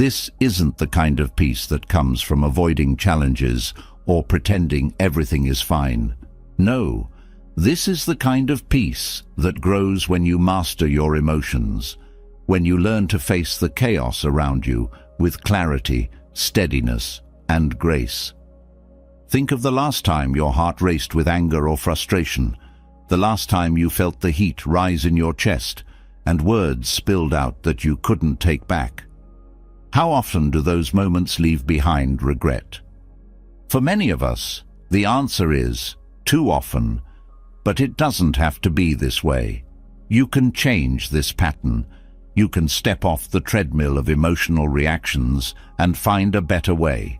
This isn't the kind of peace that comes from avoiding challenges or pretending everything is fine. No, this is the kind of peace that grows when you master your emotions, when you learn to face the chaos around you with clarity, steadiness, and grace. Think of the last time your heart raced with anger or frustration, the last time you felt the heat rise in your chest and words spilled out that you couldn't take back. How often do those moments leave behind regret? For many of us, the answer is too often, but it doesn't have to be this way. You can change this pattern. You can step off the treadmill of emotional reactions and find a better way.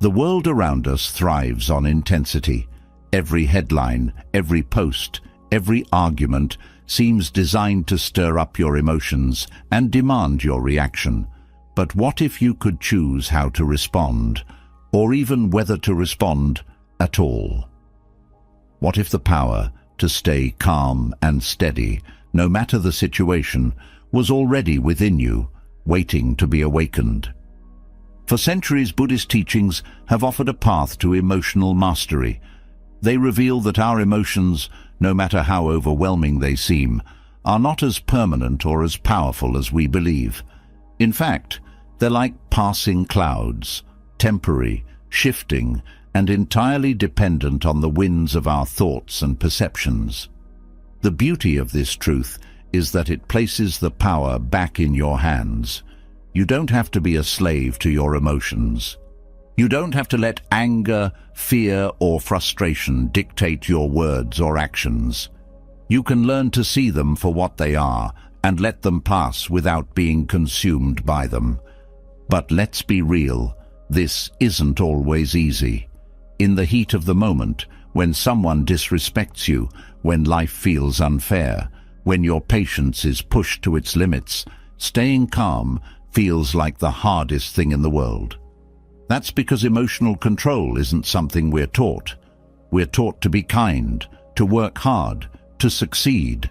The world around us thrives on intensity. Every headline, every post, every argument seems designed to stir up your emotions and demand your reaction. But what if you could choose how to respond, or even whether to respond at all? What if the power to stay calm and steady, no matter the situation, was already within you, waiting to be awakened? For centuries, Buddhist teachings have offered a path to emotional mastery. They reveal that our emotions, no matter how overwhelming they seem, are not as permanent or as powerful as we believe. In fact, they're like passing clouds, temporary, shifting, and entirely dependent on the winds of our thoughts and perceptions. The beauty of this truth is that it places the power back in your hands. You don't have to be a slave to your emotions. You don't have to let anger, fear, or frustration dictate your words or actions. You can learn to see them for what they are and let them pass without being consumed by them. But let's be real, this isn't always easy. In the heat of the moment, when someone disrespects you, when life feels unfair, when your patience is pushed to its limits, staying calm feels like the hardest thing in the world. That's because emotional control isn't something we're taught. We're taught to be kind, to work hard, to succeed.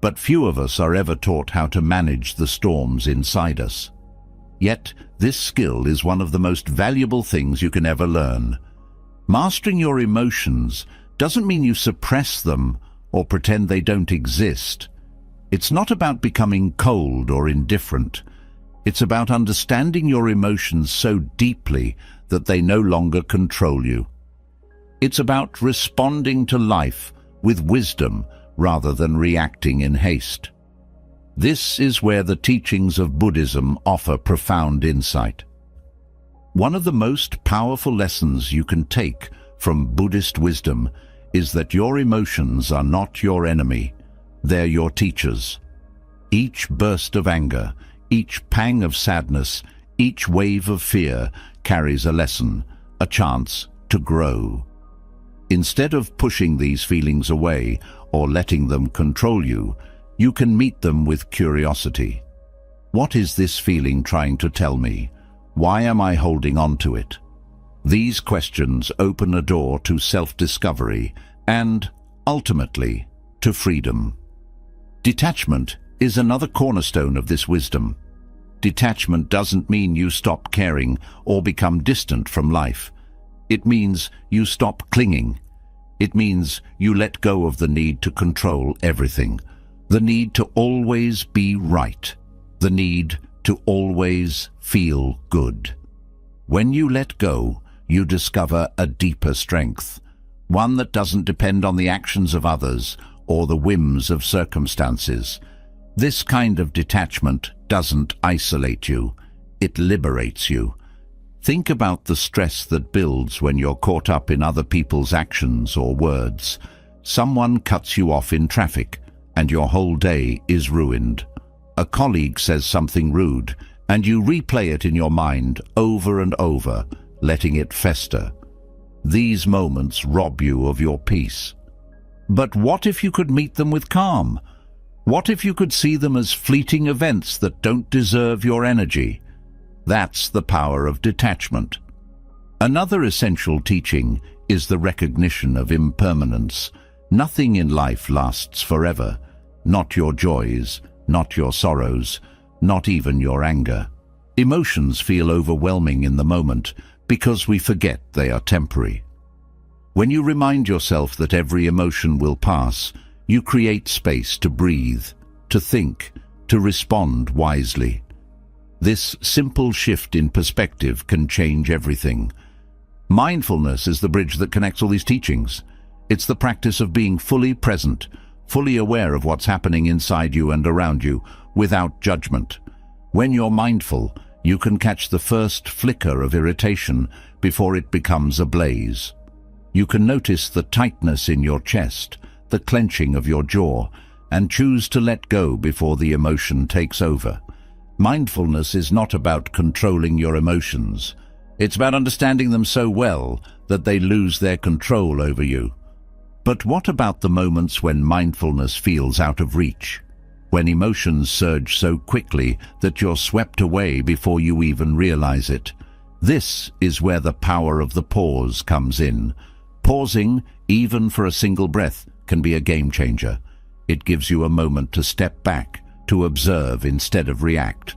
But few of us are ever taught how to manage the storms inside us. Yet, this skill is one of the most valuable things you can ever learn. Mastering your emotions doesn't mean you suppress them or pretend they don't exist. It's not about becoming cold or indifferent. It's about understanding your emotions so deeply that they no longer control you. It's about responding to life with wisdom rather than reacting in haste. This is where the teachings of Buddhism offer profound insight. One of the most powerful lessons you can take from Buddhist wisdom is that your emotions are not your enemy, they're your teachers. Each burst of anger, each pang of sadness, each wave of fear carries a lesson, a chance to grow. Instead of pushing these feelings away or letting them control you, you can meet them with curiosity. What is this feeling trying to tell me? Why am I holding on to it? These questions open a door to self-discovery and, ultimately, to freedom. Detachment is another cornerstone of this wisdom. Detachment doesn't mean you stop caring or become distant from life. It means you stop clinging. It means you let go of the need to control everything, the need to always be right, the need to always feel good. When you let go, you discover a deeper strength, one that doesn't depend on the actions of others or the whims of circumstances. This kind of detachment doesn't isolate you, it liberates you. Think about the stress that builds when you're caught up in other people's actions or words. Someone cuts you off in traffic, and your whole day is ruined. A colleague says something rude, and you replay it in your mind over and over, letting it fester. These moments rob you of your peace. But what if you could meet them with calm? What if you could see them as fleeting events that don't deserve your energy? That's the power of detachment. Another essential teaching is the recognition of impermanence. Nothing in life lasts forever. Not your joys, not your sorrows, not even your anger. Emotions feel overwhelming in the moment because we forget they are temporary. When you remind yourself that every emotion will pass, you create space to breathe, to think, to respond wisely. This simple shift in perspective can change everything. Mindfulness is the bridge that connects all these teachings. It's the practice of being fully present, fully aware of what's happening inside you and around you, without judgment. When you're mindful, you can catch the first flicker of irritation before it becomes a blaze. You can notice the tightness in your chest, the clenching of your jaw, and choose to let go before the emotion takes over. Mindfulness is not about controlling your emotions. It's about understanding them so well that they lose their control over you. But what about the moments when mindfulness feels out of reach? When emotions surge so quickly that you're swept away before you even realize it? This is where the power of the pause comes in. Pausing, even for a single breath, can be a game changer. It gives you a moment to step back, to observe instead of react.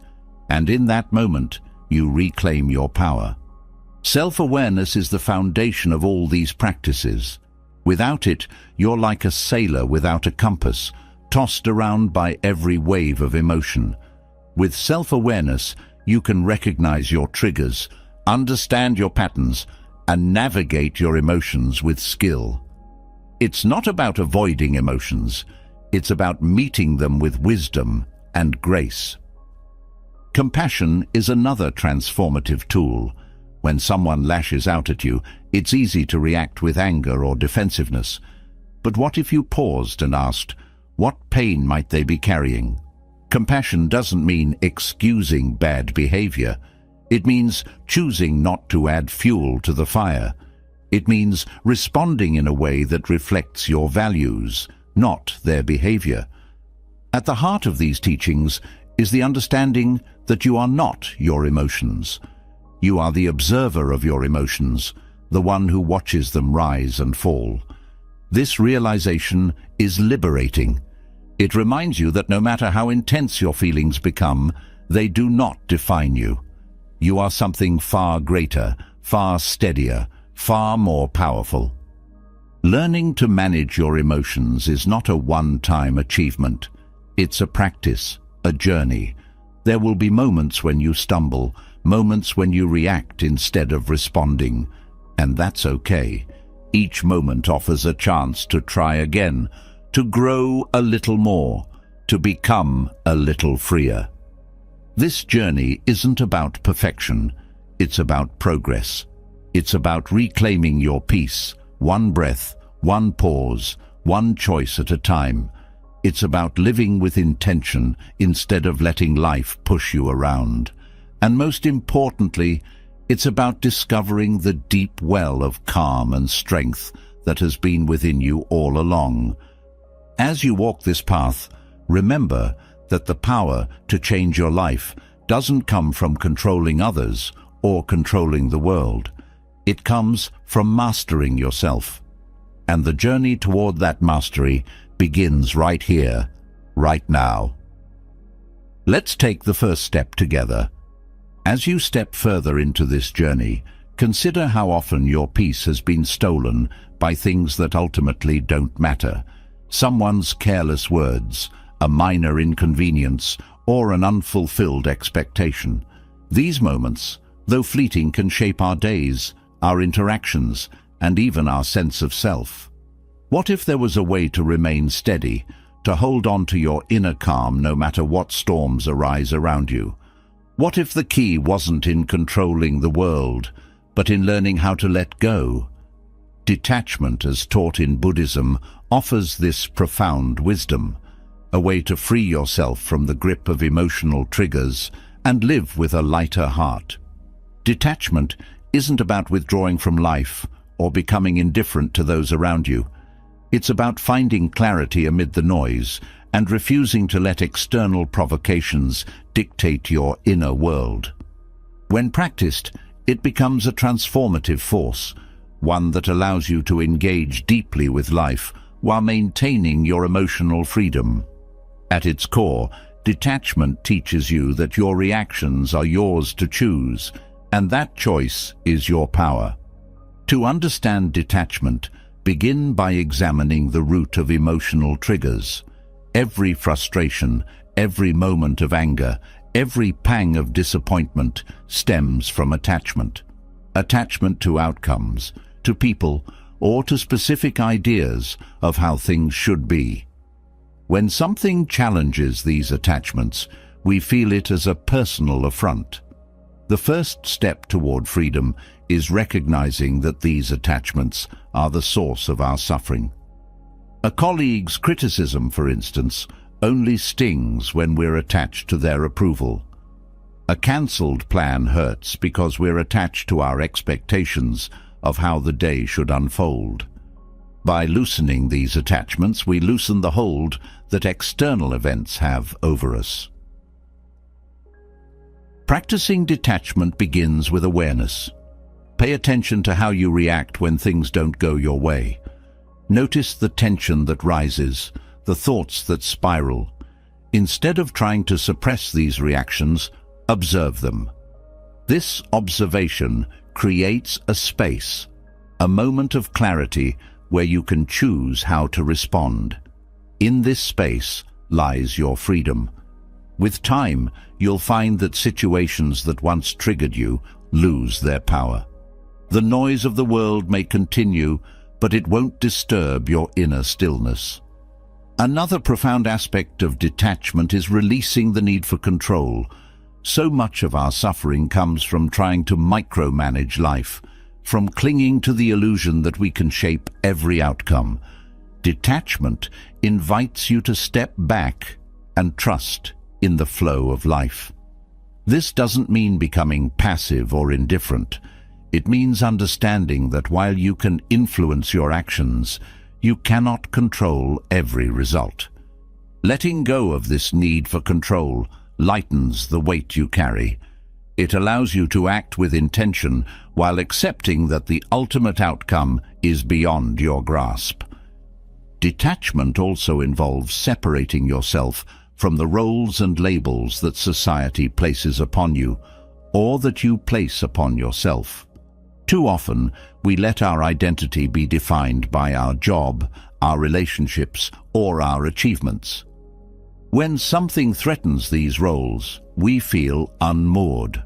And in that moment, you reclaim your power. Self-awareness is the foundation of all these practices. Without it, you're like a sailor without a compass, tossed around by every wave of emotion. With self-awareness, you can recognize your triggers, understand your patterns, and navigate your emotions with skill. It's not about avoiding emotions. It's about meeting them with wisdom and grace. Compassion is another transformative tool. When someone lashes out at you, it's easy to react with anger or defensiveness. But what if you paused and asked, what pain might they be carrying? Compassion doesn't mean excusing bad behavior. It means choosing not to add fuel to the fire. It means responding in a way that reflects your values, not their behavior. At the heart of these teachings is the understanding that you are not your emotions. You are the observer of your emotions, the one who watches them rise and fall. This realization is liberating. It reminds you that no matter how intense your feelings become, they do not define you. You are something far greater, far steadier, far more powerful. Learning to manage your emotions is not a one-time achievement. It's a practice, a journey. There will be moments when you stumble, moments when you react instead of responding, and that's okay. Each moment offers a chance to try again, to grow a little more, to become a little freer. This journey isn't about perfection, it's about progress. It's about reclaiming your peace, one breath, one pause, one choice at a time. It's about living with intention instead of letting life push you around. And most importantly, it's about discovering the deep well of calm and strength that has been within you all along. As you walk this path, remember that the power to change your life doesn't come from controlling others or controlling the world. It comes from mastering yourself. And the journey toward that mastery begins right here, right now. Let's take the first step together. As you step further into this journey, consider how often your peace has been stolen by things that ultimately don't matter. Someone's careless words, a minor inconvenience, or an unfulfilled expectation. These moments, though fleeting, can shape our days, our interactions, and even our sense of self. What if there was a way to remain steady, to hold on to your inner calm no matter what storms arise around you? What if the key wasn't in controlling the world, but in learning how to let go? Detachment, as taught in Buddhism, offers this profound wisdom, a way to free yourself from the grip of emotional triggers and live with a lighter heart. Detachment isn't about withdrawing from life or becoming indifferent to those around you. It's about finding clarity amid the noise and refusing to let external provocations dictate your inner world. When practiced, it becomes a transformative force, one that allows you to engage deeply with life while maintaining your emotional freedom. At its core, Detachment teaches you that your reactions are yours to choose, and that choice is your power. To understand detachment, begin by examining the root of emotional triggers. Every frustration, every moment of anger, every pang of disappointment stems from attachment. Attachment to outcomes, to people, or to specific ideas of how things should be. When something challenges these attachments, we feel it as a personal affront. The first step toward freedom is recognizing that these attachments are the source of our suffering. A colleague's criticism, for instance, only stings when we're attached to their approval. A cancelled plan hurts because we're attached to our expectations of how the day should unfold. By loosening these attachments, we loosen the hold that external events have over us. Practicing detachment begins with awareness. Pay attention to how you react when things don't go your way. Notice the tension that rises, the thoughts that spiral. Instead of trying to suppress these reactions, observe them. This observation creates a space, a moment of clarity where you can choose how to respond. In this space lies your freedom. With time, you'll find that situations that once triggered you lose their power. The noise of the world may continue, but it won't disturb your inner stillness. Another profound aspect of detachment is releasing the need for control. So much of our suffering comes from trying to micromanage life, from clinging to the illusion that we can shape every outcome. Detachment invites you to step back and trust in the flow of life. This doesn't mean becoming passive or indifferent. It means understanding that while you can influence your actions, you cannot control every result. Letting go of this need for control lightens the weight you carry. It allows you to act with intention while accepting that the ultimate outcome is beyond your grasp. Detachment also involves separating yourself from the roles and labels that society places upon you, or that you place upon yourself. Too often, we let our identity be defined by our job, our relationships, or our achievements. When something threatens these roles, we feel unmoored.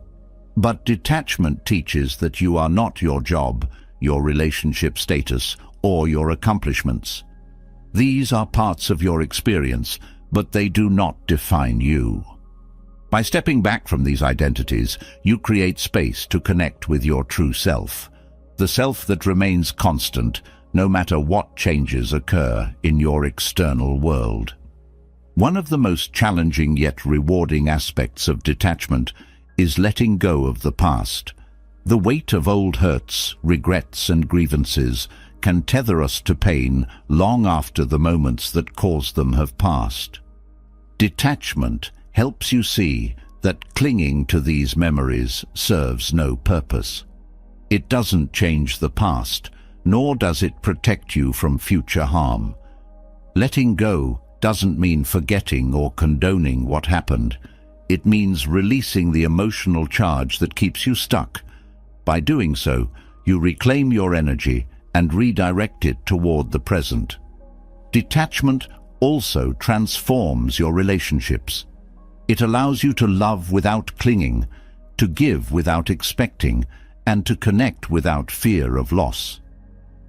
But detachment teaches that you are not your job, your relationship status, or your accomplishments. These are parts of your experience, but they do not define you. By stepping back from these identities, you create space to connect with your true self, the self that remains constant no matter what changes occur in your external world. One of the most challenging yet rewarding aspects of detachment is letting go of the past. The weight of old hurts, regrets, and grievances can tether us to pain long after the moments that caused them have passed. Detachment helps you see that clinging to these memories serves no purpose. It doesn't change the past, nor does it protect you from future harm. Letting go doesn't mean forgetting or condoning what happened. It means releasing the emotional charge that keeps you stuck. By doing so, you reclaim your energy and redirect it toward the present. Detachment also transforms your relationships. It allows you to love without clinging, to give without expecting, and to connect without fear of loss.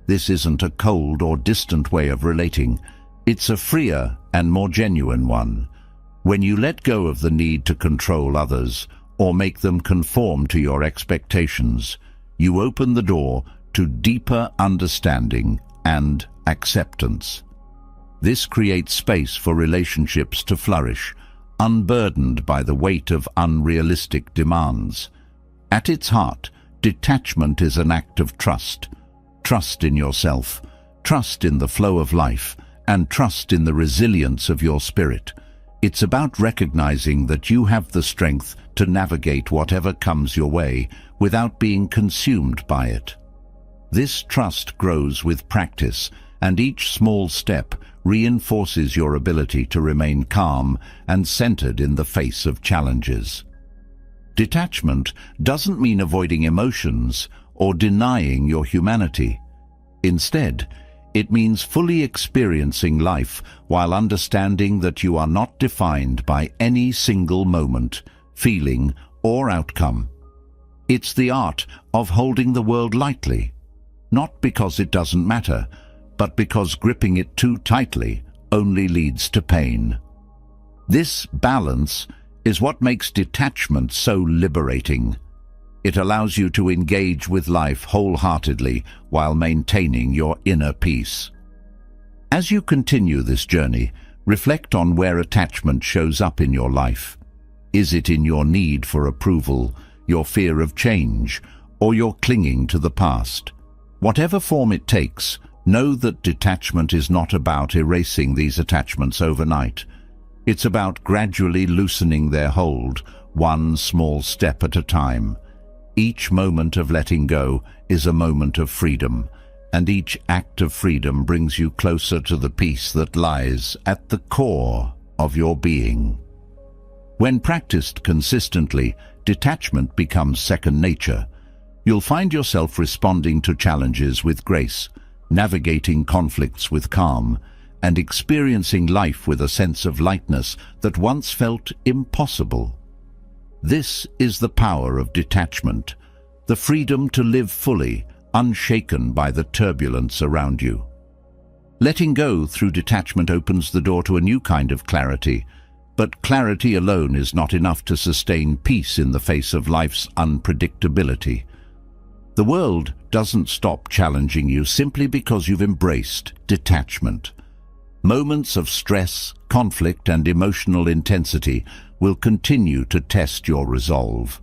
This isn't a cold or distant way of relating. It's a freer and more genuine one. When you let go of the need to control others or make them conform to your expectations, you open the door to deeper understanding and acceptance. This creates space for relationships to flourish, unburdened by the weight of unrealistic demands. At its heart, detachment is an act of trust. Trust in yourself, trust in the flow of life, and trust in the resilience of your spirit. It's about recognizing that you have the strength to navigate whatever comes your way without being consumed by it. This trust grows with practice, and each small step reinforces your ability to remain calm and centered in the face of challenges. Detachment doesn't mean avoiding emotions or denying your humanity. Instead, it means fully experiencing life while understanding that you are not defined by any single moment, feeling, or outcome. It's the art of holding the world lightly, not because it doesn't matter, but because gripping it too tightly only leads to pain. This balance is what makes detachment so liberating. It allows you to engage with life wholeheartedly while maintaining your inner peace. As you continue this journey, reflect on where attachment shows up in your life. Is it in your need for approval, your fear of change, or your clinging to the past? Whatever form it takes, know that detachment is not about erasing these attachments overnight. It's about gradually loosening their hold, one small step at a time. Each moment of letting go is a moment of freedom, and each act of freedom brings you closer to the peace that lies at the core of your being. When practiced consistently, detachment becomes second nature. You'll find yourself responding to challenges with grace, navigating conflicts with calm, and experiencing life with a sense of lightness that once felt impossible. This is the power of detachment, the freedom to live fully, unshaken by the turbulence around you. Letting go through detachment opens the door to a new kind of clarity, but clarity alone is not enough to sustain peace in the face of life's unpredictability. The world doesn't stop challenging you simply because you've embraced detachment. Moments of stress, conflict, and emotional intensity will continue to test your resolve.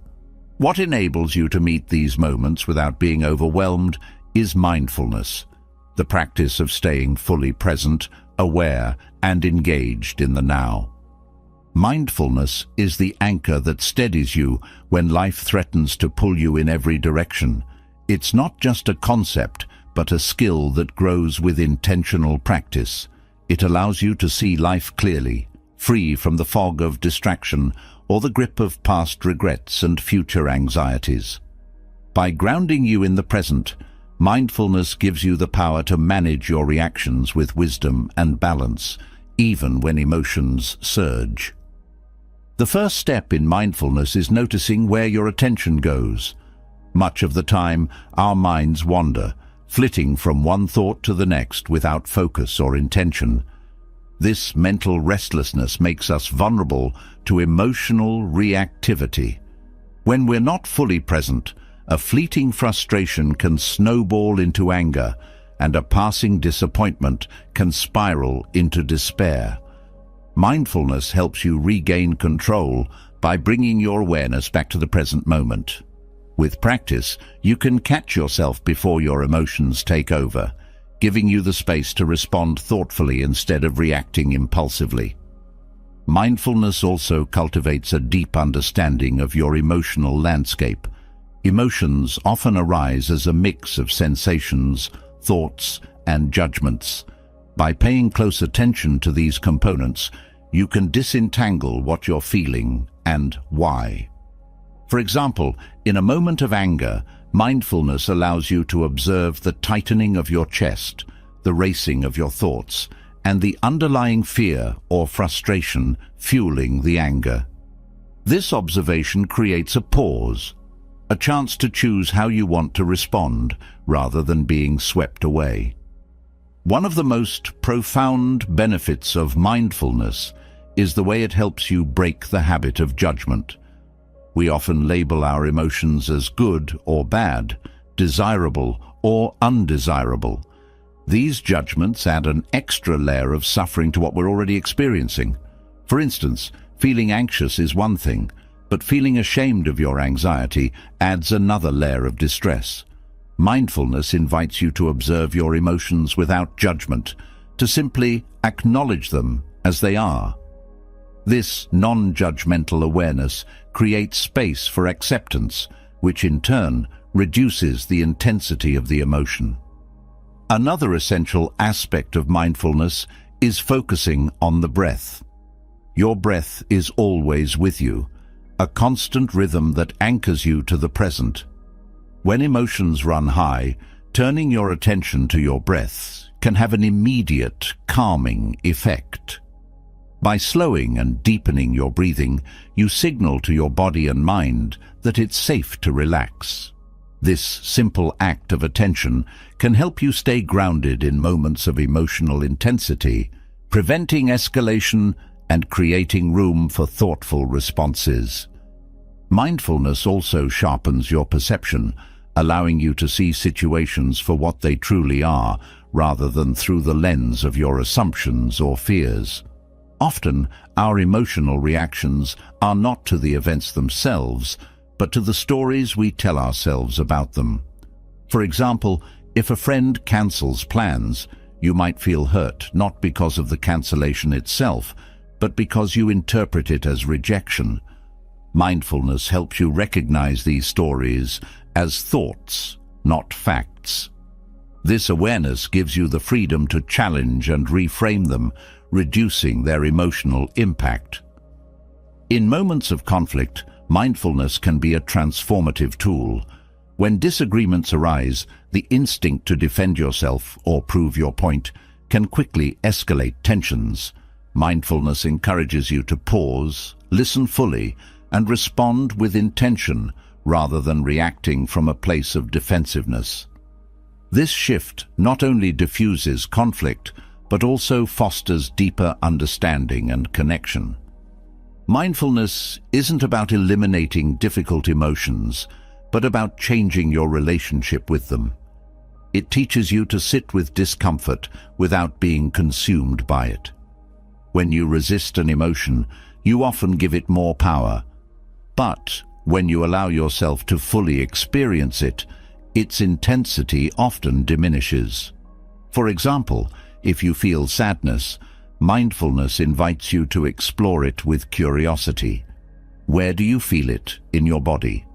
What enables you to meet these moments without being overwhelmed is mindfulness, the practice of staying fully present, aware, and engaged in the now. Mindfulness is the anchor that steadies you when life threatens to pull you in every direction. It's not just a concept, but a skill that grows with intentional practice. It allows you to see life clearly, free from the fog of distraction or the grip of past regrets and future anxieties. By grounding you in the present, mindfulness gives you the power to manage your reactions with wisdom and balance, even when emotions surge. The first step in mindfulness is noticing where your attention goes. Much of the time, our minds wander, flitting from one thought to the next without focus or intention. This mental restlessness makes us vulnerable to emotional reactivity. When we're not fully present, a fleeting frustration can snowball into anger, and a passing disappointment can spiral into despair. Mindfulness helps you regain control by bringing your awareness back to the present moment. With practice, you can catch yourself before your emotions take over, giving you the space to respond thoughtfully instead of reacting impulsively. Mindfulness also cultivates a deep understanding of your emotional landscape. Emotions often arise as a mix of sensations, thoughts, and judgments. By paying close attention to these components, you can disentangle what you're feeling and why. For example, in a moment of anger, mindfulness allows you to observe the tightening of your chest, the racing of your thoughts, and the underlying fear or frustration fueling the anger. This observation creates a pause, a chance to choose how you want to respond rather than being swept away. One of the most profound benefits of mindfulness is the way it helps you break the habit of judgment. We often label our emotions as good or bad, desirable or undesirable. These judgments add an extra layer of suffering to what we're already experiencing. For instance, feeling anxious is one thing, but feeling ashamed of your anxiety adds another layer of distress. Mindfulness invites you to observe your emotions without judgment, to simply acknowledge them as they are. This non-judgmental awareness creates space for acceptance, which in turn reduces the intensity of the emotion. Another essential aspect of mindfulness is focusing on the breath. Your breath is always with you, a constant rhythm that anchors you to the present. When emotions run high, turning your attention to your breath can have an immediate, calming effect. By slowing and deepening your breathing, you signal to your body and mind that it's safe to relax. This simple act of attention can help you stay grounded in moments of emotional intensity, preventing escalation and creating room for thoughtful responses. Mindfulness also sharpens your perception, allowing you to see situations for what they truly are, rather than through the lens of your assumptions or fears. Often, our emotional reactions are not to the events themselves, but to the stories we tell ourselves about them. For example, if a friend cancels plans, you might feel hurt not because of the cancellation itself, but because you interpret it as rejection. Mindfulness helps you recognize these stories as thoughts, not facts. This awareness gives you the freedom to challenge and reframe them, reducing their emotional impact. In moments of conflict, mindfulness can be a transformative tool. When disagreements arise, the instinct to defend yourself or prove your point can quickly escalate tensions. Mindfulness encourages you to pause, listen fully, and respond with intention rather than reacting from a place of defensiveness. This shift not only diffuses conflict, but also fosters deeper understanding and connection. Mindfulness isn't about eliminating difficult emotions, but about changing your relationship with them. It teaches you to sit with discomfort without being consumed by it. When you resist an emotion, you often give it more power. But when you allow yourself to fully experience it, its intensity often diminishes. For example, if you feel sadness, mindfulness invites you to explore it with curiosity. Where do you feel it in your body?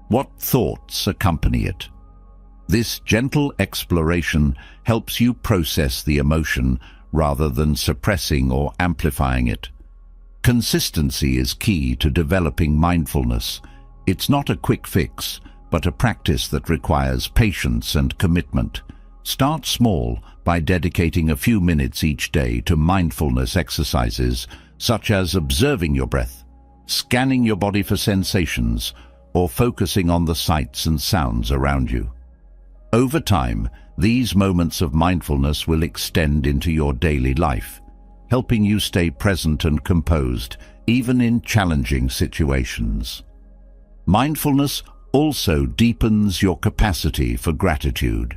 What thoughts accompany it? This gentle exploration helps you process the emotion rather than suppressing or amplifying it. Consistency is key to developing mindfulness. It's not a quick fix, but a practice that requires patience and commitment. Start small by dedicating a few minutes each day to mindfulness exercises, such as observing your breath, scanning your body for sensations, or focusing on the sights and sounds around you. Over time, these moments of mindfulness will extend into your daily life, helping you stay present and composed, even in challenging situations. Mindfulness also deepens your capacity for gratitude.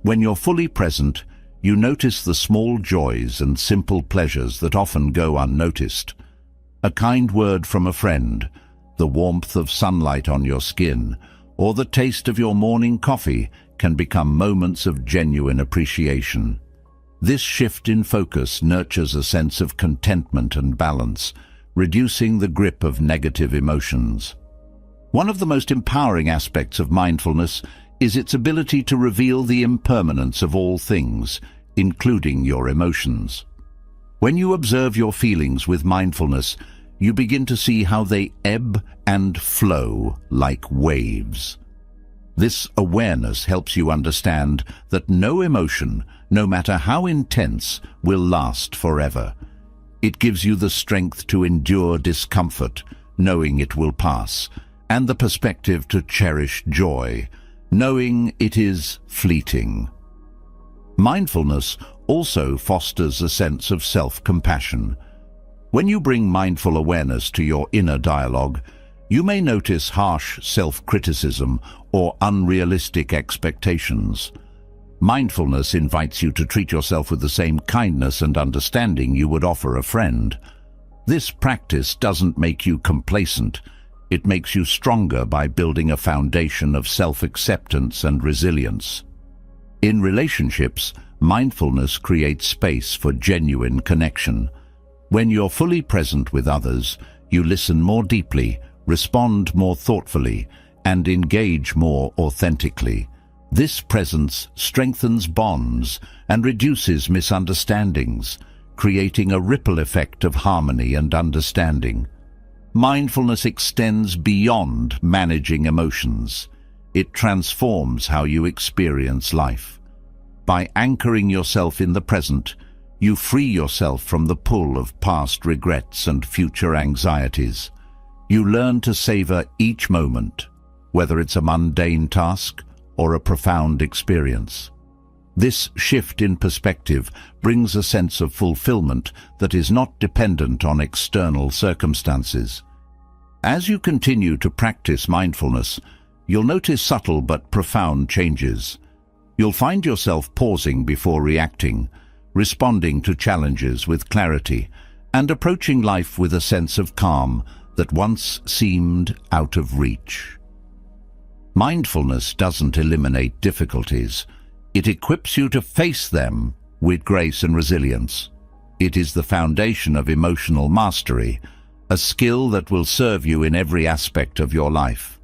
When you're fully present, you notice the small joys and simple pleasures that often go unnoticed. A kind word from a friend, the warmth of sunlight on your skin, or the taste of your morning coffee can become moments of genuine appreciation. This shift in focus nurtures a sense of contentment and balance, reducing the grip of negative emotions. One of the most empowering aspects of mindfulness is its ability to reveal the impermanence of all things, including your emotions. When you observe your feelings with mindfulness, you begin to see how they ebb and flow like waves. This awareness helps you understand that no emotion, no matter how intense, will last forever. It gives you the strength to endure discomfort, knowing it will pass, and the perspective to cherish joy, knowing it is fleeting. Mindfulness also fosters a sense of self-compassion. When you bring mindful awareness to your inner dialogue, you may notice harsh self-criticism or unrealistic expectations. Mindfulness invites you to treat yourself with the same kindness and understanding you would offer a friend. This practice doesn't make you complacent. It makes you stronger by building a foundation of self-acceptance and resilience. In relationships, mindfulness creates space for genuine connection. When you're fully present with others, you listen more deeply, respond more thoughtfully, and engage more authentically. This presence strengthens bonds and reduces misunderstandings, creating a ripple effect of harmony and understanding. Mindfulness extends beyond managing emotions. It transforms how you experience life. By anchoring yourself in the present, you free yourself from the pull of past regrets and future anxieties. You learn to savor each moment, whether it's a mundane task or a profound experience. This shift in perspective brings a sense of fulfillment that is not dependent on external circumstances. As you continue to practice mindfulness, you'll notice subtle but profound changes. You'll find yourself pausing before reacting, responding to challenges with clarity, and approaching life with a sense of calm that once seemed out of reach. Mindfulness doesn't eliminate difficulties. It equips you to face them with grace and resilience. It is the foundation of emotional mastery, a skill that will serve you in every aspect of your life.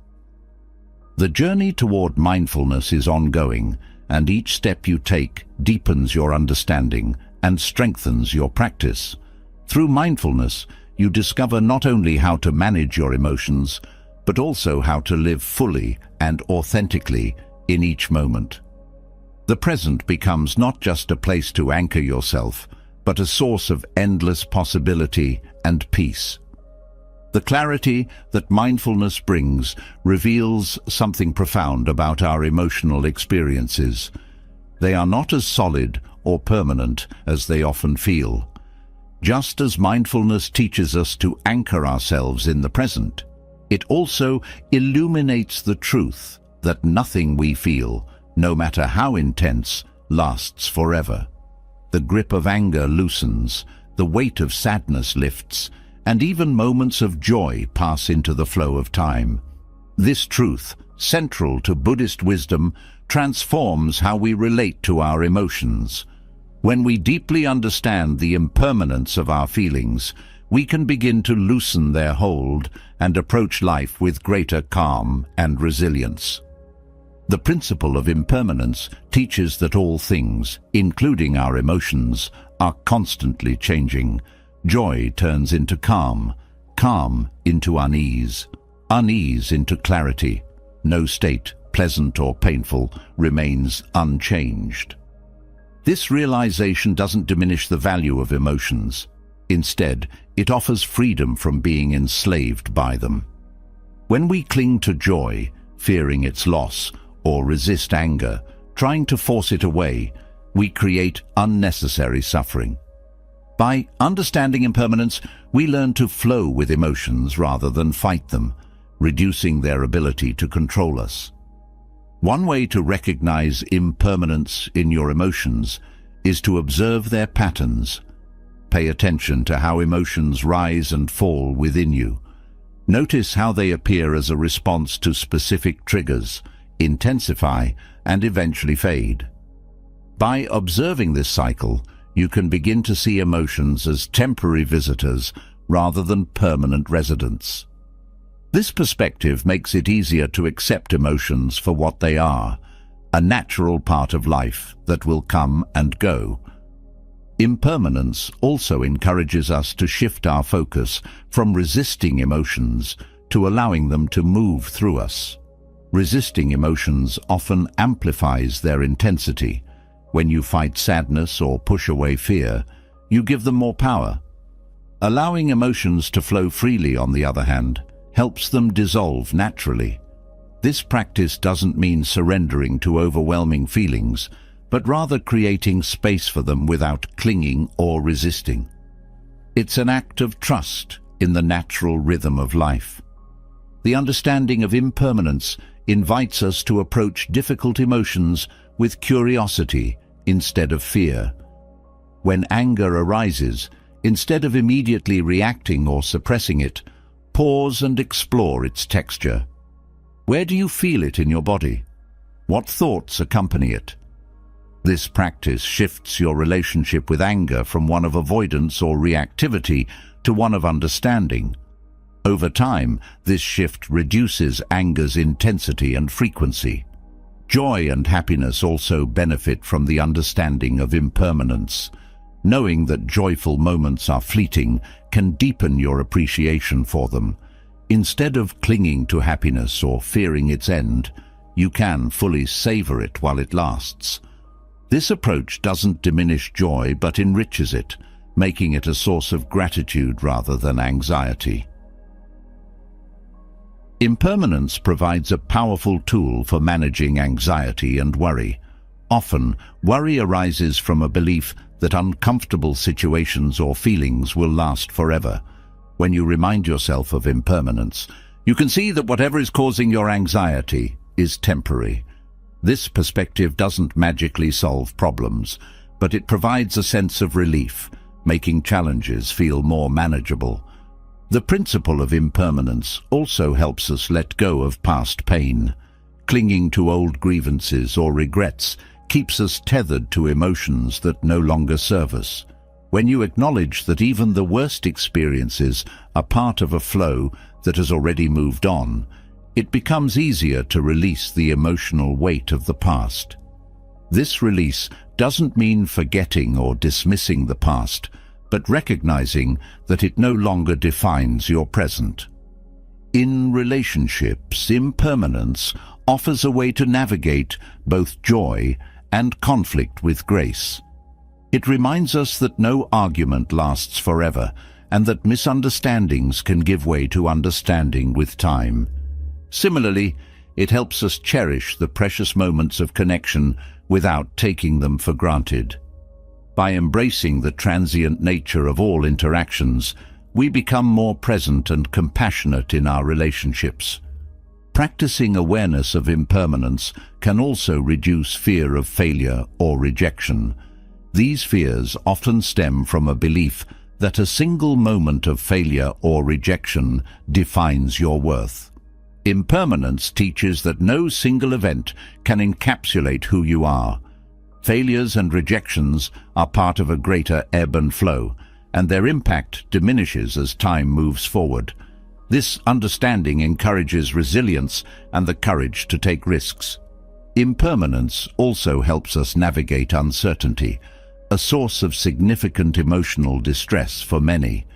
The journey toward mindfulness is ongoing, and each step you take deepens your understanding and strengthens your practice. Through mindfulness, you discover not only how to manage your emotions, but also how to live fully and authentically in each moment. The present becomes not just a place to anchor yourself, but a source of endless possibility and peace. The clarity that mindfulness brings reveals something profound about our emotional experiences. They are not as solid or permanent as they often feel. Just as mindfulness teaches us to anchor ourselves in the present, it also illuminates the truth that nothing we feel, no matter how intense, lasts forever. The grip of anger loosens, the weight of sadness lifts, and even moments of joy pass into the flow of time. This truth, central to Buddhist wisdom, transforms how we relate to our emotions. When we deeply understand the impermanence of our feelings, we can begin to loosen their hold and approach life with greater calm and resilience. The principle of impermanence teaches that all things, including our emotions, are constantly changing. Joy turns into calm, calm into unease, unease into clarity. No state, pleasant or painful, remains unchanged. This realization doesn't diminish the value of emotions. Instead, it offers freedom from being enslaved by them. When we cling to joy, fearing its loss, or resist anger, trying to force it away, we create unnecessary suffering. By understanding impermanence, we learn to flow with emotions rather than fight them, reducing their ability to control us. One way to recognize impermanence in your emotions is to observe their patterns. Pay attention to how emotions rise and fall within you. Notice how they appear as a response to specific triggers, intensify, and eventually fade. By observing this cycle, you can begin to see emotions as temporary visitors rather than permanent residents. This perspective makes it easier to accept emotions for what they are, a natural part of life that will come and go. Impermanence also encourages us to shift our focus from resisting emotions to allowing them to move through us. Resisting emotions often amplifies their intensity. When you fight sadness or push away fear, you give them more power. Allowing emotions to flow freely, on the other hand, helps them dissolve naturally. This practice doesn't mean surrendering to overwhelming feelings, but rather creating space for them without clinging or resisting. It's an act of trust in the natural rhythm of life. The understanding of impermanence invites us to approach difficult emotions with curiosity instead of fear. When anger arises, instead of immediately reacting or suppressing it, pause and explore its texture. Where do you feel it in your body? What thoughts accompany it? This practice shifts your relationship with anger from one of avoidance or reactivity to one of understanding. Over time, this shift reduces anger's intensity and frequency. Joy and happiness also benefit from the understanding of impermanence. Knowing that joyful moments are fleeting can deepen your appreciation for them. Instead of clinging to happiness or fearing its end, you can fully savor it while it lasts. This approach doesn't diminish joy but enriches it, making it a source of gratitude rather than anxiety. Impermanence provides a powerful tool for managing anxiety and worry. Often, worry arises from a belief that uncomfortable situations or feelings will last forever. When you remind yourself of impermanence, you can see that whatever is causing your anxiety is temporary. This perspective doesn't magically solve problems, but it provides a sense of relief, making challenges feel more manageable. The principle of impermanence also helps us let go of past pain. Clinging to old grievances or regrets keeps us tethered to emotions that no longer serve us. When you acknowledge that even the worst experiences are part of a flow that has already moved on, it becomes easier to release the emotional weight of the past. This release doesn't mean forgetting or dismissing the past, but recognizing that it no longer defines your present. In relationships, impermanence offers a way to navigate both joy and conflict with grace. It reminds us that no argument lasts forever, and that misunderstandings can give way to understanding with time. Similarly, it helps us cherish the precious moments of connection without taking them for granted. By embracing the transient nature of all interactions, we become more present and compassionate in our relationships. Practicing awareness of impermanence can also reduce fear of failure or rejection. These fears often stem from a belief that a single moment of failure or rejection defines your worth. Impermanence teaches that no single event can encapsulate who you are. Failures and rejections are part of a greater ebb and flow, and their impact diminishes as time moves forward. This understanding encourages resilience and the courage to take risks. Impermanence also helps us navigate uncertainty, a source of significant emotional distress for many.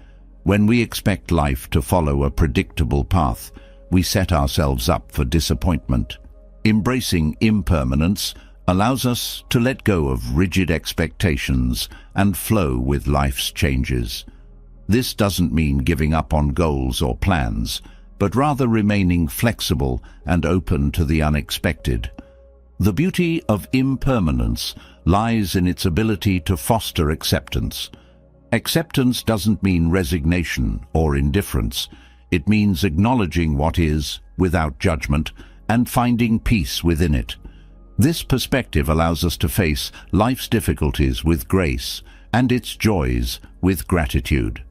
When we expect life to follow a predictable path, we set ourselves up for disappointment. Embracing impermanence allows us to let go of rigid expectations and flow with life's changes. This doesn't mean giving up on goals or plans, but rather remaining flexible and open to the unexpected. The beauty of impermanence lies in its ability to foster acceptance. Acceptance doesn't mean resignation or indifference. It means acknowledging what is, without judgment, and finding peace within it. This perspective allows us to face life's difficulties with grace and its joys with gratitude.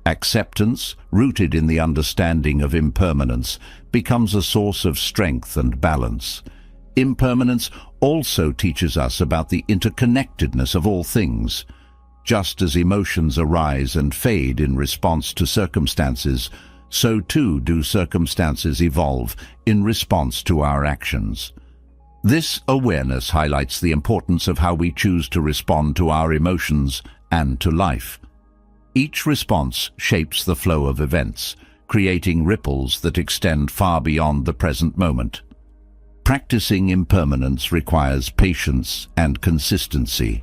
Acceptance, rooted in the understanding of impermanence, becomes a source of strength and balance. Impermanence also teaches us about the interconnectedness of all things. Just as emotions arise and fade in response to circumstances, so too do circumstances evolve in response to our actions. This awareness highlights the importance of how we choose to respond to our emotions and to life. Each response shapes the flow of events, creating ripples that extend far beyond the present moment. Practicing impermanence requires patience and consistency.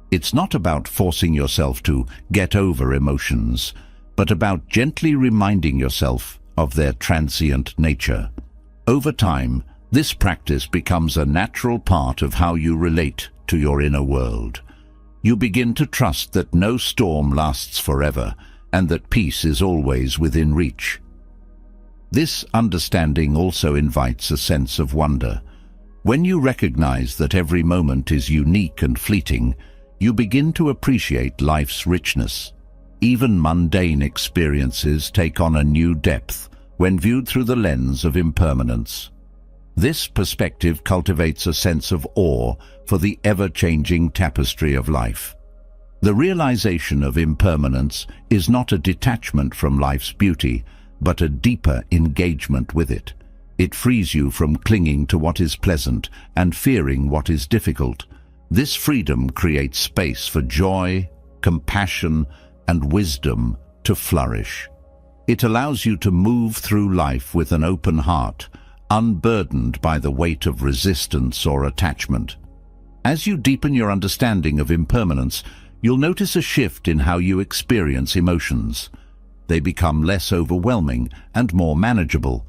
It's not about forcing yourself to get over emotions, but about gently reminding yourself of their transient nature. Over time, this practice becomes a natural part of how you relate to your inner world. You begin to trust that no storm lasts forever and that peace is always within reach. This understanding also invites a sense of wonder. When you recognize that every moment is unique and fleeting, you begin to appreciate life's richness. Even mundane experiences take on a new depth when viewed through the lens of impermanence. This perspective cultivates a sense of awe for the ever-changing tapestry of life. The realization of impermanence is not a detachment from life's beauty, but a deeper engagement with it. It frees you from clinging to what is pleasant and fearing what is difficult. This freedom creates space for joy, compassion, and wisdom to flourish. It allows you to move through life with an open heart, unburdened by the weight of resistance or attachment. As you deepen your understanding of impermanence, you'll notice a shift in how you experience emotions. They become less overwhelming and more manageable.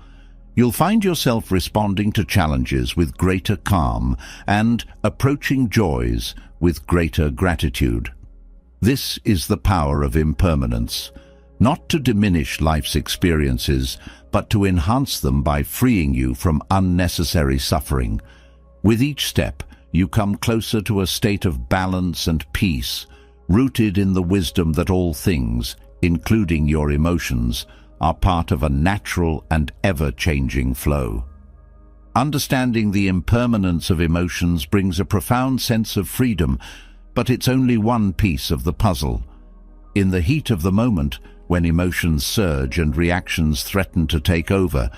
You'll find yourself responding to challenges with greater calm and approaching joys with greater gratitude. This is the power of impermanence, not to diminish life's experiences, but to enhance them by freeing you from unnecessary suffering. With each step, you come closer to a state of balance and peace, rooted in the wisdom that all things, including your emotions, are part of a natural and ever-changing flow. Understanding the impermanence of emotions brings a profound sense of freedom, but it's only one piece of the puzzle. In the heat of the moment, when emotions surge and reactions threaten to take over,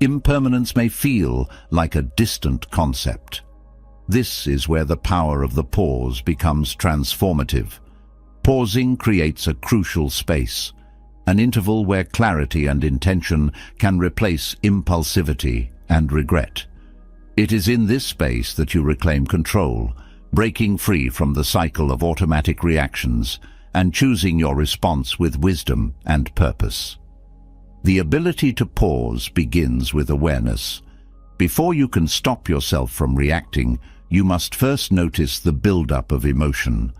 impermanence may feel like a distant concept. This is where the power of the pause becomes transformative. Pausing creates a crucial space, an interval where clarity and intention can replace impulsivity and regret. It is in this space that you reclaim control, breaking free from the cycle of automatic reactions and choosing your response with wisdom and purpose. The ability to pause begins with awareness. Before you can stop yourself from reacting, you must first notice the buildup of emotion.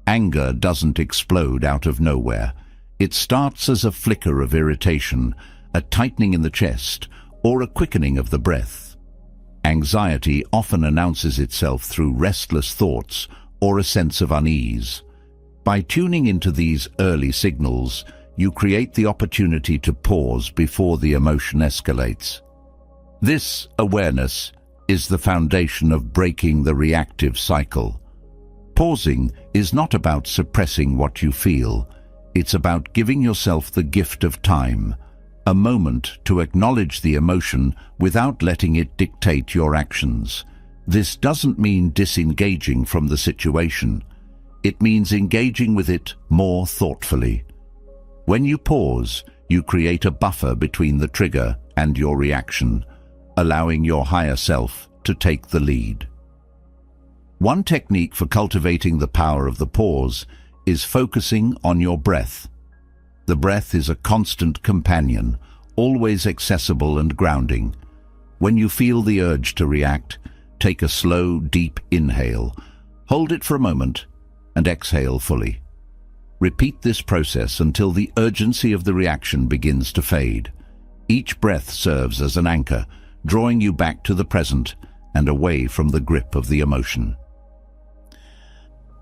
Anger doesn't explode out of nowhere. It starts as a flicker of irritation, a tightening in the chest, or a quickening of the breath. Anxiety often announces itself through restless thoughts or a sense of unease. By tuning into these early signals, you create the opportunity to pause before the emotion escalates. This awareness is the foundation of breaking the reactive cycle. Pausing is not about suppressing what you feel. It's about giving yourself the gift of time, a moment to acknowledge the emotion without letting it dictate your actions. This doesn't mean disengaging from the situation. It means engaging with it more thoughtfully. When you pause, you create a buffer between the trigger and your reaction, allowing your higher self to take the lead. One technique for cultivating the power of the pause is focusing on your breath. The breath is a constant companion, always accessible and grounding. When you feel the urge to react, take a slow, deep inhale, hold it for a moment, and exhale fully. Repeat this process until the urgency of the reaction begins to fade. Each breath serves as an anchor, drawing you back to the present and away from the grip of the emotion.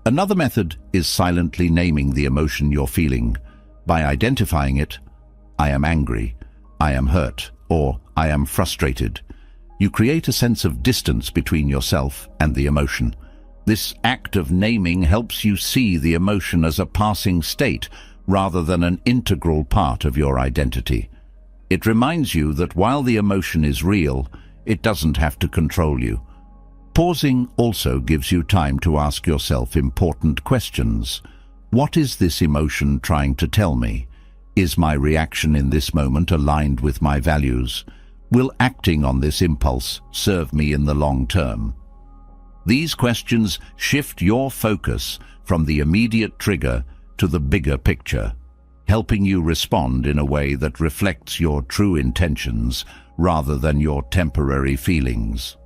Another method is silently naming the emotion you're feeling. By identifying it, I am angry, I am hurt, or I am frustrated, you create a sense of distance between yourself and the emotion. This act of naming helps you see the emotion as a passing state rather than an integral part of your identity. It reminds you that while the emotion is real, it doesn't have to control you. Pausing also gives you time to ask yourself important questions. What is this emotion trying to tell me? Is my reaction in this moment aligned with my values? Will acting on this impulse serve me in the long term? These questions shift your focus from the immediate trigger to the bigger picture, helping you respond in a way that reflects your true intentions rather than your temporary feelings.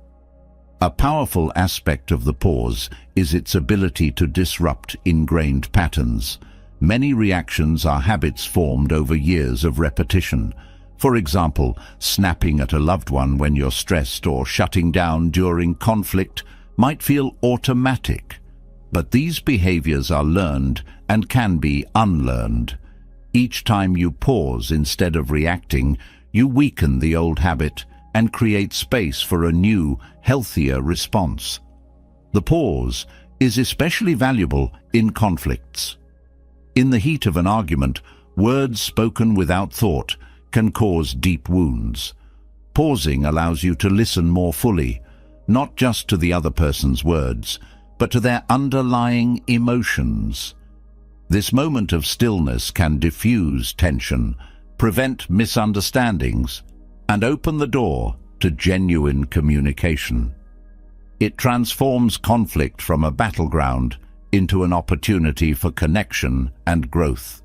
A powerful aspect of the pause is its ability to disrupt ingrained patterns. Many reactions are habits formed over years of repetition. For example, snapping at a loved one when you're stressed or shutting down during conflict might feel automatic, but these behaviors are learned and can be unlearned. Each time you pause instead of reacting, you weaken the old habit and create space for a new, healthier response. The pause is especially valuable in conflicts. In the heat of an argument, words spoken without thought can cause deep wounds. Pausing allows you to listen more fully, not just to the other person's words, but to their underlying emotions. This moment of stillness can diffuse tension, prevent misunderstandings, and open the door to genuine communication. It transforms conflict from a battleground into an opportunity for connection and growth.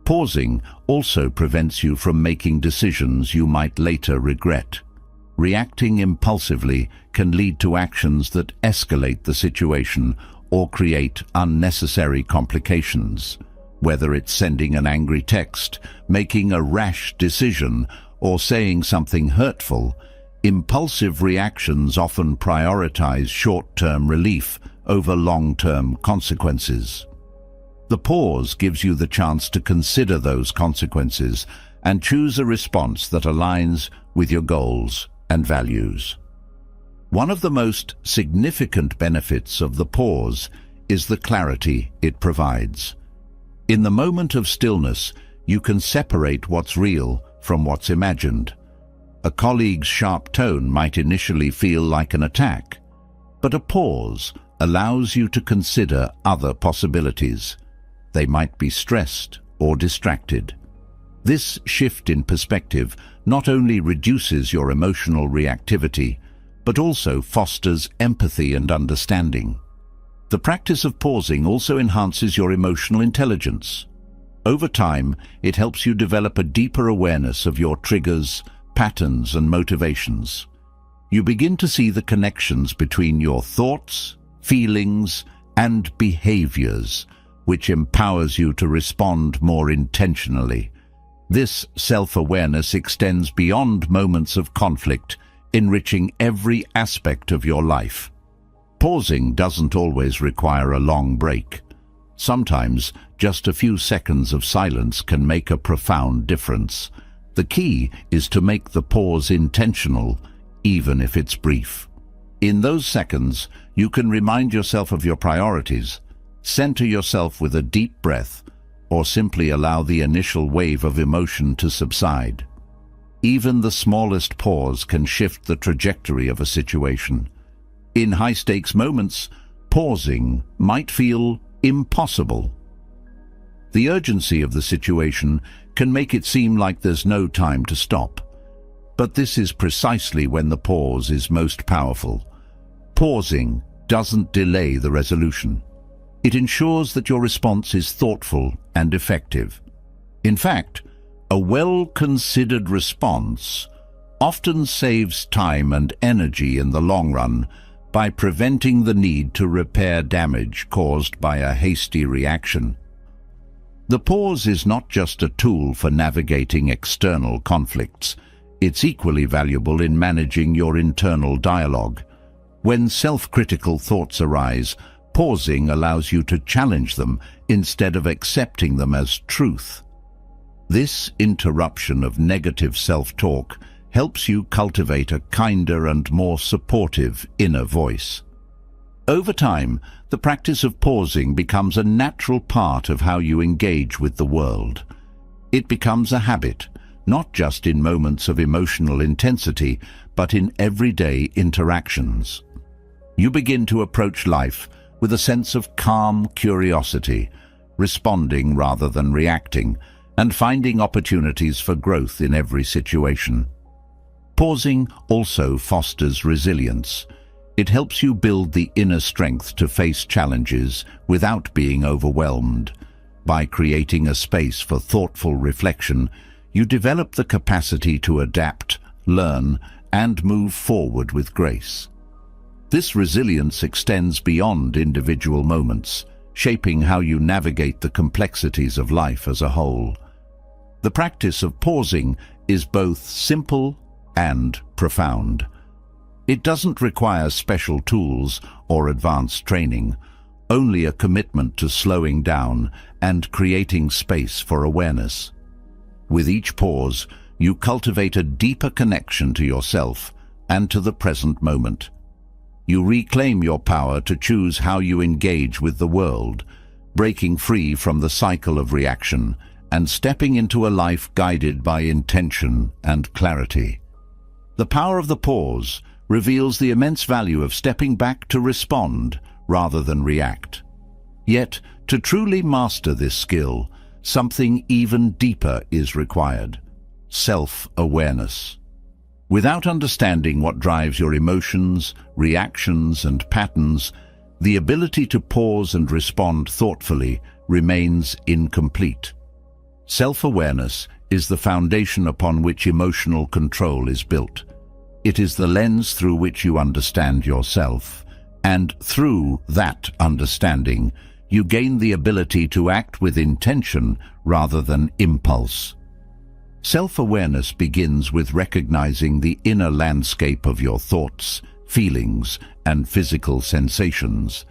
Pausing also prevents you from making decisions you might later regret. Reacting impulsively can lead to actions that escalate the situation or create unnecessary complications. Whether it's sending an angry text, making a rash decision, or saying something hurtful, impulsive reactions often prioritize short-term relief over long-term consequences. The pause gives you the chance to consider those consequences and choose a response that aligns with your goals and values. One of the most significant benefits of the pause is the clarity it provides. In the moment of stillness, you can separate what's real from what's imagined. A colleague's sharp tone might initially feel like an attack, but a pause allows you to consider other possibilities. They might be stressed or distracted. This shift in perspective not only reduces your emotional reactivity, but also fosters empathy and understanding. The practice of pausing also enhances your emotional intelligence. Over time, it helps you develop a deeper awareness of your triggers, patterns, and motivations. You begin to see the connections between your thoughts, feelings, and behaviors, which empowers you to respond more intentionally. This self-awareness extends beyond moments of conflict, enriching every aspect of your life. Pausing doesn't always require a long break. Sometimes, just a few seconds of silence can make a profound difference. The key is to make the pause intentional, even if it's brief. In those seconds, you can remind yourself of your priorities, center yourself with a deep breath, or simply allow the initial wave of emotion to subside. Even the smallest pause can shift the trajectory of a situation. In high-stakes moments, pausing might feel impossible. The urgency of the situation can make it seem like there's no time to stop. But this is precisely when the pause is most powerful. Pausing doesn't delay the resolution. It ensures that your response is thoughtful and effective. In fact, a well-considered response often saves time and energy in the long run by preventing the need to repair damage caused by a hasty reaction. The pause is not just a tool for navigating external conflicts. It's equally valuable in managing your internal dialogue. When self-critical thoughts arise, pausing allows you to challenge them instead of accepting them as truth. This interruption of negative self-talk helps you cultivate a kinder and more supportive inner voice. Over time, the practice of pausing becomes a natural part of how you engage with the world. It becomes a habit, not just in moments of emotional intensity, but in everyday interactions. You begin to approach life with a sense of calm curiosity, responding rather than reacting, and finding opportunities for growth in every situation. Pausing also fosters resilience. It helps you build the inner strength to face challenges without being overwhelmed. By creating a space for thoughtful reflection, you develop the capacity to adapt, learn, and move forward with grace. This resilience extends beyond individual moments, shaping how you navigate the complexities of life as a whole. The practice of pausing is both simple and profound. It doesn't require special tools or advanced training, only a commitment to slowing down and creating space for awareness. With each pause, you cultivate a deeper connection to yourself and to the present moment. You reclaim your power to choose how you engage with the world, breaking free from the cycle of reaction and stepping into a life guided by intention and clarity. The power of the pause reveals the immense value of stepping back to respond rather than react. Yet, to truly master this skill, something even deeper is required: self-awareness. Without understanding what drives your emotions, reactions, and patterns, the ability to pause and respond thoughtfully remains incomplete. Self-awareness is the foundation upon which emotional control is built. It is the lens through which you understand yourself, and through that understanding, you gain the ability to act with intention rather than impulse. Self-awareness begins with recognizing the inner landscape of your thoughts, feelings, and physical sensations.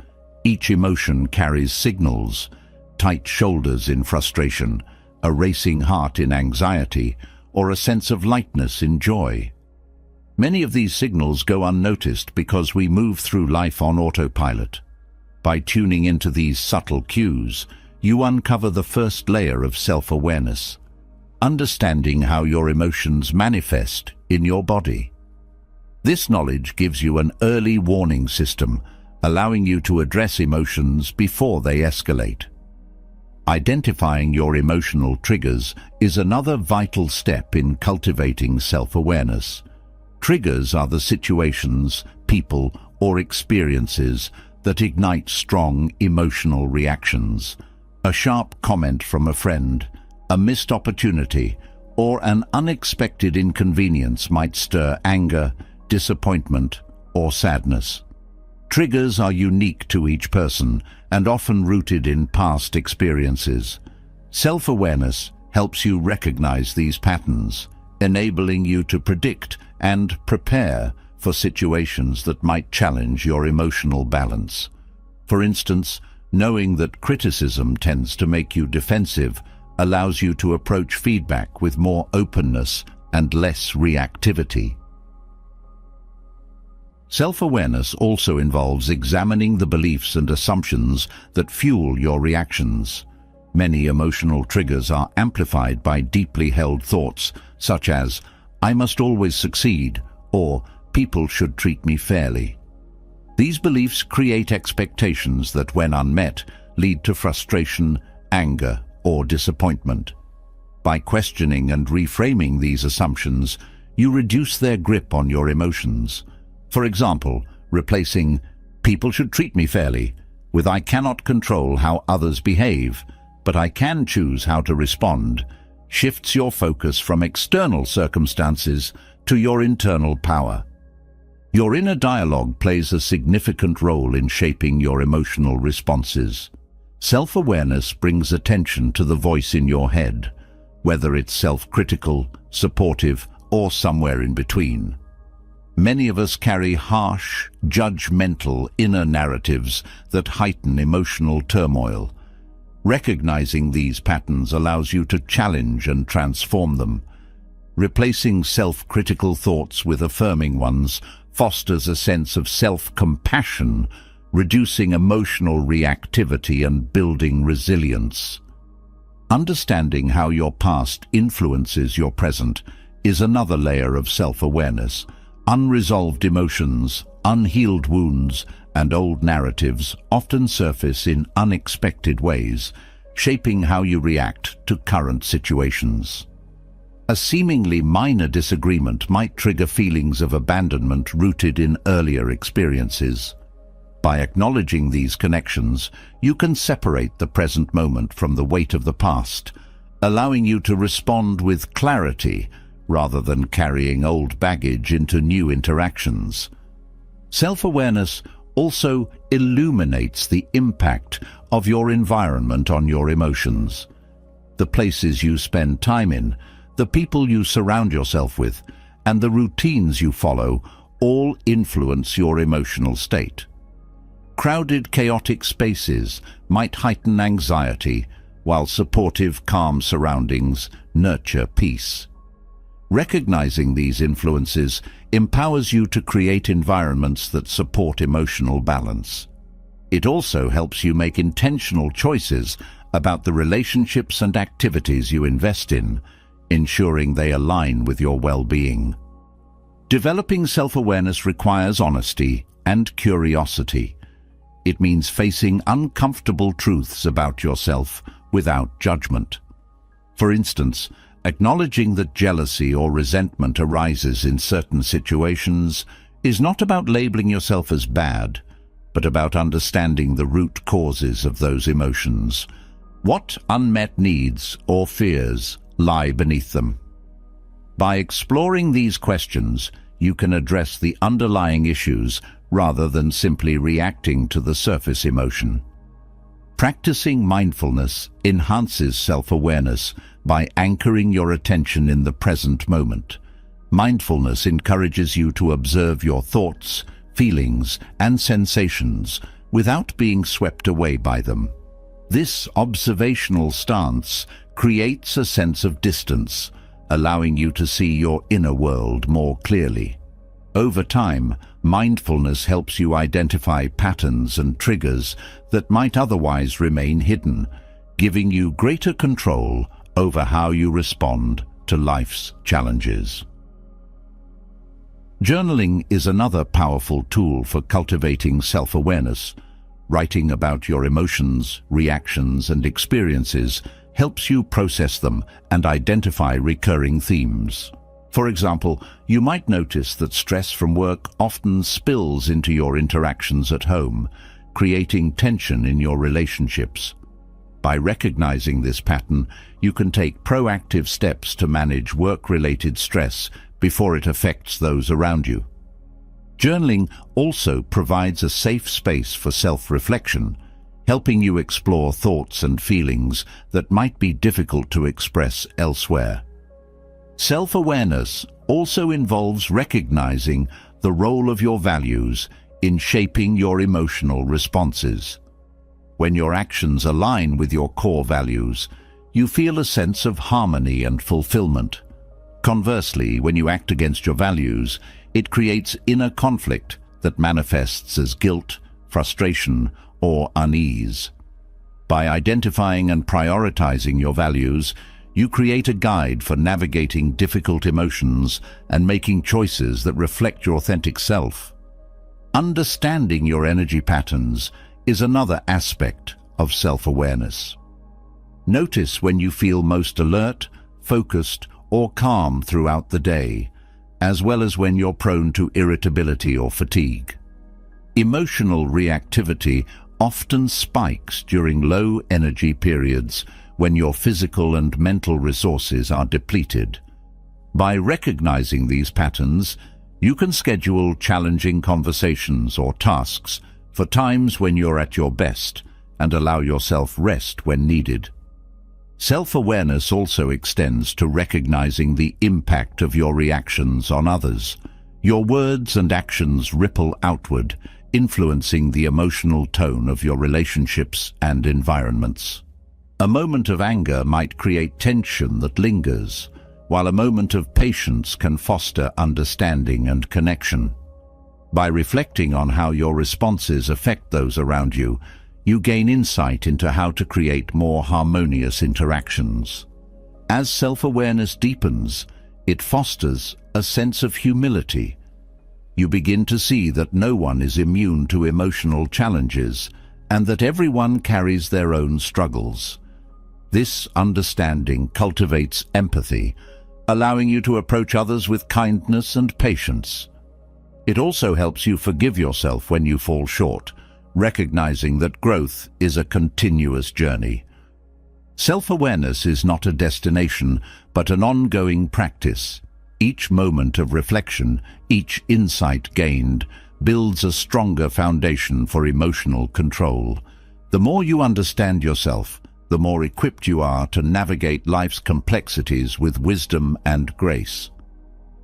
Each emotion carries signals: tight shoulders in frustration, a racing heart in anxiety, or a sense of lightness in joy. Many of these signals go unnoticed because we move through life on autopilot. By tuning into these subtle cues, you uncover the first layer of self-awareness, understanding how your emotions manifest in your body. This knowledge gives you an early warning system, allowing you to address emotions before they escalate. Identifying your emotional triggers is another vital step in cultivating self-awareness. Triggers are the situations, people, or experiences that ignite strong emotional reactions. A sharp comment from a friend, a missed opportunity, or an unexpected inconvenience might stir anger, disappointment, or sadness. Triggers are unique to each person and often rooted in past experiences. Self-awareness helps you recognize these patterns, enabling you to predict and prepare for situations that might challenge your emotional balance. For instance, knowing that criticism tends to make you defensive allows you to approach feedback with more openness and less reactivity. Self-awareness also involves examining the beliefs and assumptions that fuel your reactions. Many emotional triggers are amplified by deeply held thoughts, such as, "I must always succeed," or "people should treat me fairly." These beliefs create expectations that, when unmet, lead to frustration, anger, or disappointment. By questioning and reframing these assumptions, you reduce their grip on your emotions. For example, replacing "people should treat me fairly" with "I cannot control how others behave, but I can choose how to respond" shifts your focus from external circumstances to your internal power. Your inner dialogue plays a significant role in shaping your emotional responses. Self-awareness brings attention to the voice in your head, whether it's self-critical, supportive, or somewhere in between. Many of us carry harsh, judgmental inner narratives that heighten emotional turmoil. Recognizing these patterns allows you to challenge and transform them. Replacing self-critical thoughts with affirming ones fosters a sense of self-compassion, reducing emotional reactivity and building resilience. Understanding how your past influences your present is another layer of self-awareness. Unresolved emotions, unhealed wounds, and old narratives often surface in unexpected ways, shaping how you react to current situations. A seemingly minor disagreement might trigger feelings of abandonment rooted in earlier experiences. By acknowledging these connections, you can separate the present moment from the weight of the past, allowing you to respond with clarity rather than carrying old baggage into new interactions. Self-awareness also illuminates the impact of your environment on your emotions. The places you spend time in, the people you surround yourself with, and the routines you follow all influence your emotional state. Crowded, chaotic spaces might heighten anxiety, while supportive, calm surroundings nurture peace. Recognizing these influences empowers you to create environments that support emotional balance. It also helps you make intentional choices about the relationships and activities you invest in, ensuring they align with your well-being. Developing self-awareness requires honesty and curiosity. It means facing uncomfortable truths about yourself without judgment. For instance, acknowledging that jealousy or resentment arises in certain situations is not about labeling yourself as bad, but about understanding the root causes of those emotions. What unmet needs or fears lie beneath them? By exploring these questions, you can address the underlying issues rather than simply reacting to the surface emotion. Practicing mindfulness enhances self-awareness by anchoring your attention in the present moment. Mindfulness encourages you to observe your thoughts, feelings, and sensations without being swept away by them. This observational stance creates a sense of distance, allowing you to see your inner world more clearly. Over time, mindfulness helps you identify patterns and triggers that might otherwise remain hidden, giving you greater control over how you respond to life's challenges. Journaling is another powerful tool for cultivating self-awareness. Writing about your emotions, reactions, and experiences helps you process them and identify recurring themes. For example, you might notice that stress from work often spills into your interactions at home, creating tension in your relationships. By recognizing this pattern, you can take proactive steps to manage work-related stress before it affects those around you. Journaling also provides a safe space for self-reflection, helping you explore thoughts and feelings that might be difficult to express elsewhere. Self-awareness also involves recognizing the role of your values in shaping your emotional responses. When your actions align with your core values, you feel a sense of harmony and fulfillment. Conversely, when you act against your values, it creates inner conflict that manifests as guilt, frustration, or unease. By identifying and prioritizing your values, you create a guide for navigating difficult emotions and making choices that reflect your authentic self. Understanding your energy patterns is another aspect of self-awareness. Notice when you feel most alert, focused, or calm throughout the day, as well as when you're prone to irritability or fatigue. Emotional reactivity often spikes during low energy periods when your physical and mental resources are depleted. By recognizing these patterns, you can schedule challenging conversations or tasks for times when you're at your best and allow yourself rest when needed. Self-awareness also extends to recognizing the impact of your reactions on others. Your words and actions ripple outward, influencing the emotional tone of your relationships and environments. A moment of anger might create tension that lingers, while a moment of patience can foster understanding and connection. By reflecting on how your responses affect those around you, you gain insight into how to create more harmonious interactions. As self-awareness deepens, it fosters a sense of humility. You begin to see that no one is immune to emotional challenges and that everyone carries their own struggles. This understanding cultivates empathy, allowing you to approach others with kindness and patience. It also helps you forgive yourself when you fall short, recognizing that growth is a continuous journey. Self-awareness is not a destination, but an ongoing practice. Each moment of reflection, each insight gained, builds a stronger foundation for emotional control. The more you understand yourself, the more equipped you are to navigate life's complexities with wisdom and grace.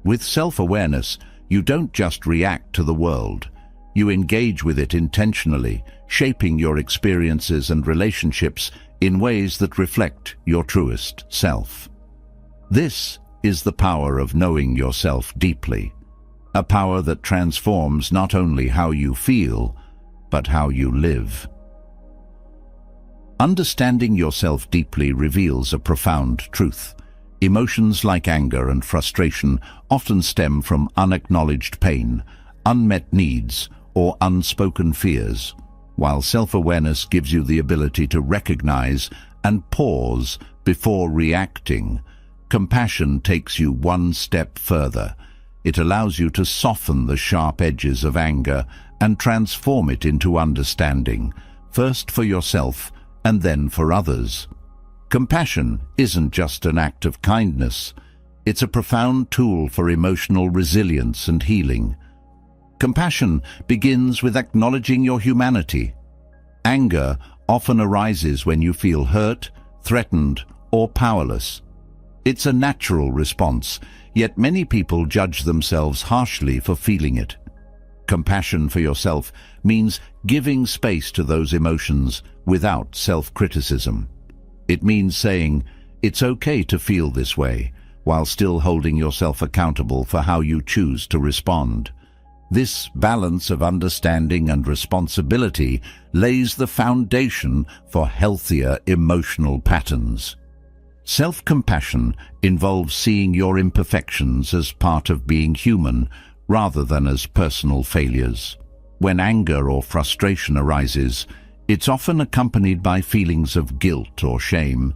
With self-awareness, you don't just react to the world. You engage with it intentionally, shaping your experiences and relationships in ways that reflect your truest self. This is the power of knowing yourself deeply, a power that transforms not only how you feel, but how you live. Understanding yourself deeply reveals a profound truth. Emotions like anger and frustration often stem from unacknowledged pain, unmet needs, or unspoken fears, while self-awareness gives you the ability to recognize and pause before reacting. Compassion takes you one step further. It allows you to soften the sharp edges of anger and transform it into understanding, first for yourself and then for others. Compassion isn't just an act of kindness. It's a profound tool for emotional resilience and healing. Compassion begins with acknowledging your humanity. Anger often arises when you feel hurt, threatened, or powerless. It's a natural response, yet many people judge themselves harshly for feeling it. Compassion for yourself means giving space to those emotions without self-criticism. It means saying, "It's okay to feel this way," while still holding yourself accountable for how you choose to respond. This balance of understanding and responsibility lays the foundation for healthier emotional patterns. Self-compassion involves seeing your imperfections as part of being human rather than as personal failures. When anger or frustration arises, it's often accompanied by feelings of guilt or shame,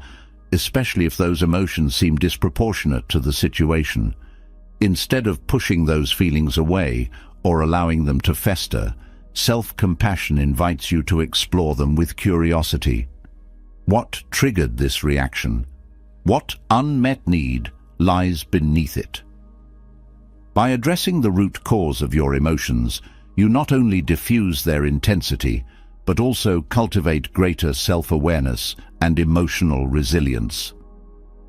especially if those emotions seem disproportionate to the situation. Instead of pushing those feelings away or allowing them to fester, self-compassion invites you to explore them with curiosity. What triggered this reaction? What unmet need lies beneath it? By addressing the root cause of your emotions, you not only diffuse their intensity, but also cultivate greater self-awareness and emotional resilience.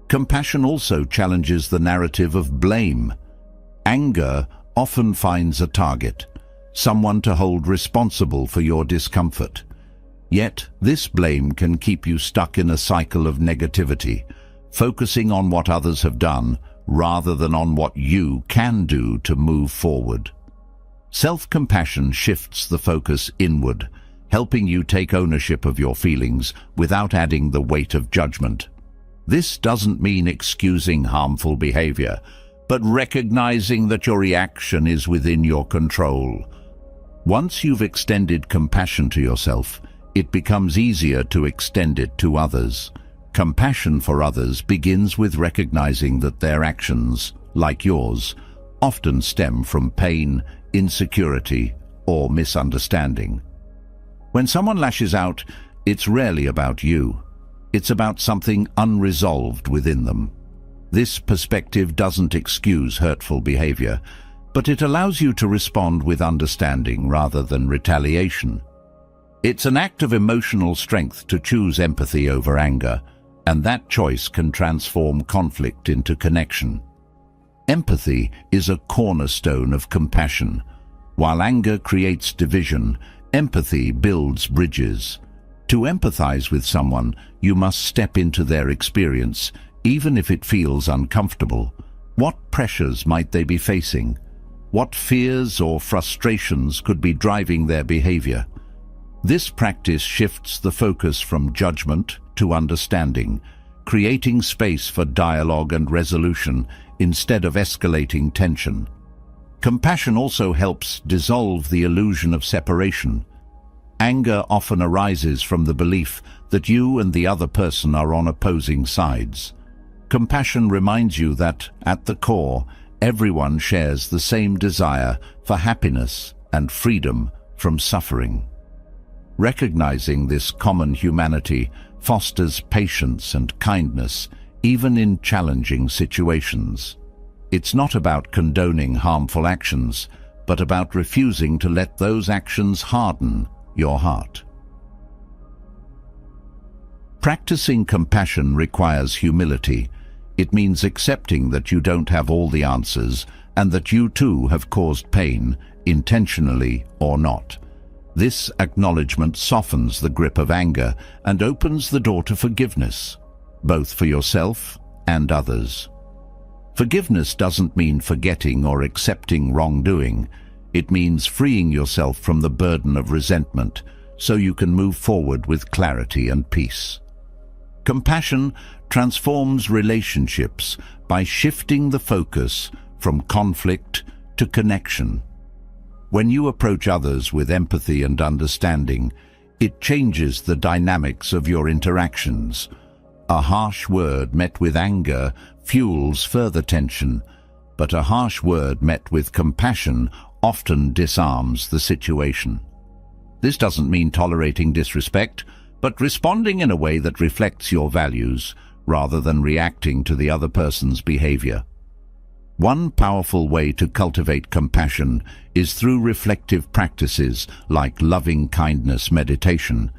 Compassion also challenges the narrative of blame. Anger often finds a target, someone to hold responsible for your discomfort. Yet, this blame can keep you stuck in a cycle of negativity, focusing on what others have done rather than on what you can do to move forward. Self-compassion shifts the focus inward, helping you take ownership of your feelings without adding the weight of judgment. This doesn't mean excusing harmful behavior, but recognizing that your reaction is within your control. Once you've extended compassion to yourself, it becomes easier to extend it to others. Compassion for others begins with recognizing that their actions, like yours, often stem from pain, insecurity, or misunderstanding. When someone lashes out, it's rarely about you. It's about something unresolved within them. This perspective doesn't excuse hurtful behavior, but it allows you to respond with understanding rather than retaliation. It's an act of emotional strength to choose empathy over anger, and that choice can transform conflict into connection. Empathy is a cornerstone of compassion. While anger creates division, empathy builds bridges. To empathize with someone, you must step into their experience, even if it feels uncomfortable. What pressures might they be facing? What fears or frustrations could be driving their behavior? This practice shifts the focus from judgment to understanding, creating space for dialogue and resolution instead of escalating tension. Compassion also helps dissolve the illusion of separation. Anger often arises from the belief that you and the other person are on opposing sides. Compassion reminds you that, at the core, everyone shares the same desire for happiness and freedom from suffering. Recognizing this common humanity fosters patience and kindness, even in challenging situations. It's not about condoning harmful actions, but about refusing to let those actions harden your heart. Practicing compassion requires humility. It means accepting that you don't have all the answers and that you too have caused pain, intentionally or not. This acknowledgement softens the grip of anger and opens the door to forgiveness, both for yourself and others. Forgiveness doesn't mean forgetting or accepting wrongdoing. It means freeing yourself from the burden of resentment so you can move forward with clarity and peace. Compassion transforms relationships by shifting the focus from conflict to connection. When you approach others with empathy and understanding, it changes the dynamics of your interactions. A harsh word met with anger fuels further tension, but a harsh word met with compassion often disarms the situation. This doesn't mean tolerating disrespect, but responding in a way that reflects your values rather than reacting to the other person's behavior. One powerful way to cultivate compassion is through reflective practices like loving kindness meditation.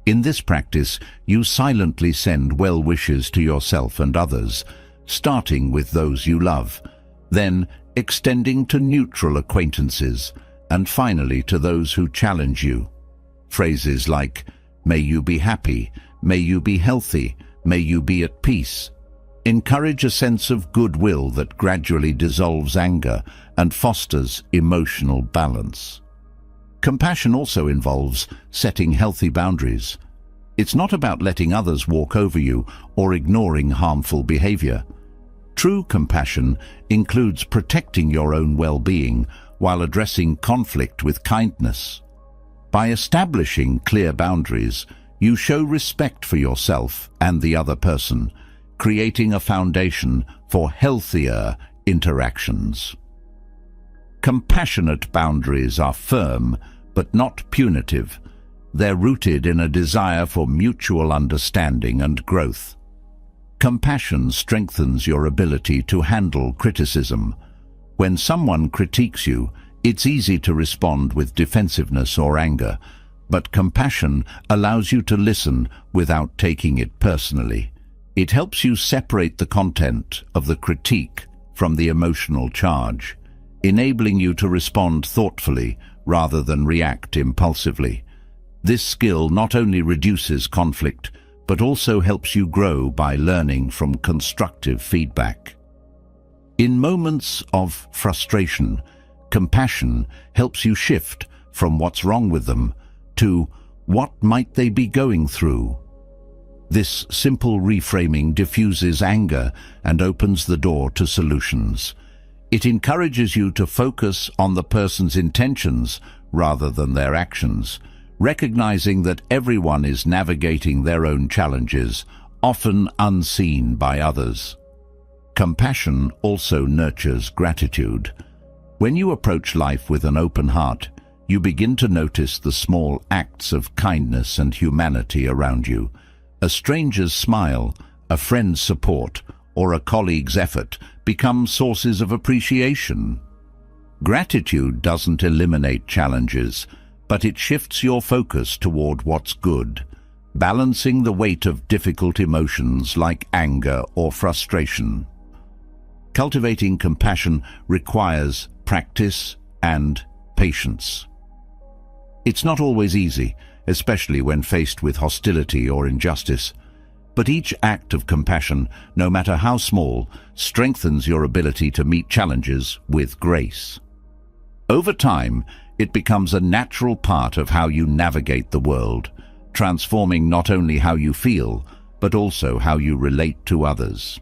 In this practice, you silently send well wishes to yourself and others, starting with those you love, then extending to neutral acquaintances, and finally to those who challenge you. Phrases like, "May you be happy," "May you be healthy," "May you be at peace," encourage a sense of goodwill that gradually dissolves anger and fosters emotional balance. Compassion also involves setting healthy boundaries. It's not about letting others walk over you or ignoring harmful behavior. True compassion includes protecting your own well-being while addressing conflict with kindness. By establishing clear boundaries, you show respect for yourself and the other person, creating a foundation for healthier interactions. Compassionate boundaries are firm but not punitive. They're rooted in a desire for mutual understanding and growth. Compassion strengthens your ability to handle criticism. When someone critiques you, it's easy to respond with defensiveness or anger, but compassion allows you to listen without taking it personally. It helps you separate the content of the critique from the emotional charge, enabling you to respond thoughtfully rather than react impulsively. This skill not only reduces conflict, but also helps you grow by learning from constructive feedback. In moments of frustration, compassion helps you shift from what's wrong with them to what might they be going through. This simple reframing diffuses anger and opens the door to solutions. It encourages you to focus on the person's intentions rather than their actions, recognizing that everyone is navigating their own challenges, often unseen by others. Compassion also nurtures gratitude. When you approach life with an open heart, you begin to notice the small acts of kindness and humanity around you. A stranger's smile, a friend's support, or a colleague's effort become sources of appreciation. Gratitude doesn't eliminate challenges, but it shifts your focus toward what's good, balancing the weight of difficult emotions like anger or frustration. Cultivating compassion requires practice and patience. It's not always easy, especially when faced with hostility or injustice. But each act of compassion, no matter how small, strengthens your ability to meet challenges with grace. Over time, it becomes a natural part of how you navigate the world, transforming not only how you feel, but also how you relate to others.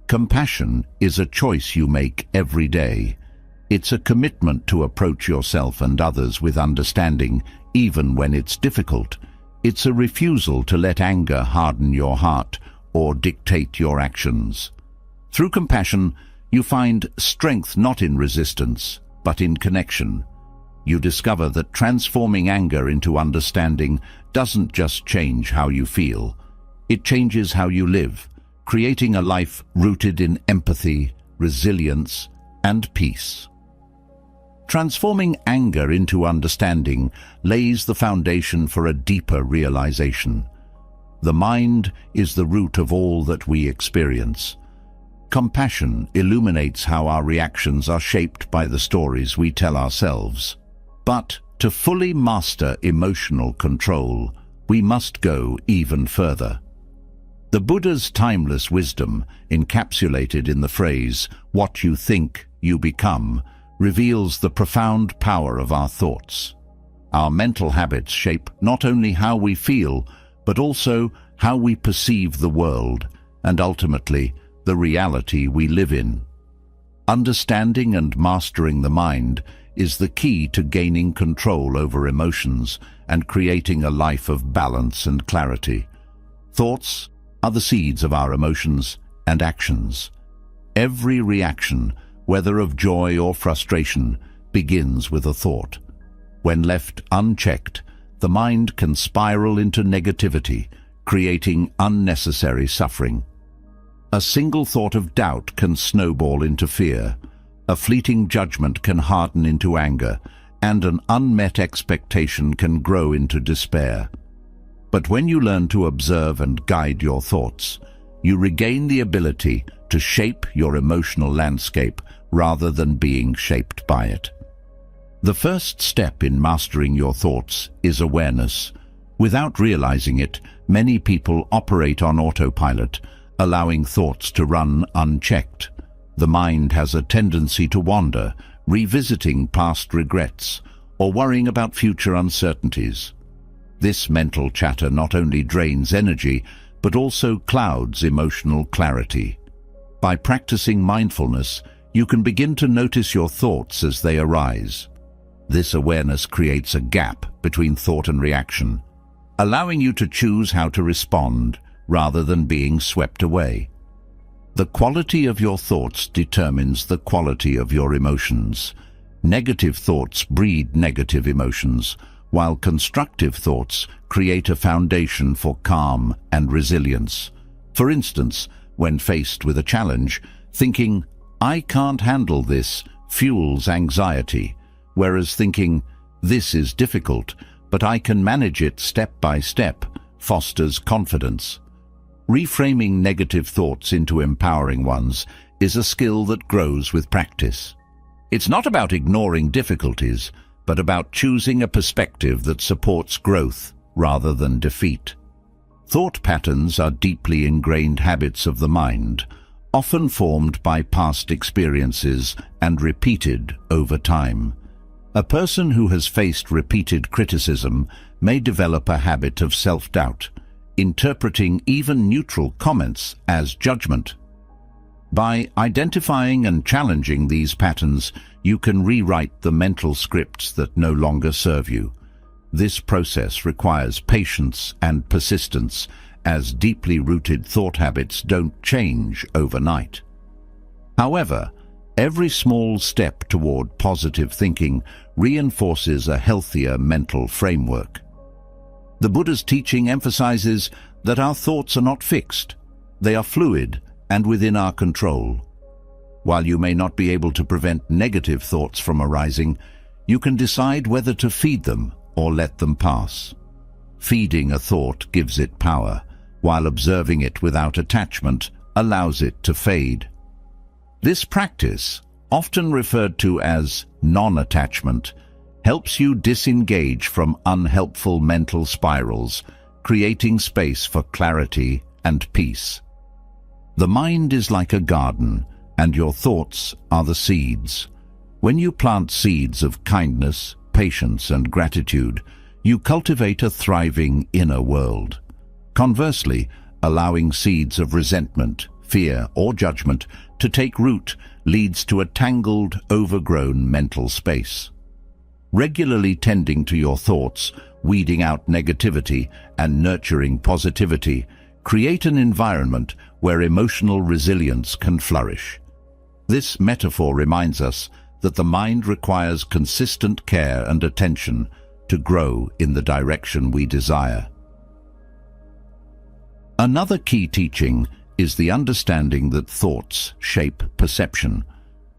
Compassion is a choice you make every day. It's a commitment to approach yourself and others with understanding, even when it's difficult. It's a refusal to let anger harden your heart or dictate your actions. Through compassion, you find strength not in resistance, but in connection. You discover that transforming anger into understanding doesn't just change how you feel. It changes how you live, creating a life rooted in empathy, resilience, and peace. Transforming anger into understanding lays the foundation for a deeper realization. The mind is the root of all that we experience. Compassion illuminates how our reactions are shaped by the stories we tell ourselves. But to fully master emotional control, we must go even further. The Buddha's timeless wisdom, encapsulated in the phrase, "What you think, you become," reveals the profound power of our thoughts. Our mental habits shape not only how we feel, but also how we perceive the world, and ultimately, the reality we live in. Understanding and mastering the mind is the key to gaining control over emotions and creating a life of balance and clarity. Thoughts are the seeds of our emotions and actions. Every reaction, whether of joy or frustration, begins with a thought. When left unchecked, the mind can spiral into negativity, creating unnecessary suffering. A single thought of doubt can snowball into fear. A fleeting judgment can harden into anger, and an unmet expectation can grow into despair. But when you learn to observe and guide your thoughts, you regain the ability to shape your emotional landscape rather than being shaped by it. The first step in mastering your thoughts is awareness. Without realizing it, many people operate on autopilot, allowing thoughts to run unchecked. The mind has a tendency to wander, revisiting past regrets or worrying about future uncertainties. This mental chatter not only drains energy, but also clouds emotional clarity. By practicing mindfulness, you can begin to notice your thoughts as they arise. This awareness creates a gap between thought and reaction, allowing you to choose how to respond rather than being swept away. The quality of your thoughts determines the quality of your emotions. Negative thoughts breed negative emotions, while constructive thoughts create a foundation for calm and resilience. For instance, when faced with a challenge, thinking, "I can't handle this," fuels anxiety, whereas thinking, "This is difficult, but I can manage it step by step," fosters confidence. Reframing negative thoughts into empowering ones is a skill that grows with practice. It's not about ignoring difficulties, but about choosing a perspective that supports growth rather than defeat. Thought patterns are deeply ingrained habits of the mind, often formed by past experiences and repeated over time. A person who has faced repeated criticism may develop a habit of self-doubt, interpreting even neutral comments as judgment. By identifying and challenging these patterns, you can rewrite the mental scripts that no longer serve you. This process requires patience and persistence, as deeply rooted thought habits don't change overnight. However, every small step toward positive thinking reinforces a healthier mental framework. The Buddha's teaching emphasizes that our thoughts are not fixed. They are fluid and within our control. While you may not be able to prevent negative thoughts from arising, you can decide whether to feed them or let them pass. Feeding a thought gives it power, while observing it without attachment allows it to fade. This practice, often referred to as non-attachment, helps you disengage from unhelpful mental spirals, creating space for clarity and peace. The mind is like a garden, and your thoughts are the seeds. When you plant seeds of kindness, patience, and gratitude, you cultivate a thriving inner world. Conversely, allowing seeds of resentment, fear, or judgment to take root leads to a tangled, overgrown mental space. Regularly tending to your thoughts, weeding out negativity, and nurturing positivity create an environment where emotional resilience can flourish. This metaphor reminds us that the mind requires consistent care and attention to grow in the direction we desire. Another key teaching is the understanding that thoughts shape perception.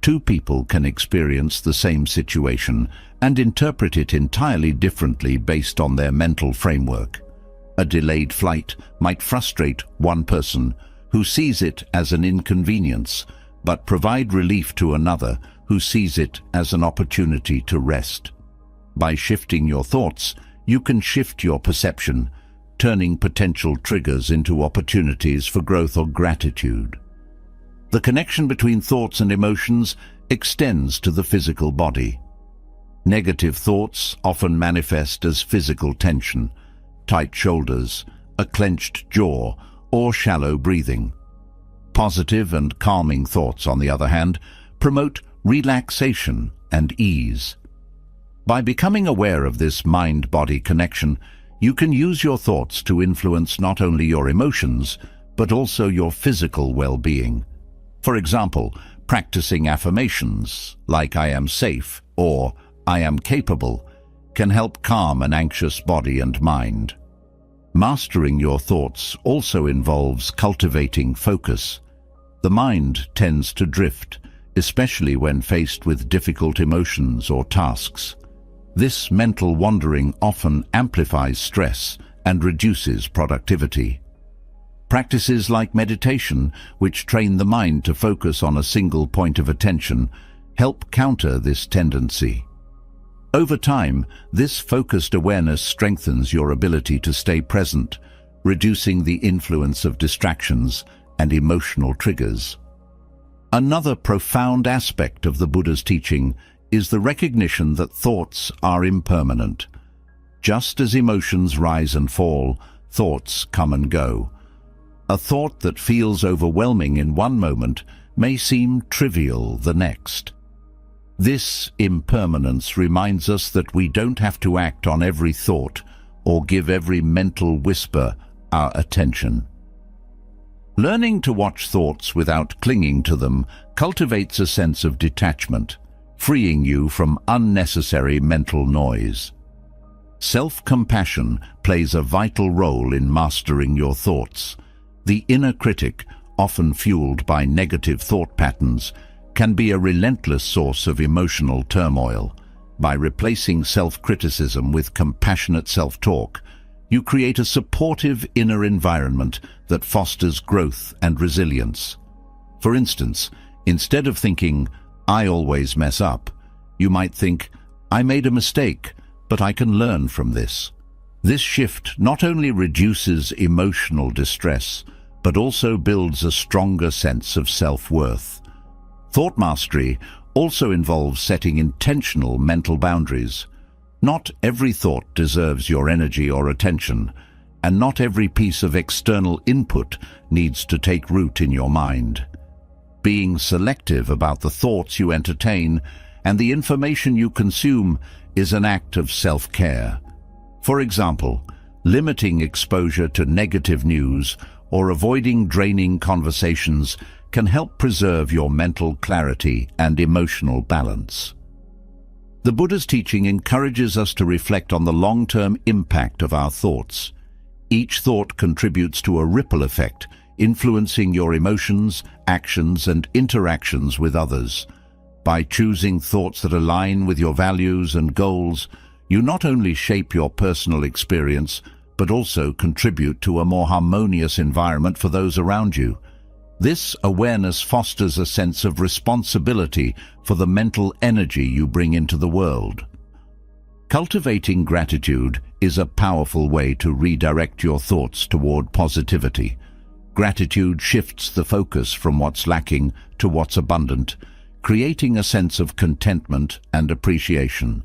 Two people can experience the same situation and interpret it entirely differently based on their mental framework. A delayed flight might frustrate one person who sees it as an inconvenience, but provide relief to another who sees it as an opportunity to rest. By shifting your thoughts, you can shift your perception, turning potential triggers into opportunities for growth or gratitude. The connection between thoughts and emotions extends to the physical body. Negative thoughts often manifest as physical tension, tight shoulders, a clenched jaw, or shallow breathing. Positive and calming thoughts, on the other hand, promote relaxation and ease. By becoming aware of this mind-body connection, you can use your thoughts to influence not only your emotions, but also your physical well-being. For example, practicing affirmations like "I am safe" or "I am capable" can help calm an anxious body and mind. Mastering your thoughts also involves cultivating focus. The mind tends to drift, especially when faced with difficult emotions or tasks. This mental wandering often amplifies stress and reduces productivity. Practices like meditation, which train the mind to focus on a single point of attention, help counter this tendency. Over time, this focused awareness strengthens your ability to stay present, reducing the influence of distractions and emotional triggers. Another profound aspect of the Buddha's teaching is the recognition that thoughts are impermanent. Just as emotions rise and fall, thoughts come and go. A thought that feels overwhelming in one moment may seem trivial the next. This impermanence reminds us that we don't have to act on every thought or give every mental whisper our attention. Learning to watch thoughts without clinging to them cultivates a sense of detachment, freeing you from unnecessary mental noise. Self-compassion plays a vital role in mastering your thoughts. The inner critic, often fueled by negative thought patterns, can be a relentless source of emotional turmoil. By replacing self-criticism with compassionate self-talk, you create a supportive inner environment that fosters growth and resilience. For instance, instead of thinking, "I always mess up," you might think, "I made a mistake, but I can learn from this." This shift not only reduces emotional distress, but also builds a stronger sense of self-worth. Thought mastery also involves setting intentional mental boundaries. Not every thought deserves your energy or attention, and not every piece of external input needs to take root in your mind. Being selective about the thoughts you entertain and the information you consume is an act of self-care. For example, limiting exposure to negative news or avoiding draining conversations can help preserve your mental clarity and emotional balance. The Buddha's teaching encourages us to reflect on the long-term impact of our thoughts. Each thought contributes to a ripple effect, influencing your emotions, actions, and interactions with others. By choosing thoughts that align with your values and goals, you not only shape your personal experience, but also contribute to a more harmonious environment for those around you. This awareness fosters a sense of responsibility for the mental energy you bring into the world. Cultivating gratitude is a powerful way to redirect your thoughts toward positivity. Gratitude shifts the focus from what's lacking to what's abundant, creating a sense of contentment and appreciation.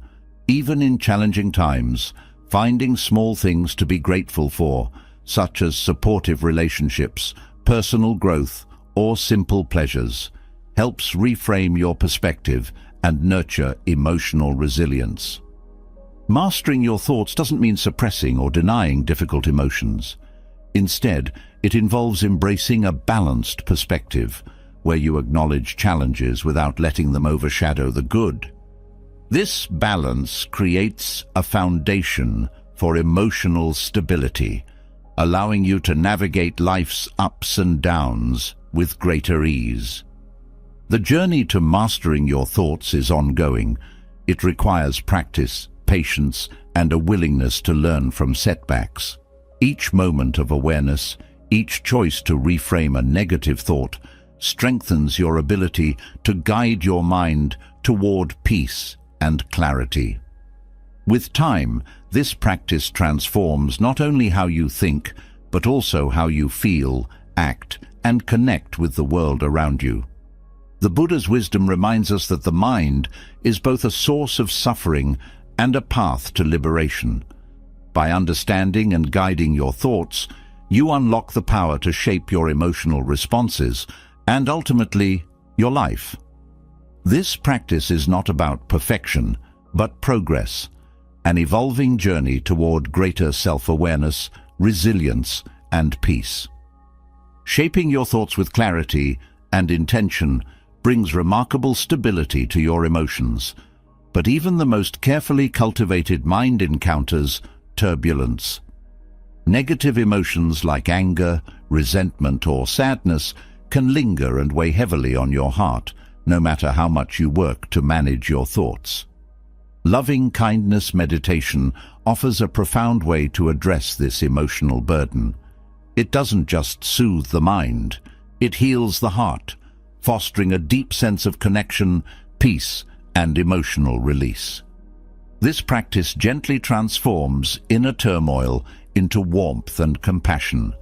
Even in challenging times, finding small things to be grateful for, such as supportive relationships, personal growth, or simple pleasures, helps reframe your perspective and nurture emotional resilience. Mastering your thoughts doesn't mean suppressing or denying difficult emotions. Instead, it involves embracing a balanced perspective, where you acknowledge challenges without letting them overshadow the good. This balance creates a foundation for emotional stability, allowing you to navigate life's ups and downs with greater ease. The journey to mastering your thoughts is ongoing. It requires practice, patience, and a willingness to learn from setbacks. Each moment of awareness, each choice to reframe a negative thought, strengthens your ability to guide your mind toward peace and clarity. With time, this practice transforms not only how you think, but also how you feel, act, and connect with the world around you. The Buddha's wisdom reminds us that the mind is both a source of suffering and a path to liberation. By understanding and guiding your thoughts, you unlock the power to shape your emotional responses and ultimately your life. This practice is not about perfection, but progress, an evolving journey toward greater self-awareness, resilience, and peace. Shaping your thoughts with clarity and intention brings remarkable stability to your emotions, but even the most carefully cultivated mind encounters turbulence. Negative emotions like anger, resentment, or sadness can linger and weigh heavily on your heart, no matter how much you work to manage your thoughts. Loving kindness meditation offers a profound way to address this emotional burden. It doesn't just soothe the mind, it heals the heart, fostering a deep sense of connection, peace, and emotional release. This practice gently transforms inner turmoil into warmth and compassion,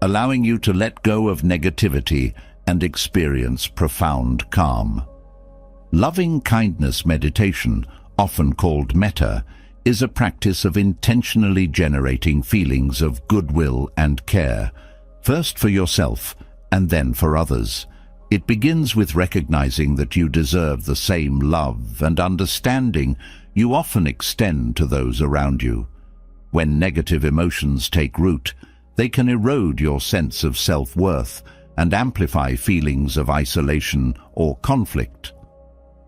allowing you to let go of negativity and experience profound calm. Loving kindness meditation, often called metta, is a practice of intentionally generating feelings of goodwill and care, first for yourself and then for others. It begins with recognizing that you deserve the same love and understanding you often extend to those around you. When negative emotions take root, they can erode your sense of self-worth and amplify feelings of isolation or conflict.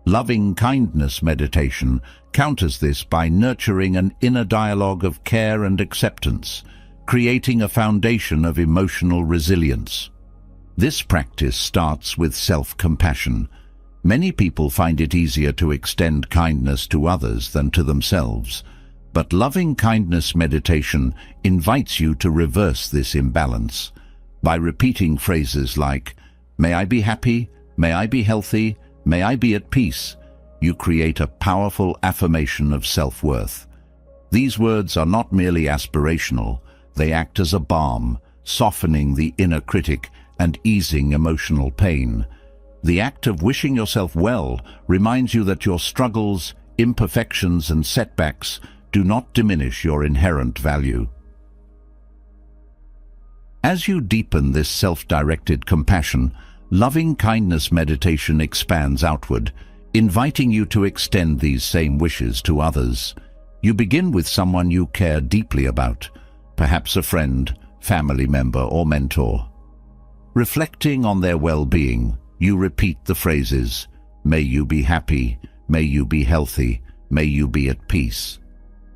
Loving kindness meditation counters this by nurturing an inner dialogue of care and acceptance, creating a foundation of emotional resilience. This practice starts with self-compassion. Many people find it easier to extend kindness to others than to themselves, but loving kindness meditation invites you to reverse this imbalance. By repeating phrases like, "May I be happy, may I be healthy, may I be at peace," you create a powerful affirmation of self-worth. These words are not merely aspirational, they act as a balm, softening the inner critic and easing emotional pain. The act of wishing yourself well reminds you that your struggles, imperfections, and setbacks do not diminish your inherent value. As you deepen this self-directed compassion, loving kindness meditation expands outward, inviting you to extend these same wishes to others. You begin with someone you care deeply about, perhaps a friend, family member, or mentor. Reflecting on their well-being, you repeat the phrases, "May you be happy, may you be healthy, may you be at peace."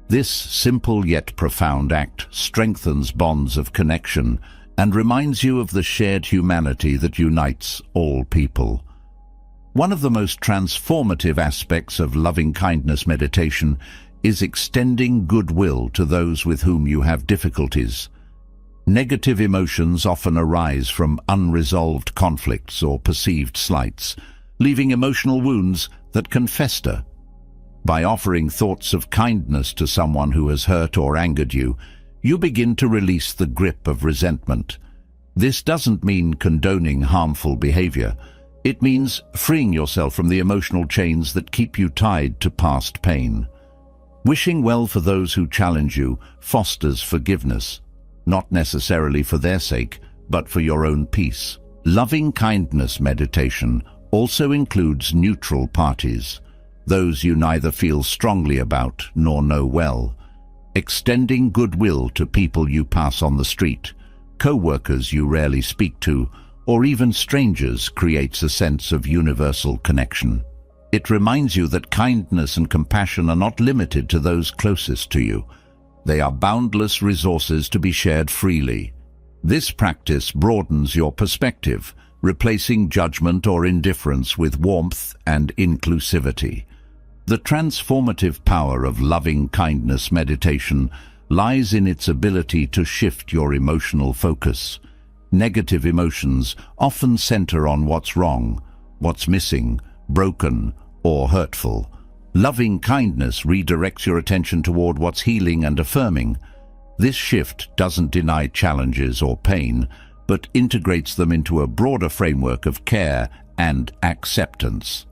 This simple yet profound act strengthens bonds of connection and reminds you of the shared humanity that unites all people. One of the most transformative aspects of loving kindness meditation is extending goodwill to those with whom you have difficulties. Negative emotions often arise from unresolved conflicts or perceived slights, leaving emotional wounds that can fester. By offering thoughts of kindness to someone who has hurt or angered you, you begin to release the grip of resentment. This doesn't mean condoning harmful behavior. It means freeing yourself from the emotional chains that keep you tied to past pain. Wishing well for those who challenge you fosters forgiveness, not necessarily for their sake, but for your own peace. Loving kindness meditation also includes neutral parties, those you neither feel strongly about nor know well. Extending goodwill to people you pass on the street, co-workers you rarely speak to, or even strangers creates a sense of universal connection. It reminds you that kindness and compassion are not limited to those closest to you. They are boundless resources to be shared freely. This practice broadens your perspective, replacing judgment or indifference with warmth and inclusivity. The transformative power of loving kindness meditation lies in its ability to shift your emotional focus. Negative emotions often center on what's wrong, what's missing, broken, or hurtful. Loving kindness redirects your attention toward what's healing and affirming. This shift doesn't deny challenges or pain, but integrates them into a broader framework of care and acceptance.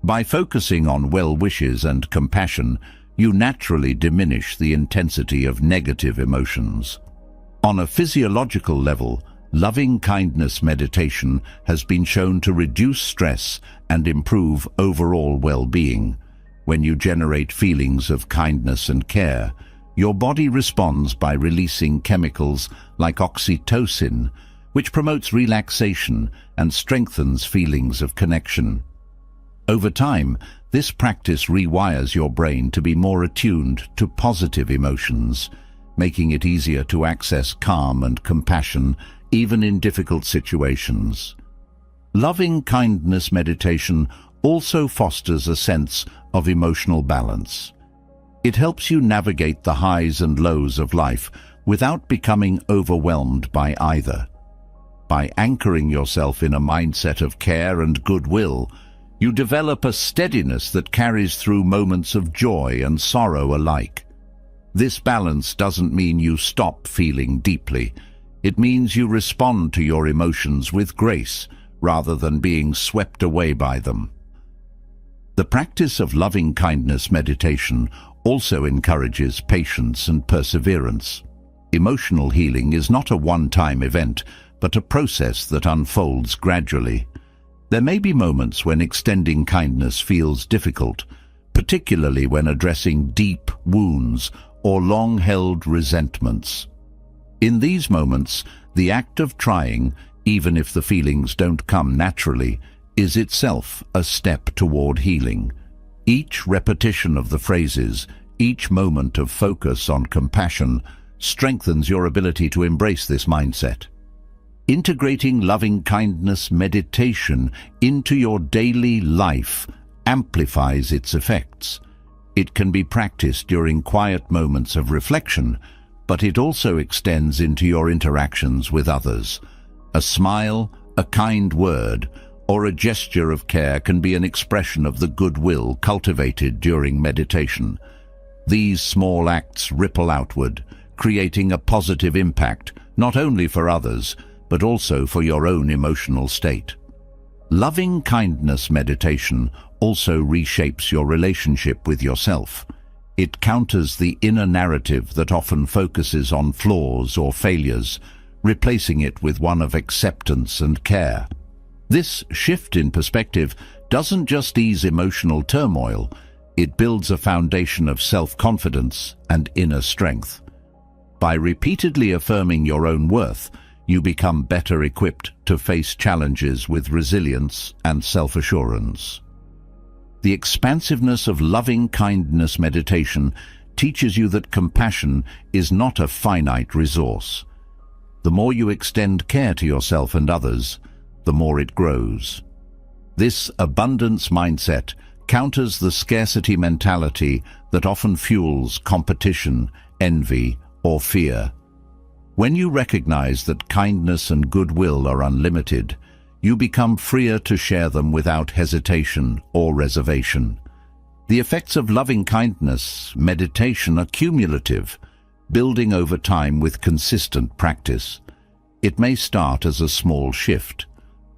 By focusing on well wishes and compassion, you naturally diminish the intensity of negative emotions. On a physiological level, loving-kindness meditation has been shown to reduce stress and improve overall well-being. When you generate feelings of kindness and care, your body responds by releasing chemicals like oxytocin, which promotes relaxation and strengthens feelings of connection. Over time, this practice rewires your brain to be more attuned to positive emotions, making it easier to access calm and compassion even in difficult situations. Loving-kindness meditation also fosters a sense of emotional balance. It helps you navigate the highs and lows of life without becoming overwhelmed by either. By anchoring yourself in a mindset of care and goodwill, you develop a steadiness that carries through moments of joy and sorrow alike. This balance doesn't mean you stop feeling deeply. It means you respond to your emotions with grace rather than being swept away by them. The practice of loving-kindness meditation also encourages patience and perseverance. Emotional healing is not a one-time event, but a process that unfolds gradually. There may be moments when extending kindness feels difficult, particularly when addressing deep wounds or long-held resentments. In these moments, the act of trying, even if the feelings don't come naturally, is itself a step toward healing. Each repetition of the phrases, each moment of focus on compassion, strengthens your ability to embrace this mindset. Integrating loving-kindness meditation into your daily life amplifies its effects. It can be practiced during quiet moments of reflection, but it also extends into your interactions with others. A smile, a kind word, or a gesture of care can be an expression of the goodwill cultivated during meditation. These small acts ripple outward, creating a positive impact, not only for others, but also for your own emotional state. Loving-kindness meditation also reshapes your relationship with yourself. It counters the inner narrative that often focuses on flaws or failures, replacing it with one of acceptance and care. This shift in perspective doesn't just ease emotional turmoil, it builds a foundation of self-confidence and inner strength. By repeatedly affirming your own worth, you become better equipped to face challenges with resilience and self-assurance. The expansiveness of loving-kindness meditation teaches you that compassion is not a finite resource. The more you extend care to yourself and others, the more it grows. This abundance mindset counters the scarcity mentality that often fuels competition, envy, or fear. When you recognize that kindness and goodwill are unlimited, you become freer to share them without hesitation or reservation. The effects of loving-kindness meditation are cumulative, building over time with consistent practice. It may start as a small shift,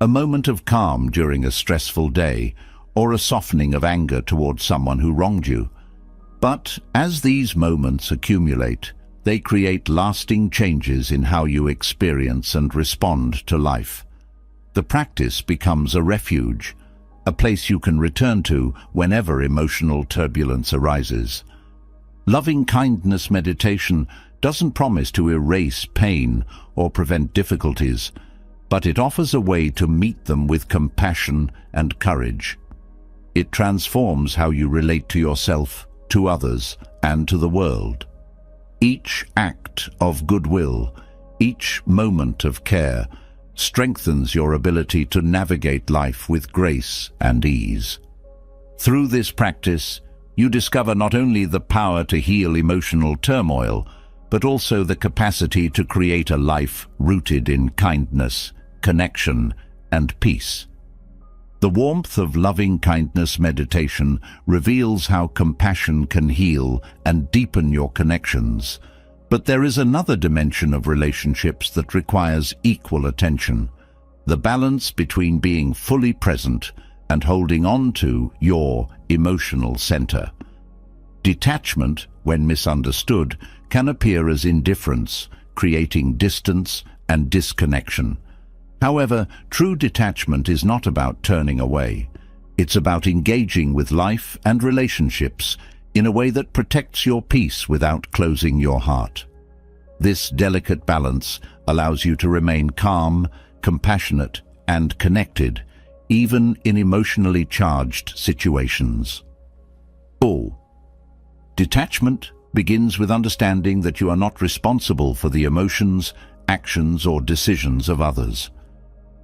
a moment of calm during a stressful day, or a softening of anger towards someone who wronged you. But as these moments accumulate, they create lasting changes in how you experience and respond to life. The practice becomes a refuge, a place you can return to whenever emotional turbulence arises. Loving-kindness meditation doesn't promise to erase pain or prevent difficulties, but it offers a way to meet them with compassion and courage. It transforms how you relate to yourself, to others, and to the world. Each act of goodwill, each moment of care, strengthens your ability to navigate life with grace and ease. Through this practice, you discover not only the power to heal emotional turmoil, but also the capacity to create a life rooted in kindness, connection, and peace. The warmth of loving-kindness meditation reveals how compassion can heal and deepen your connections. But there is another dimension of relationships that requires equal attention: the balance between being fully present and holding on to your emotional center. Detachment, when misunderstood, can appear as indifference, creating distance and disconnection. However, true detachment is not about turning away. It's about engaging with life and relationships in a way that protects your peace without closing your heart. This delicate balance allows you to remain calm, compassionate, and connected, even in emotionally charged situations. 4. Detachment begins with understanding that you are not responsible for the emotions, actions, or decisions of others.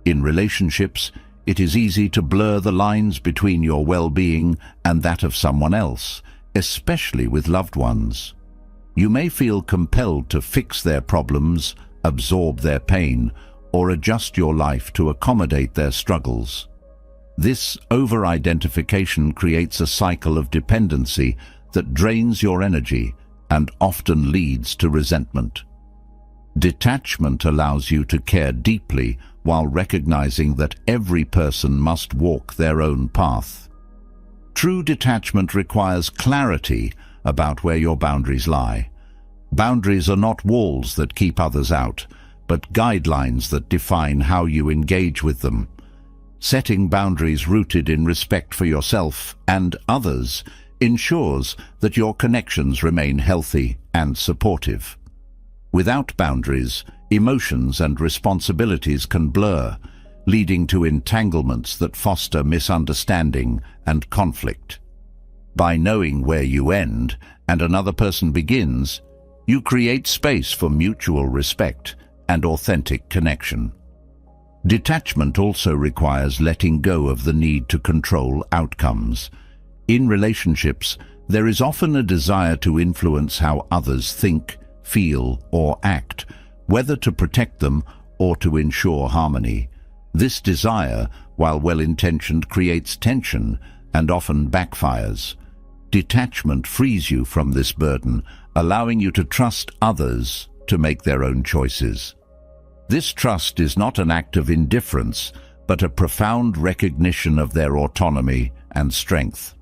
In relationships, it is easy to blur the lines between your well-being and that of someone else, especially with loved ones. You may feel compelled to fix their problems, absorb their pain, or adjust your life to accommodate their struggles. This over-identification creates a cycle of dependency that drains your energy and often leads to resentment. Detachment allows you to care deeply while recognizing that every person must walk their own path. True detachment requires clarity about where your boundaries lie. Boundaries are not walls that keep others out, but guidelines that define how you engage with them. Setting boundaries rooted in respect for yourself and others ensures that your connections remain healthy and supportive. Without boundaries, emotions and responsibilities can blur, leading to entanglements that foster misunderstanding and conflict. By knowing where you end and another person begins, you create space for mutual respect and authentic connection. Detachment also requires letting go of the need to control outcomes. In relationships, there is often a desire to influence how others think, feel, or act, whether to protect them or to ensure harmony. This desire, while well-intentioned, creates tension and often backfires. Detachment frees you from this burden, allowing you to trust others to make their own choices. This trust is not an act of indifference, but a profound recognition of their autonomy and strength.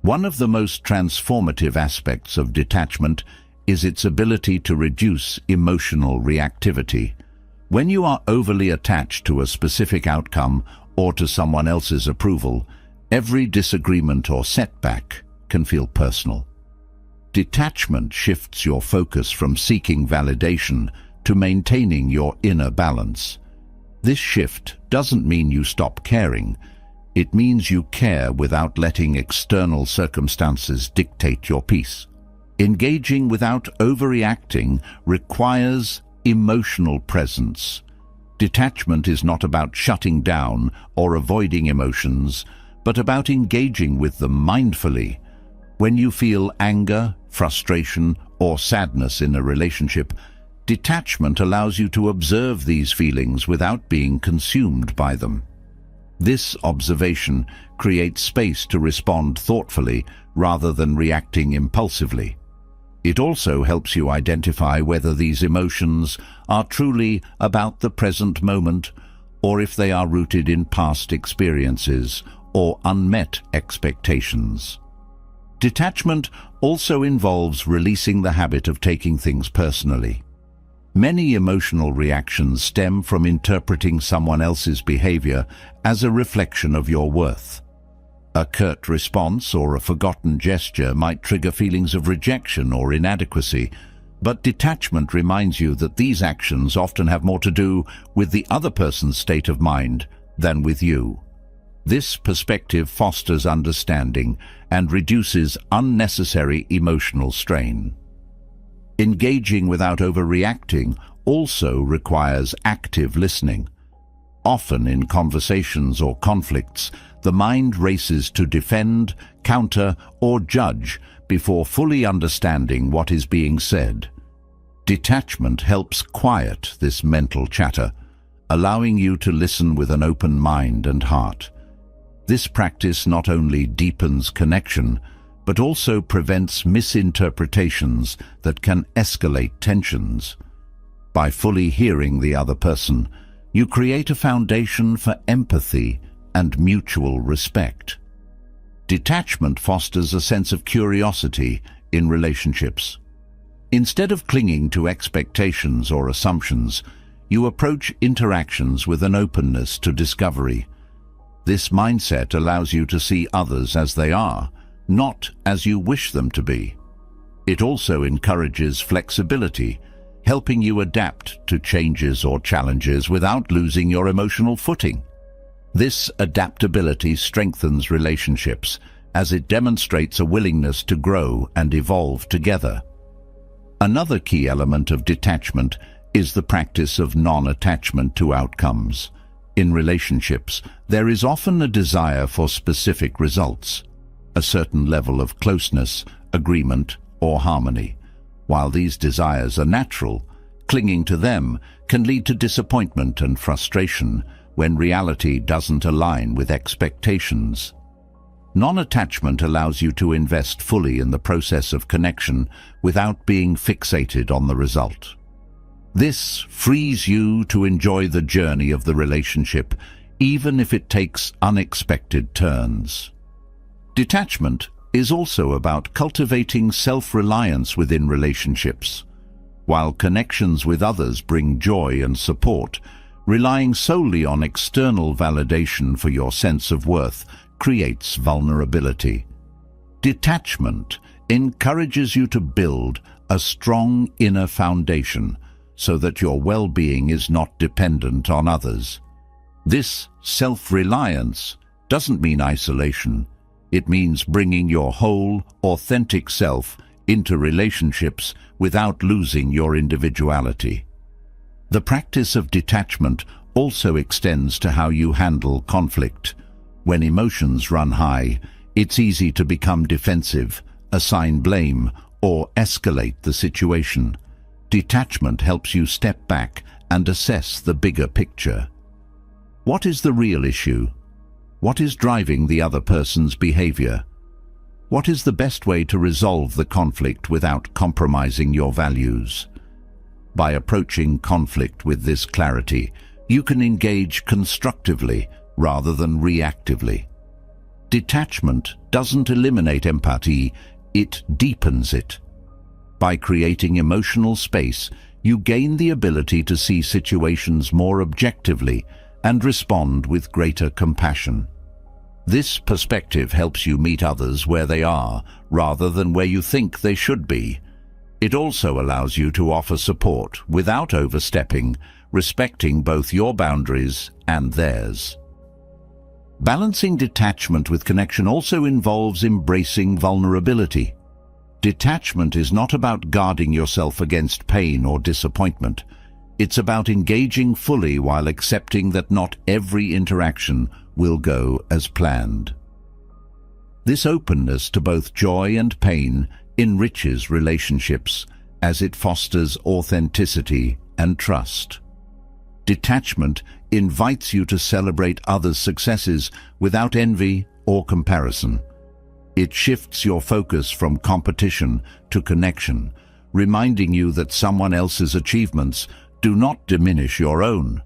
One of the most transformative aspects of detachment is its ability to reduce emotional reactivity. When you are overly attached to a specific outcome or to someone else's approval, every disagreement or setback can feel personal. Detachment shifts your focus from seeking validation to maintaining your inner balance. This shift doesn't mean you stop caring. It means you care without letting external circumstances dictate your peace. Engaging without overreacting requires emotional presence. Detachment is not about shutting down or avoiding emotions, but about engaging with them mindfully. When you feel anger, frustration, or sadness in a relationship, detachment allows you to observe these feelings without being consumed by them. This observation creates space to respond thoughtfully rather than reacting impulsively. It also helps you identify whether these emotions are truly about the present moment or if they are rooted in past experiences or unmet expectations. Detachment also involves releasing the habit of taking things personally. Many emotional reactions stem from interpreting someone else's behavior as a reflection of your worth. A curt response or a forgotten gesture might trigger feelings of rejection or inadequacy, but detachment reminds you that these actions often have more to do with the other person's state of mind than with you. This perspective fosters understanding and reduces unnecessary emotional strain. Engaging without overreacting also requires active listening. Often in conversations or conflicts, the mind races to defend, counter, or judge before fully understanding what is being said. Detachment helps quiet this mental chatter, allowing you to listen with an open mind and heart. This practice not only deepens connection, but also prevents misinterpretations that can escalate tensions. By fully hearing the other person, you create a foundation for empathy and mutual respect. Detachment fosters a sense of curiosity in relationships. Instead of clinging to expectations or assumptions, you approach interactions with an openness to discovery. This mindset allows you to see others as they are, not as you wish them to be. It also encourages flexibility, helping you adapt to changes or challenges without losing your emotional footing. This adaptability strengthens relationships, as it demonstrates a willingness to grow and evolve together. Another key element of detachment is the practice of non-attachment to outcomes. In relationships, there is often a desire for specific results, a certain level of closeness, agreement, or harmony. While these desires are natural, clinging to them can lead to disappointment and frustration when reality doesn't align with expectations. Non-attachment allows you to invest fully in the process of connection without being fixated on the result. This frees you to enjoy the journey of the relationship, even if it takes unexpected turns. Detachment is also about cultivating self-reliance within relationships. While connections with others bring joy and support, relying solely on external validation for your sense of worth creates vulnerability. Detachment encourages you to build a strong inner foundation so that your well-being is not dependent on others. This self-reliance doesn't mean isolation. It means bringing your whole, authentic self into relationships without losing your individuality. The practice of detachment also extends to how you handle conflict. When emotions run high, it's easy to become defensive, assign blame, or escalate the situation. Detachment helps you step back and assess the bigger picture. What is the real issue? What is driving the other person's behavior? What is the best way to resolve the conflict without compromising your values? By approaching conflict with this clarity, you can engage constructively rather than reactively. Detachment doesn't eliminate empathy, it deepens it. By creating emotional space, you gain the ability to see situations more objectively and respond with greater compassion. This perspective helps you meet others where they are, rather than where you think they should be. It also allows you to offer support without overstepping, respecting both your boundaries and theirs. Balancing detachment with connection also involves embracing vulnerability. Detachment is not about guarding yourself against pain or disappointment. It's about engaging fully while accepting that not every interaction will go as planned. This openness to both joy and pain enriches relationships as it fosters authenticity and trust. Detachment invites you to celebrate others' successes without envy or comparison. It shifts your focus from competition to connection, reminding you that someone else's achievements do not diminish your own.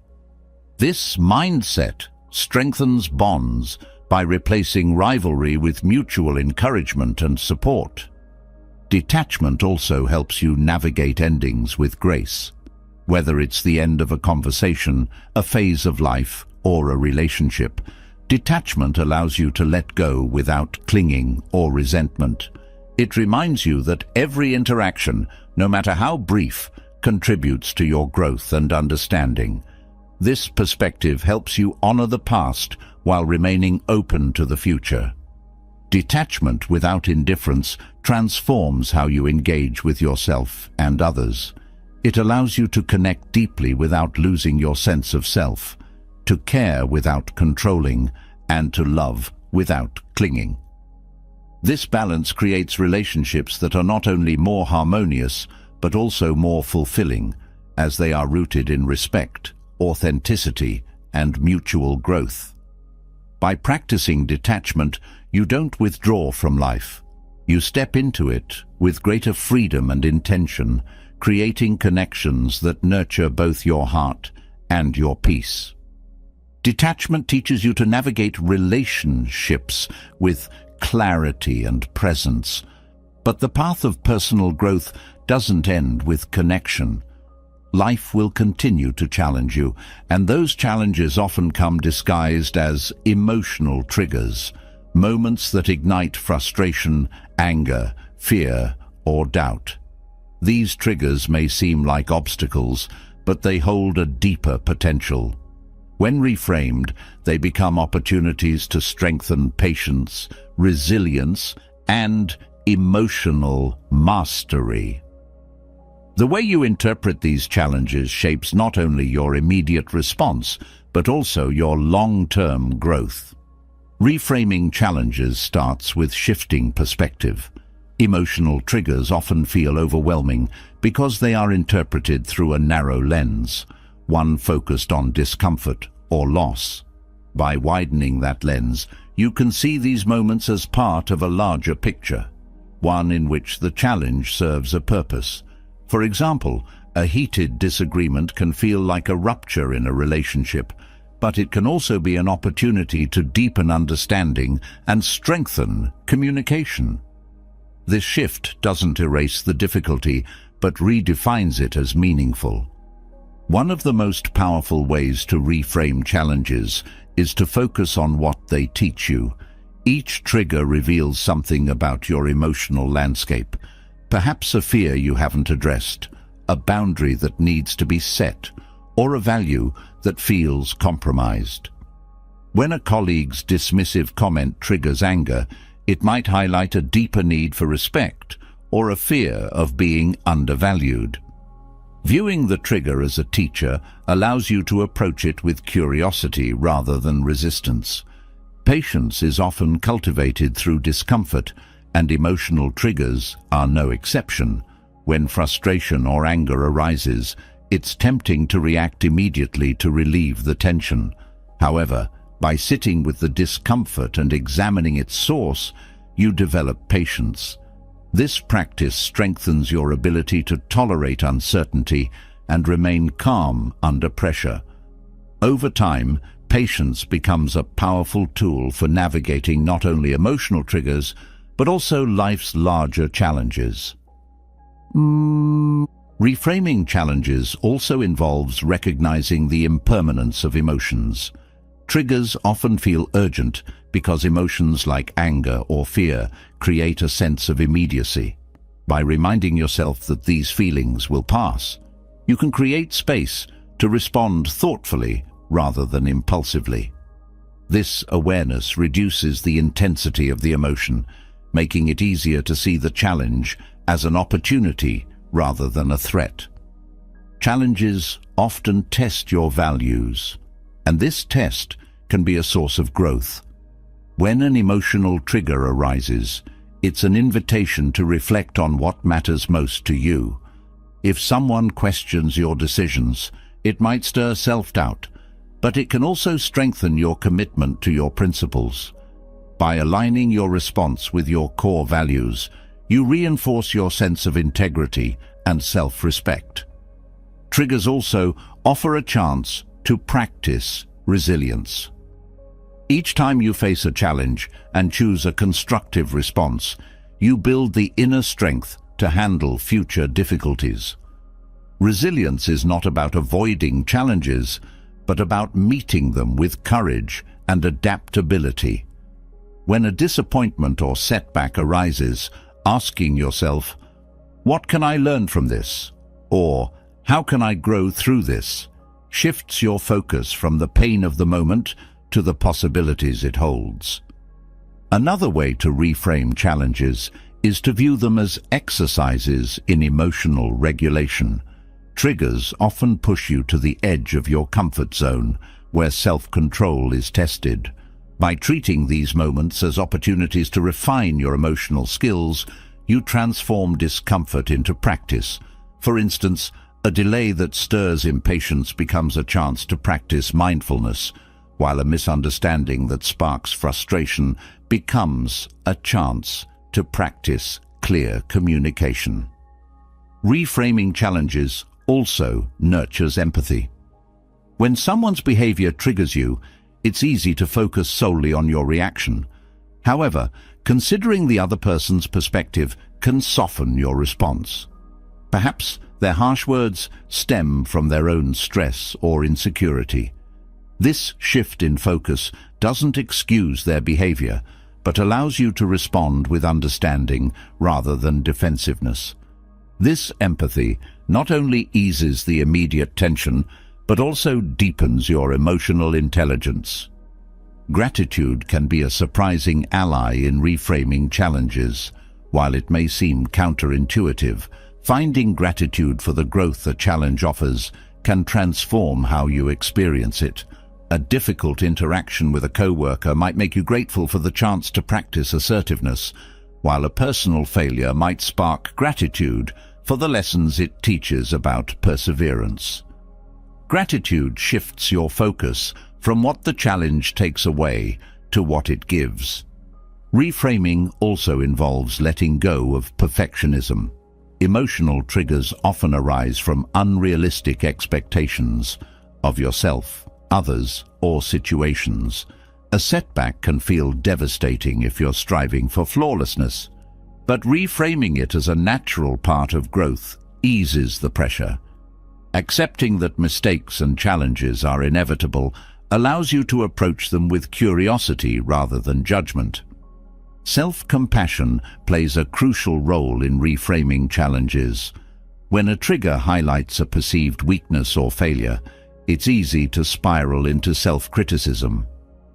This mindset strengthens bonds by replacing rivalry with mutual encouragement and support. Detachment also helps you navigate endings with grace. Whether it's the end of a conversation, a phase of life, or a relationship, detachment allows you to let go without clinging or resentment. It reminds you that every interaction, no matter how brief, contributes to your growth and understanding. This perspective helps you honor the past while remaining open to the future. Detachment without indifference transforms how you engage with yourself and others. It allows you to connect deeply without losing your sense of self, to care without controlling, and to love without clinging. This balance creates relationships that are not only more harmonious, but also more fulfilling, as they are rooted in respect, authenticity, and mutual growth. By practicing detachment, you don't withdraw from life. You step into it with greater freedom and intention, creating connections that nurture both your heart and your peace. Detachment teaches you to navigate relationships with clarity and presence, But the path of personal growth doesn't end with connection. Life will continue to challenge you, and those challenges often come disguised as emotional triggers, moments that ignite frustration, anger, fear, or doubt. These triggers may seem like obstacles, but they hold a deeper potential. When reframed, they become opportunities to strengthen patience, resilience, and emotional mastery. The way you interpret these challenges shapes not only your immediate response, but also your long-term growth. Reframing challenges starts with shifting perspective. Emotional triggers often feel overwhelming because they are interpreted through a narrow lens, one focused on discomfort or loss. By widening that lens, you can see these moments as part of a larger picture, one in which the challenge serves a purpose. For example, a heated disagreement can feel like a rupture in a relationship, but it can also be an opportunity to deepen understanding and strengthen communication. This shift doesn't erase the difficulty, but redefines it as meaningful. One of the most powerful ways to reframe challenges is to focus on what they teach you. Each trigger reveals something about your emotional landscape, perhaps a fear you haven't addressed, a boundary that needs to be set, or a value that feels compromised. When a colleague's dismissive comment triggers anger, it might highlight a deeper need for respect or a fear of being undervalued. Viewing the trigger as a teacher allows you to approach it with curiosity rather than resistance. Patience is often cultivated through discomfort, and emotional triggers are no exception. When frustration or anger arises, it's tempting to react immediately to relieve the tension. However, by sitting with the discomfort and examining its source, you develop patience. This practice strengthens your ability to tolerate uncertainty and remain calm under pressure. Over time, patience becomes a powerful tool for navigating not only emotional triggers, but also life's larger challenges. Reframing challenges also involves recognizing the impermanence of emotions. Triggers often feel urgent because emotions like anger or fear create a sense of immediacy. By reminding yourself that these feelings will pass, you can create space to respond thoughtfully rather than impulsively. This awareness reduces the intensity of the emotion, making it easier to see the challenge as an opportunity rather than a threat. Challenges often test your values, and this test can be a source of growth. When an emotional trigger arises, it's an invitation to reflect on what matters most to you. If someone questions your decisions, it might stir self-doubt, but it can also strengthen your commitment to your principles. By aligning your response with your core values, you reinforce your sense of integrity and self-respect. Triggers also offer a chance to practice resilience. Each time you face a challenge and choose a constructive response, you build the inner strength to handle future difficulties. Resilience is not about avoiding challenges, but about meeting them with courage and adaptability. When a disappointment or setback arises, asking yourself, "What can I learn from this?" or "How can I grow through this?" shifts your focus from the pain of the moment to the possibilities it holds. Another way to reframe challenges is to view them as exercises in emotional regulation. Triggers often push you to the edge of your comfort zone, where self-control is tested. By treating these moments as opportunities to refine your emotional skills, you transform discomfort into practice. For instance, a delay that stirs impatience becomes a chance to practice mindfulness, while a misunderstanding that sparks frustration becomes a chance to practice clear communication. Reframing challenges also nurtures empathy. When someone's behavior triggers you, it's easy to focus solely on your reaction. However, considering the other person's perspective can soften your response. Perhaps their harsh words stem from their own stress or insecurity. This shift in focus doesn't excuse their behavior, but allows you to respond with understanding rather than defensiveness. This empathy not only eases the immediate tension, but also deepens your emotional intelligence. Gratitude can be a surprising ally in reframing challenges. While it may seem counterintuitive, finding gratitude for the growth a challenge offers can transform how you experience it. A difficult interaction with a coworker might make you grateful for the chance to practice assertiveness, while a personal failure might spark gratitude for the lessons it teaches about perseverance. Gratitude shifts your focus from what the challenge takes away to what it gives. Reframing also involves letting go of perfectionism. Emotional triggers often arise from unrealistic expectations of yourself, others, or situations. A setback can feel devastating if you're striving for flawlessness, but reframing it as a natural part of growth eases the pressure. Accepting that mistakes and challenges are inevitable allows you to approach them with curiosity rather than judgment. Self-compassion plays a crucial role in reframing challenges. When a trigger highlights a perceived weakness or failure, it's easy to spiral into self-criticism.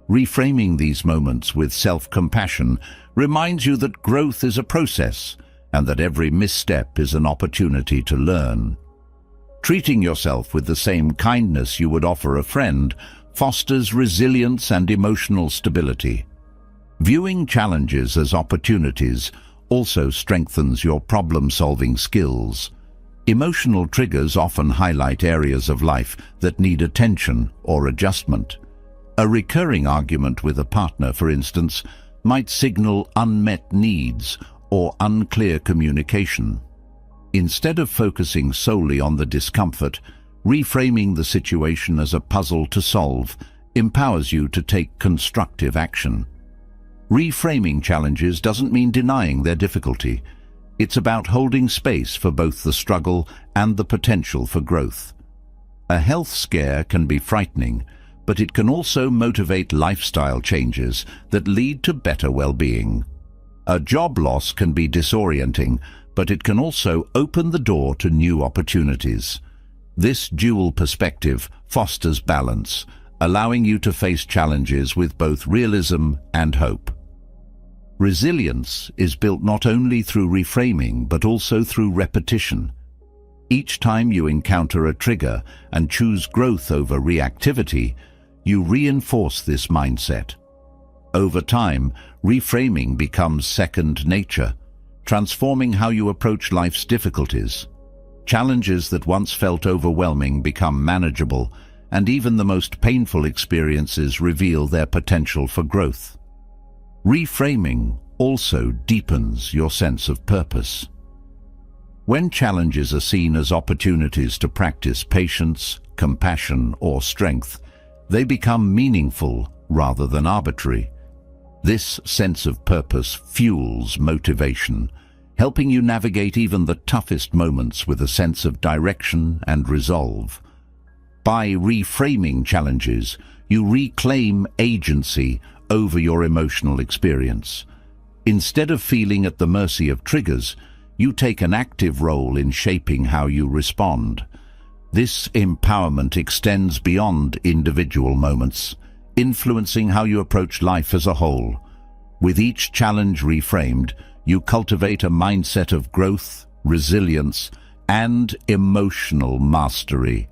Reframing these moments with self-compassion reminds you that growth is a process and that every misstep is an opportunity to learn. Treating yourself with the same kindness you would offer a friend fosters resilience and emotional stability. Viewing challenges as opportunities also strengthens your problem-solving skills. Emotional triggers often highlight areas of life that need attention or adjustment. A recurring argument with a partner, for instance, might signal unmet needs or unclear communication. Instead of focusing solely on the discomfort, reframing the situation as a puzzle to solve empowers you to take constructive action. Reframing challenges doesn't mean denying their difficulty. It's about holding space for both the struggle and the potential for growth. A health scare can be frightening, but it can also motivate lifestyle changes that lead to better well-being. A job loss can be disorienting, but it can also open the door to new opportunities. This dual perspective fosters balance, allowing you to face challenges with both realism and hope. Resilience is built not only through reframing, but also through repetition. Each time you encounter a trigger and choose growth over reactivity, you reinforce this mindset. Over time, reframing becomes second nature, transforming how you approach life's difficulties. Challenges that once felt overwhelming become manageable, and even the most painful experiences reveal their potential for growth. Reframing also deepens your sense of purpose. When challenges are seen as opportunities to practice patience, compassion, or strength, they become meaningful rather than arbitrary. This sense of purpose fuels motivation, helping you navigate even the toughest moments with a sense of direction and resolve. By reframing challenges, you reclaim agency over your emotional experience. Instead of feeling at the mercy of triggers, you take an active role in shaping how you respond. This empowerment extends beyond individual moments, influencing how you approach life as a whole. With each challenge reframed, you cultivate a mindset of growth, resilience, and emotional mastery,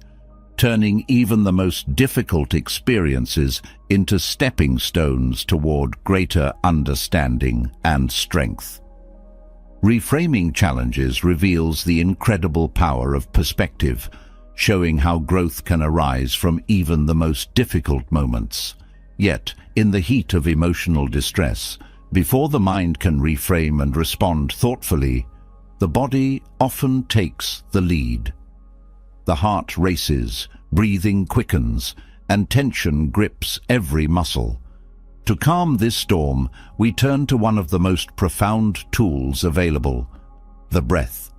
turning even the most difficult experiences into stepping stones toward greater understanding and strength. Reframing challenges reveals the incredible power of perspective, showing how growth can arise from even the most difficult moments. Yet, in the heat of emotional distress, before the mind can reframe and respond thoughtfully, the body often takes the lead. The heart races, breathing quickens, and tension grips every muscle. To calm this storm, we turn to one of the most profound tools available, The breath.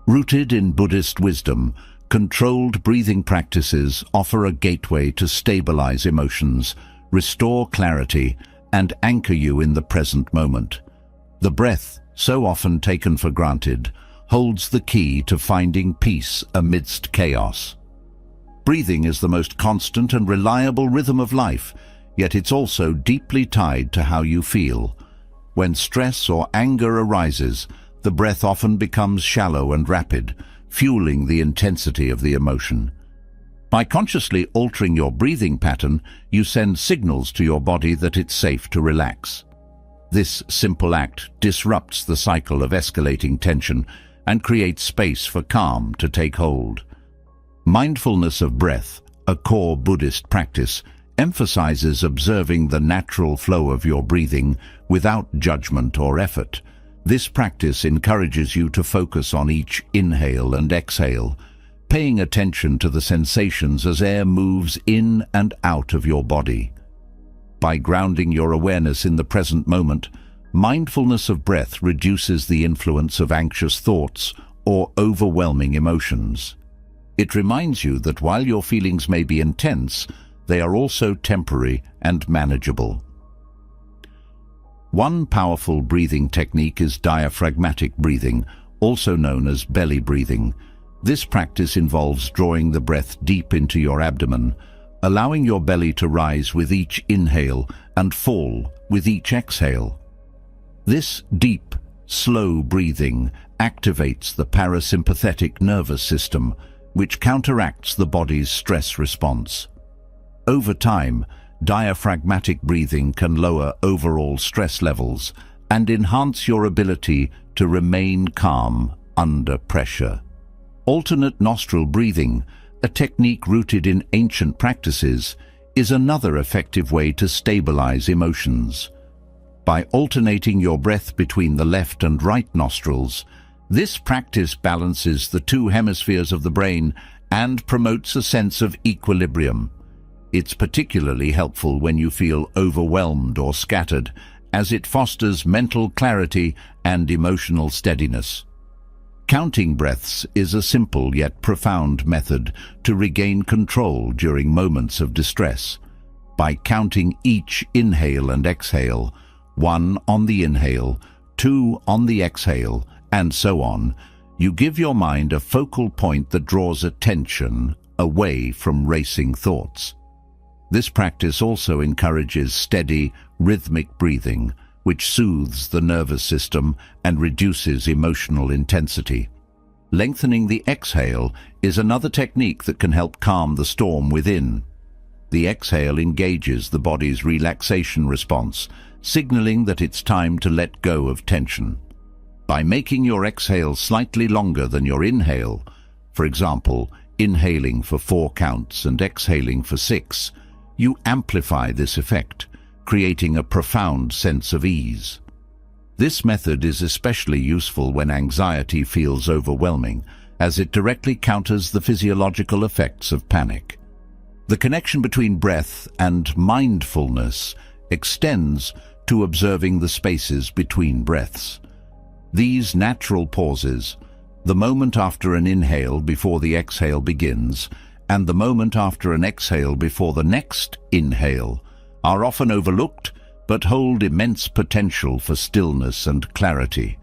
Rooted in Buddhist wisdom, controlled breathing practices offer a gateway to stabilize emotions, restore clarity, and anchor you in the present moment. The breath, so often taken for granted, holds the key to finding peace amidst chaos. Breathing is the most constant and reliable rhythm of life, yet it's also deeply tied to how you feel. When stress or anger arises, the breath often becomes shallow and rapid, fueling the intensity of the emotion. By consciously altering your breathing pattern, you send signals to your body that it's safe to relax. This simple act disrupts the cycle of escalating tension and creates space for calm to take hold. Mindfulness of breath, a core Buddhist practice, emphasizes observing the natural flow of your breathing without judgment or effort. This practice encourages you to focus on each inhale and exhale, paying attention to the sensations as air moves in and out of your body. By grounding your awareness in the present moment, mindfulness of breath reduces the influence of anxious thoughts or overwhelming emotions. It reminds you that while your feelings may be intense, they are also temporary and manageable. One powerful breathing technique is diaphragmatic breathing, also known as belly breathing. This practice involves drawing the breath deep into your abdomen, allowing your belly to rise with each inhale and fall with each exhale. This deep, slow breathing activates the parasympathetic nervous system, which counteracts the body's stress response. Over time, diaphragmatic breathing can lower overall stress levels and enhance your ability to remain calm under pressure. Alternate nostril breathing, a technique rooted in ancient practices, is another effective way to stabilize emotions. By alternating your breath between the left and right nostrils, this practice balances the two hemispheres of the brain and promotes a sense of equilibrium. It's particularly helpful when you feel overwhelmed or scattered, as it fosters mental clarity and emotional steadiness. Counting breaths is a simple yet profound method to regain control during moments of distress. By counting each inhale and exhale, 1 on the inhale, 2 on the exhale, and so on, you give your mind a focal point that draws attention away from racing thoughts. This practice also encourages steady, rhythmic breathing, which soothes the nervous system and reduces emotional intensity. Lengthening the exhale is another technique that can help calm the storm within. The exhale engages the body's relaxation response, signaling that it's time to let go of tension. By making your exhale slightly longer than your inhale, for example, inhaling for 4 counts and exhaling for 6, you amplify this effect, creating a profound sense of ease. This method is especially useful when anxiety feels overwhelming, as it directly counters the physiological effects of panic. The connection between breath and mindfulness extends to observing the spaces between breaths. These natural pauses, the moment after an inhale before the exhale begins, and the moment after an exhale before the next inhale, are often overlooked but hold immense potential for stillness and clarity.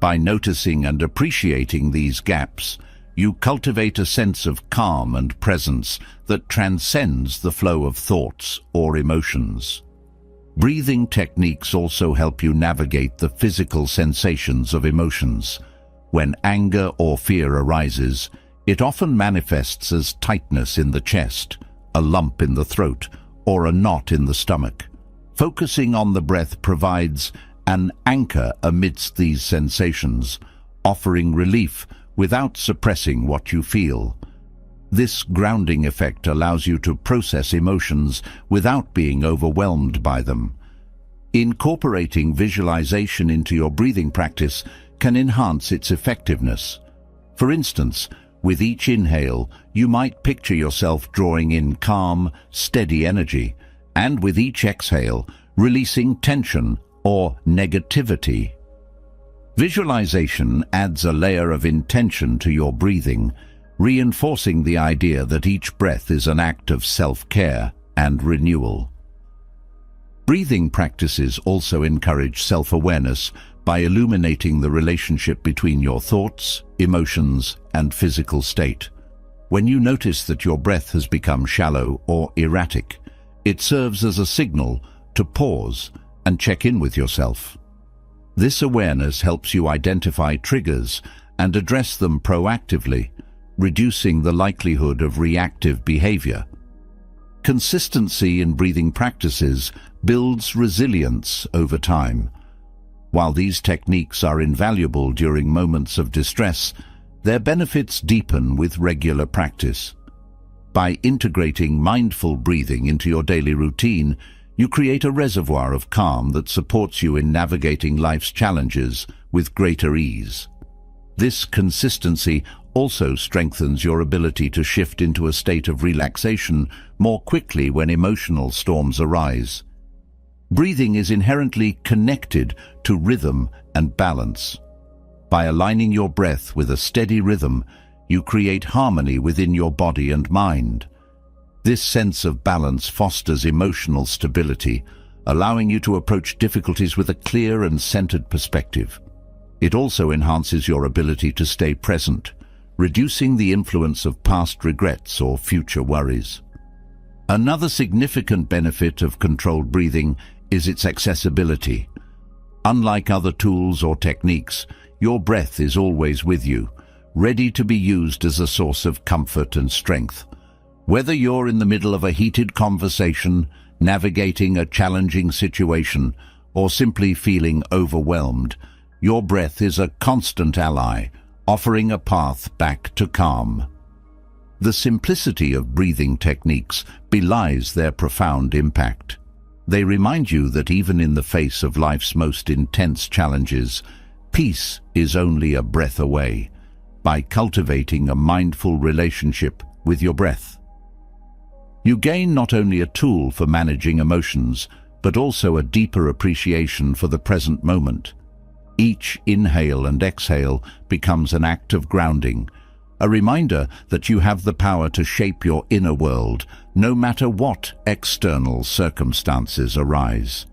By noticing and appreciating these gaps, you cultivate a sense of calm and presence that transcends the flow of thoughts or emotions. Breathing techniques also help you navigate the physical sensations of emotions. When anger or fear arises, it often manifests as tightness in the chest, a lump in the throat, or a knot in the stomach. Focusing on the breath provides an anchor amidst these sensations, offering relief without suppressing what you feel. This grounding effect allows you to process emotions without being overwhelmed by them. Incorporating visualization into your breathing practice can enhance its effectiveness. For instance, with each inhale, you might picture yourself drawing in calm, steady energy, and with each exhale, releasing tension or negativity. Visualization adds a layer of intention to your breathing, reinforcing the idea that each breath is an act of self-care and renewal. Breathing practices also encourage self-awareness by illuminating the relationship between your thoughts, emotions, and physical state. When you notice that your breath has become shallow or erratic, it serves as a signal to pause and check in with yourself. This awareness helps you identify triggers and address them proactively, reducing the likelihood of reactive behavior. Consistency in breathing practices builds resilience over time. While these techniques are invaluable during moments of distress, their benefits deepen with regular practice. By integrating mindful breathing into your daily routine, you create a reservoir of calm that supports you in navigating life's challenges with greater ease. This consistency also strengthens your ability to shift into a state of relaxation more quickly when emotional storms arise. Breathing is inherently connected to rhythm and balance. By aligning your breath with a steady rhythm, you create harmony within your body and mind. This sense of balance fosters emotional stability, allowing you to approach difficulties with a clear and centered perspective. It also enhances your ability to stay present, reducing the influence of past regrets or future worries. Another significant benefit of controlled breathing is its accessibility. Unlike other tools or techniques, your breath is always with you, ready to be used as a source of comfort and strength. Whether you're in the middle of a heated conversation, navigating a challenging situation, or simply feeling overwhelmed, your breath is a constant ally, offering a path back to calm. The simplicity of breathing techniques belies their profound impact. They remind you that even in the face of life's most intense challenges, peace is only a breath away, by cultivating a mindful relationship with your breath. You gain not only a tool for managing emotions, but also a deeper appreciation for the present moment. Each inhale and exhale becomes an act of grounding, a reminder that you have the power to shape your inner world, no matter what external circumstances arise.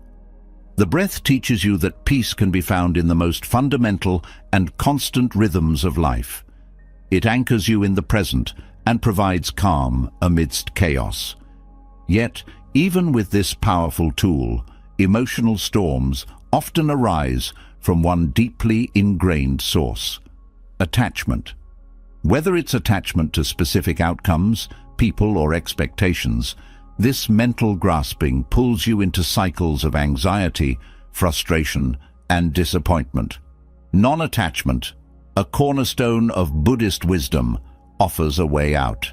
The breath teaches you that peace can be found in the most fundamental and constant rhythms of life. It anchors you in the present and provides calm amidst chaos. Yet, even with this powerful tool, emotional storms often arise from one deeply ingrained source: attachment. Whether it's attachment to specific outcomes, people, or expectations, this mental grasping pulls you into cycles of anxiety, frustration, and disappointment. Non-attachment, a cornerstone of Buddhist wisdom, offers a way out.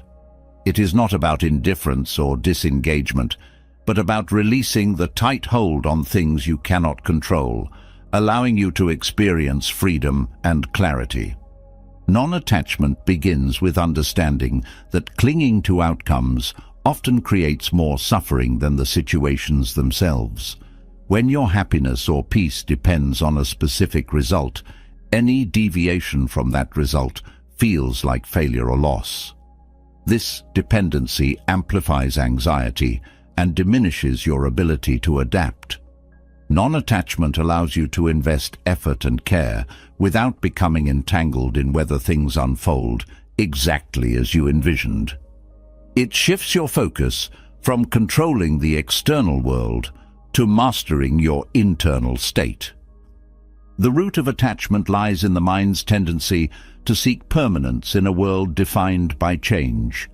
It is not about indifference or disengagement, but about releasing the tight hold on things you cannot control, allowing you to experience freedom and clarity. Non-attachment begins with understanding that clinging to outcomes often creates more suffering than the situations themselves. When your happiness or peace depends on a specific result, any deviation from that result feels like failure or loss. This dependency amplifies anxiety and diminishes your ability to adapt. Non-attachment allows you to invest effort and care without becoming entangled in whether things unfold exactly as you envisioned. It shifts your focus from controlling the external world to mastering your internal state. The root of attachment lies in the mind's tendency to seek permanence in a world defined by change.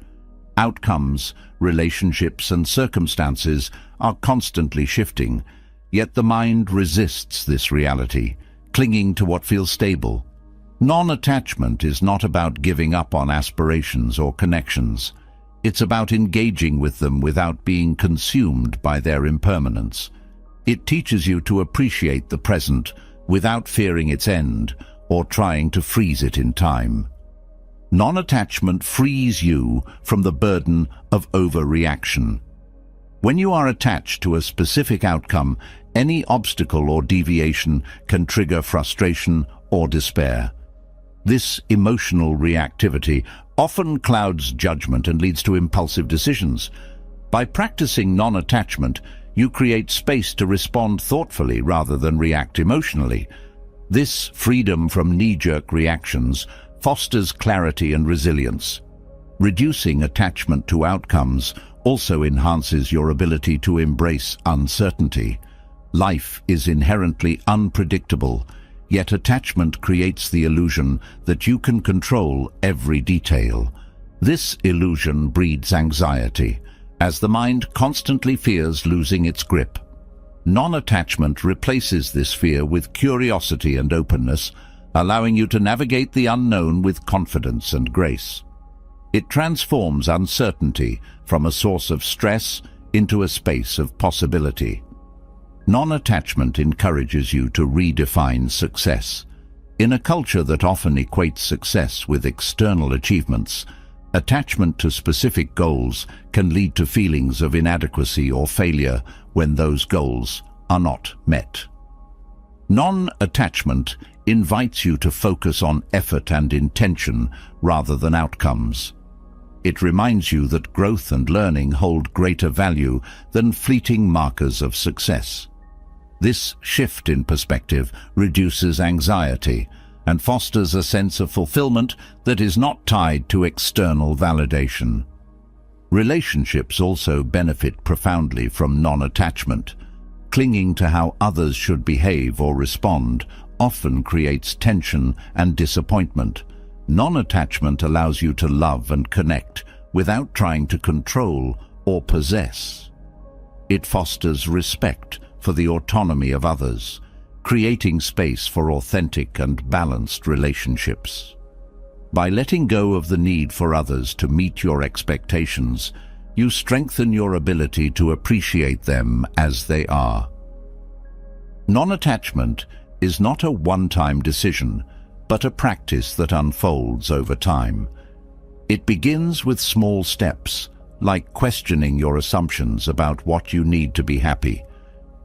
Outcomes, relationships, and circumstances are constantly shifting, yet the mind resists this reality, clinging to what feels stable. Non-attachment is not about giving up on aspirations or connections. It's about engaging with them without being consumed by their impermanence. It teaches you to appreciate the present without fearing its end or trying to freeze it in time. Non-attachment frees you from the burden of overreaction. When you are attached to a specific outcome, any obstacle or deviation can trigger frustration or despair. This emotional reactivity often clouds judgment and leads to impulsive decisions. By practicing non-attachment, you create space to respond thoughtfully rather than react emotionally. This freedom from knee-jerk reactions fosters clarity and resilience. Reducing attachment to outcomes also enhances your ability to embrace uncertainty. Life is inherently unpredictable, yet attachment creates the illusion that you can control every detail. This illusion breeds anxiety, as the mind constantly fears losing its grip. Non-attachment replaces this fear with curiosity and openness, allowing you to navigate the unknown with confidence and grace. It transforms uncertainty from a source of stress into a space of possibility. Non-attachment encourages you to redefine success. In a culture that often equates success with external achievements, attachment to specific goals can lead to feelings of inadequacy or failure when those goals are not met. Non-attachment invites you to focus on effort and intention rather than outcomes. It reminds you that growth and learning hold greater value than fleeting markers of success. This shift in perspective reduces anxiety and fosters a sense of fulfillment that is not tied to external validation. Relationships also benefit profoundly from non-attachment. Clinging to how others should behave or respond often creates tension and disappointment. Non-attachment allows you to love and connect without trying to control or possess. It fosters respect for the autonomy of others, creating space for authentic and balanced relationships. By letting go of the need for others to meet your expectations, you strengthen your ability to appreciate them as they are. Non-attachment is not a one-time decision, but a practice that unfolds over time. It begins with small steps, like questioning your assumptions about what you need to be happy.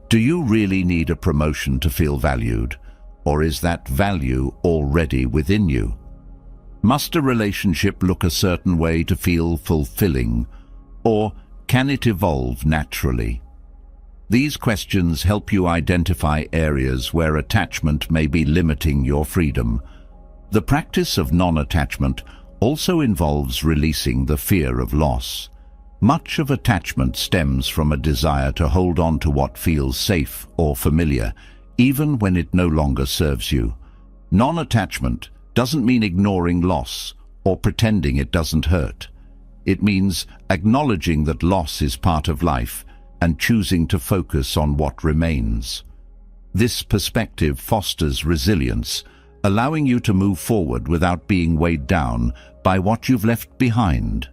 Do you really need a promotion to feel valued, or is that value already within you? Must a relationship look a certain way to feel fulfilling, or can it evolve naturally? These questions help you identify areas where attachment may be limiting your freedom. The practice of non-attachment also involves releasing the fear of loss. Much of attachment stems from a desire to hold on to what feels safe or familiar, even when it no longer serves you. Non-attachment doesn't mean ignoring loss or pretending it doesn't hurt. It means acknowledging that loss is part of life and choosing to focus on what remains. This perspective fosters resilience, allowing you to move forward without being weighed down by what you've left behind.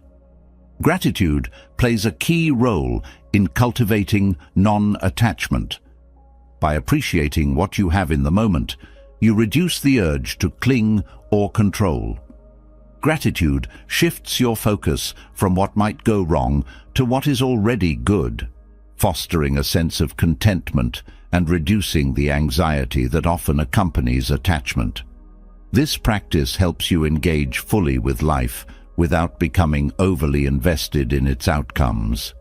Gratitude plays a key role in cultivating non-attachment. By appreciating what you have in the moment, you reduce the urge to cling or control. Gratitude shifts your focus from what might go wrong to what is already good, fostering a sense of contentment and reducing the anxiety that often accompanies attachment. This practice helps you engage fully with life without becoming overly invested in its outcomes.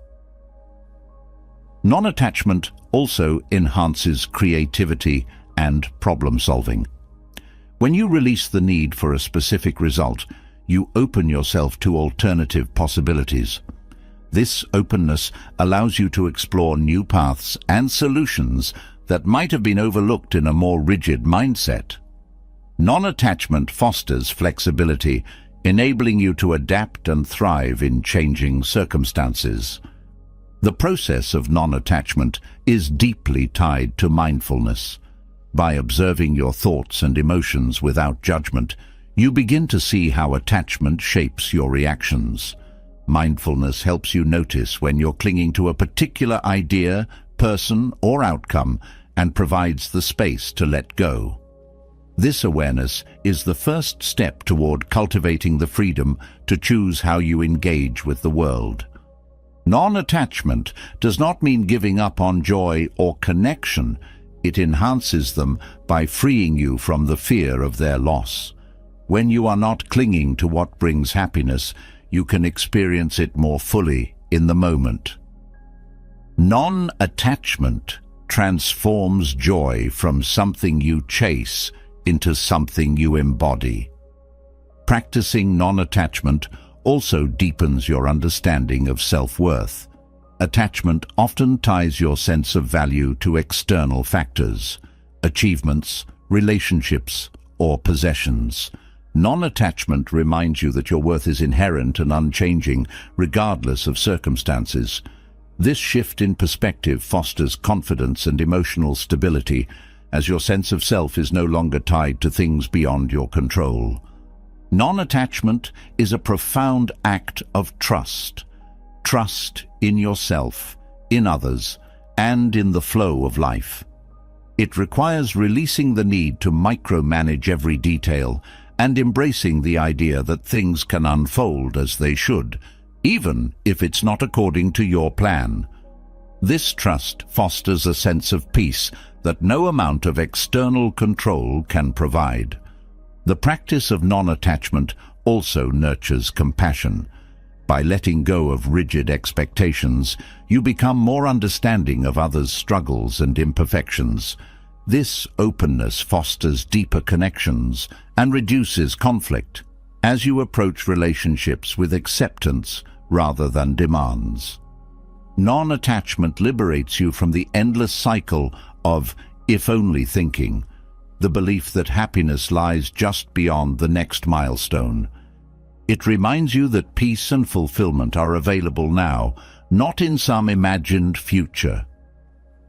Non-attachment also enhances creativity and problem-solving. When you release the need for a specific result, you open yourself to alternative possibilities. This openness allows you to explore new paths and solutions that might have been overlooked in a more rigid mindset. Non-attachment fosters flexibility, enabling you to adapt and thrive in changing circumstances. The process of non-attachment is deeply tied to mindfulness. By observing your thoughts and emotions without judgment, you begin to see how attachment shapes your reactions. Mindfulness helps you notice when you're clinging to a particular idea, person, or outcome, and provides the space to let go. This awareness is the first step toward cultivating the freedom to choose how you engage with the world. Non-attachment does not mean giving up on joy or connection. it enhances them by freeing you from the fear of their loss. When you are not clinging to what brings happiness, you can experience it more fully in the moment. Non-attachment transforms joy from something you chase into something you embody. Practicing non-attachment also deepens your understanding of self-worth. Attachment often ties your sense of value to external factors, achievements, relationships, or possessions. Non-attachment reminds you that your worth is inherent and unchanging, regardless of circumstances. This shift in perspective fosters confidence and emotional stability, as your sense of self is no longer tied to things beyond your control. Non-attachment is a profound act of trust. Trust in yourself, in others, and in the flow of life. It requires releasing the need to micromanage every detail and embracing the idea that things can unfold as they should, even if it's not according to your plan. This trust fosters a sense of peace that no amount of external control can provide. The practice of non-attachment also nurtures compassion. By letting go of rigid expectations, you become more understanding of others' struggles and imperfections. This openness fosters deeper connections and reduces conflict as you approach relationships with acceptance rather than demands. Non-attachment liberates you from the endless cycle of if-only thinking, the belief that happiness lies just beyond the next milestone. It reminds you that peace and fulfillment are available now, not in some imagined future.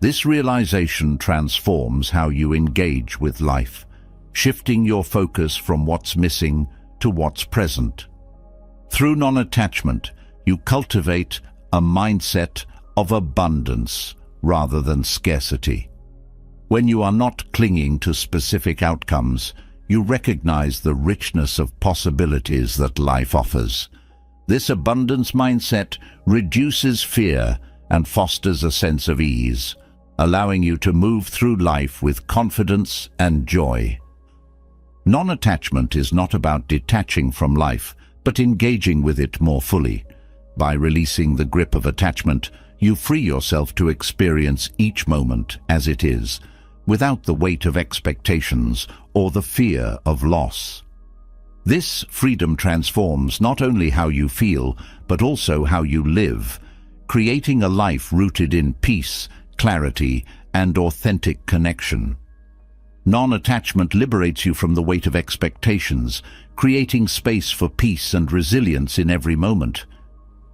This realization transforms how you engage with life, shifting your focus from what's missing to what's present. Through non-attachment, you cultivate a mindset of abundance rather than scarcity. When you are not clinging to specific outcomes, you recognize the richness of possibilities that life offers. This abundance mindset reduces fear and fosters a sense of ease, allowing you to move through life with confidence and joy. Non-attachment is not about detaching from life, but engaging with it more fully. By releasing the grip of attachment, you free yourself to experience each moment as it is, without the weight of expectations or the fear of loss. This freedom transforms not only how you feel, but also how you live, creating a life rooted in peace, clarity, and authentic connection. Non-attachment liberates you from the weight of expectations, creating space for peace and resilience in every moment.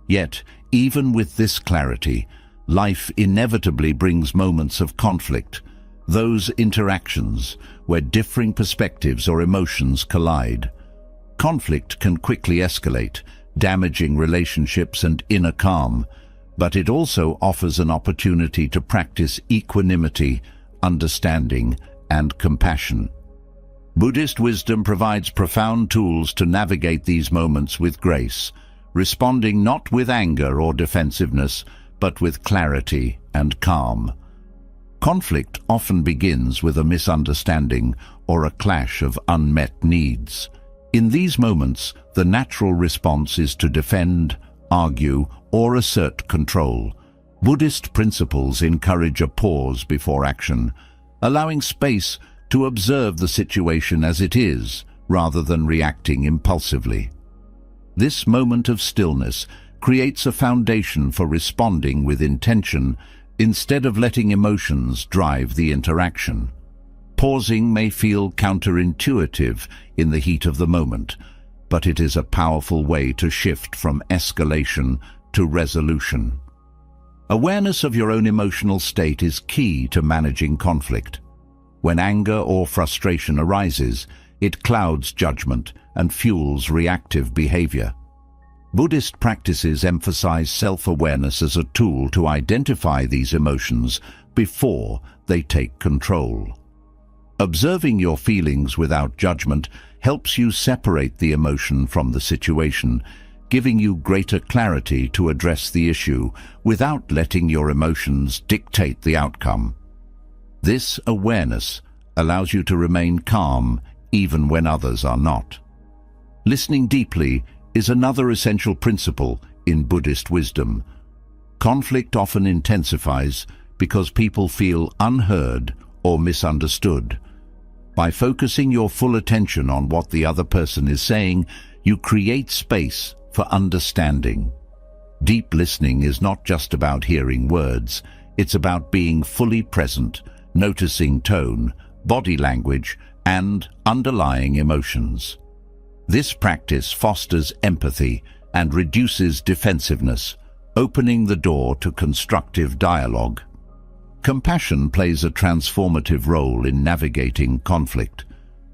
Yet, even with this clarity, life inevitably brings moments of conflict, those interactions where differing perspectives or emotions collide. Conflict can quickly escalate, damaging relationships and inner calm, but it also offers an opportunity to practice equanimity, understanding, and compassion. Buddhist wisdom provides profound tools to navigate these moments with grace, responding not with anger or defensiveness, but with clarity and calm. Conflict often begins with a misunderstanding or a clash of unmet needs. In these moments, the natural response is to defend, argue, or assert control. Buddhist principles encourage a pause before action, allowing space to observe the situation as it is, rather than reacting impulsively. This moment of stillness creates a foundation for responding with intention instead of letting emotions drive the interaction. Pausing may feel counterintuitive in the heat of the moment, but it is a powerful way to shift from escalation to resolution. Awareness of your own emotional state is key to managing conflict. When anger or frustration arises, it clouds judgment and fuels reactive behavior. Buddhist practices emphasize self-awareness as a tool to identify these emotions before they take control. Observing your feelings without judgment helps you separate the emotion from the situation, giving you greater clarity to address the issue without letting your emotions dictate the outcome. This awareness allows you to remain calm even when others are not. Listening deeply is another essential principle in Buddhist wisdom. Conflict often intensifies because people feel unheard or misunderstood. By focusing your full attention on what the other person is saying, you create space for understanding. Deep listening is not just about hearing words, it's about being fully present, noticing tone, body language, and underlying emotions. This practice fosters empathy and reduces defensiveness, opening the door to constructive dialogue. Compassion plays a transformative role in navigating conflict.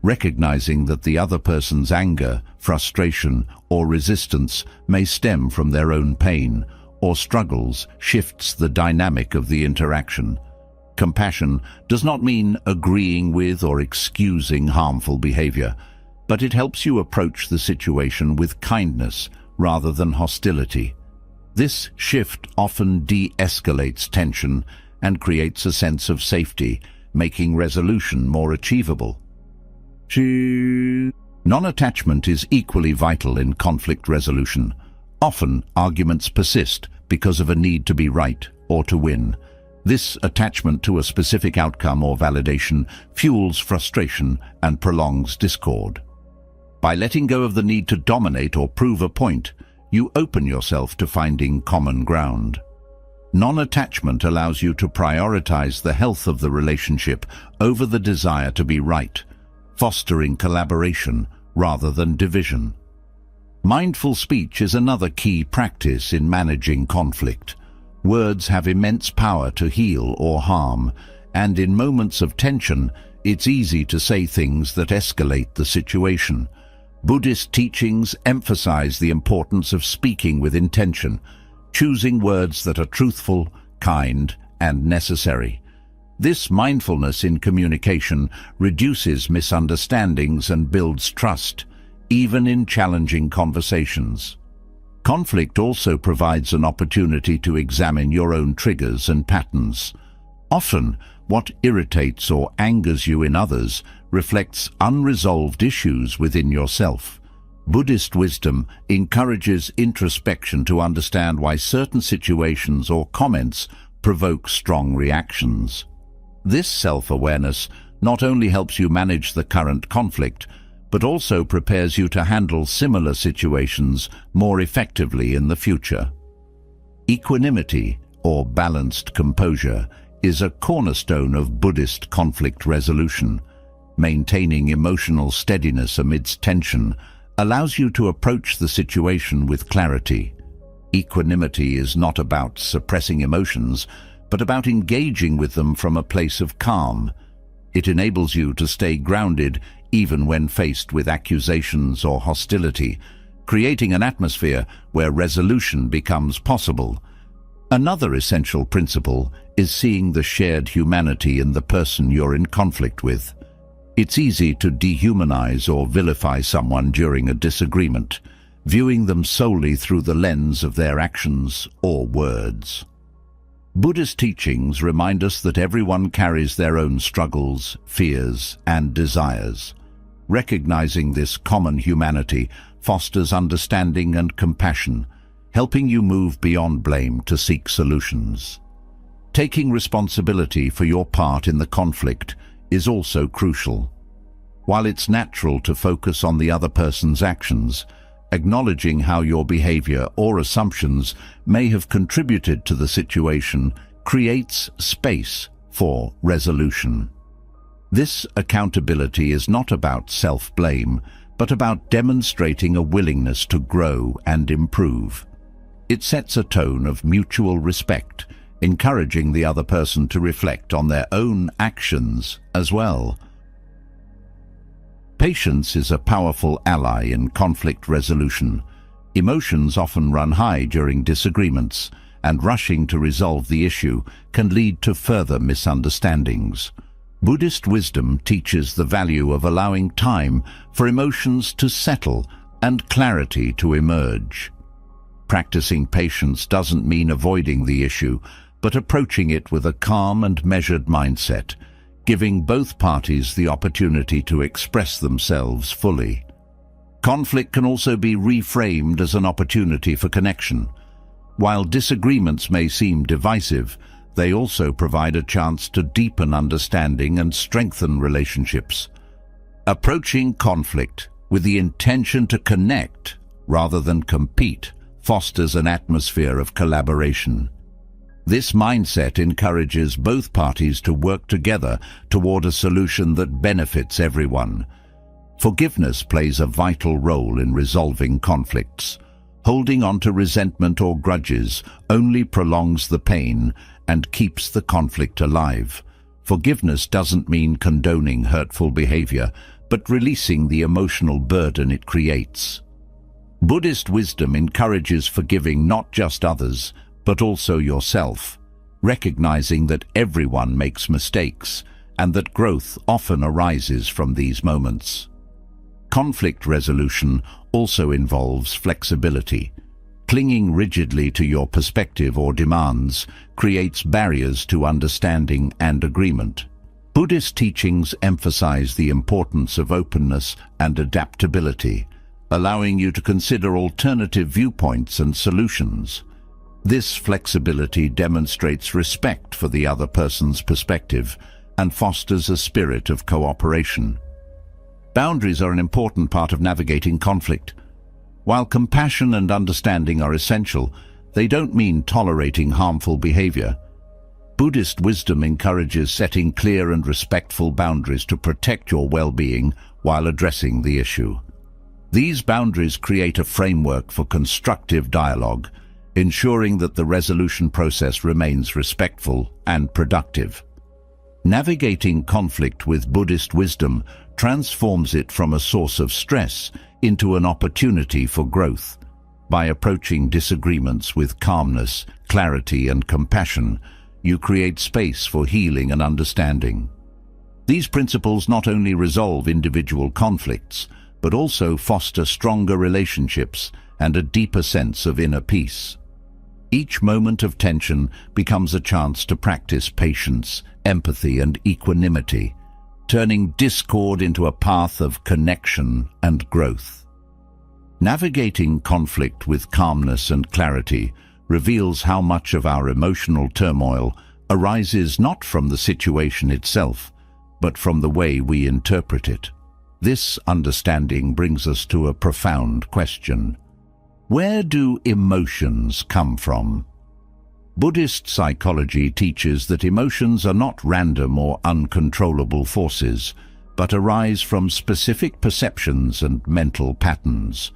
Recognizing that the other person's anger, frustration, or resistance may stem from their own pain or struggles shifts the dynamic of the interaction. Compassion does not mean agreeing with or excusing harmful behavior, but it helps you approach the situation with kindness rather than hostility. This shift often de-escalates tension and creates a sense of safety, making resolution more achievable. Non-attachment is equally vital in conflict resolution. Often, arguments persist because of a need to be right or to win. This attachment to a specific outcome or validation fuels frustration and prolongs discord. By letting go of the need to dominate or prove a point, you open yourself to finding common ground. Non-attachment allows you to prioritize the health of the relationship over the desire to be right, fostering collaboration rather than division. Mindful speech is another key practice in managing conflict. Words have immense power to heal or harm, and in moments of tension, it's easy to say things that escalate the situation. Buddhist teachings emphasize the importance of speaking with intention, choosing words that are truthful, kind, and necessary. This mindfulness in communication reduces misunderstandings and builds trust, even in challenging conversations. Conflict also provides an opportunity to examine your own triggers and patterns. Often, what irritates or angers you in others reflects unresolved issues within yourself. Buddhist wisdom encourages introspection to understand why certain situations or comments provoke strong reactions. This self-awareness not only helps you manage the current conflict, but also prepares you to handle similar situations more effectively in the future. Equanimity, or balanced composure, is a cornerstone of Buddhist conflict resolution. Maintaining emotional steadiness amidst tension allows you to approach the situation with clarity. Equanimity is not about suppressing emotions, but about engaging with them from a place of calm. It enables you to stay grounded even when faced with accusations or hostility, creating an atmosphere where resolution becomes possible. Another essential principle is seeing the shared humanity in the person you're in conflict with. It's easy to dehumanize or vilify someone during a disagreement, viewing them solely through the lens of their actions or words. Buddhist teachings remind us that everyone carries their own struggles, fears, and desires. Recognizing this common humanity fosters understanding and compassion, helping you move beyond blame to seek solutions. Taking responsibility for your part in the conflict is also crucial. While it's natural to focus on the other person's actions, acknowledging how your behavior or assumptions may have contributed to the situation creates space for resolution. This accountability is not about self-blame, but about demonstrating a willingness to grow and improve. It sets a tone of mutual respect, encouraging the other person to reflect on their own actions as well. Patience is a powerful ally in conflict resolution. Emotions often run high during disagreements, and rushing to resolve the issue can lead to further misunderstandings. Buddhist wisdom teaches the value of allowing time for emotions to settle and clarity to emerge. Practicing patience doesn't mean avoiding the issue, but approaching it with a calm and measured mindset, giving both parties the opportunity to express themselves fully. Conflict can also be reframed as an opportunity for connection. While disagreements may seem divisive, they also provide a chance to deepen understanding and strengthen relationships. Approaching conflict with the intention to connect rather than compete fosters an atmosphere of collaboration. This mindset encourages both parties to work together toward a solution that benefits everyone. Forgiveness plays a vital role in resolving conflicts. Holding on to resentment or grudges only prolongs the pain and keeps the conflict alive. Forgiveness doesn't mean condoning hurtful behavior, but releasing the emotional burden it creates. Buddhist wisdom encourages forgiving not just others, but also yourself, recognizing that everyone makes mistakes and that growth often arises from these moments. Conflict resolution also involves flexibility. Clinging rigidly to your perspective or demands creates barriers to understanding and agreement. Buddhist teachings emphasize the importance of openness and adaptability, allowing you to consider alternative viewpoints and solutions. This flexibility demonstrates respect for the other person's perspective and fosters a spirit of cooperation. Boundaries are an important part of navigating conflict. While compassion and understanding are essential, they don't mean tolerating harmful behavior. Buddhist wisdom encourages setting clear and respectful boundaries to protect your well-being while addressing the issue. These boundaries create a framework for constructive dialogue, ensuring that the resolution process remains respectful and productive. Navigating conflict with Buddhist wisdom transforms it from a source of stress into an opportunity for growth. By approaching disagreements with calmness, clarity, and compassion, you create space for healing and understanding. These principles not only resolve individual conflicts, but also foster stronger relationships and a deeper sense of inner peace. Each moment of tension becomes a chance to practice patience, empathy, and equanimity, turning discord into a path of connection and growth. Navigating conflict with calmness and clarity reveals how much of our emotional turmoil arises not from the situation itself, but from the way we interpret it. This understanding brings us to a profound question. Where do emotions come from? Buddhist psychology teaches that emotions are not random or uncontrollable forces, but arise from specific perceptions and mental patterns.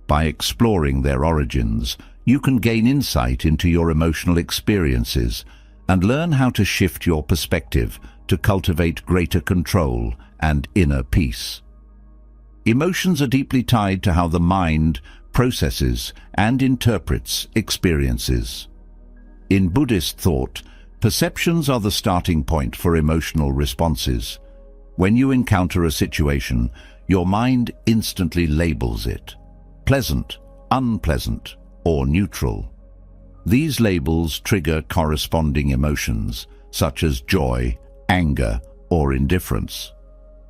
By exploring their origins, you can gain insight into your emotional experiences and learn how to shift your perspective to cultivate greater control and inner peace. Emotions are deeply tied to how the mind processes and interprets experiences. In Buddhist thought, perceptions are the starting point for emotional responses. When you encounter a situation, your mind instantly labels it pleasant, unpleasant, or neutral. These labels trigger corresponding emotions, such as joy, anger, or indifference.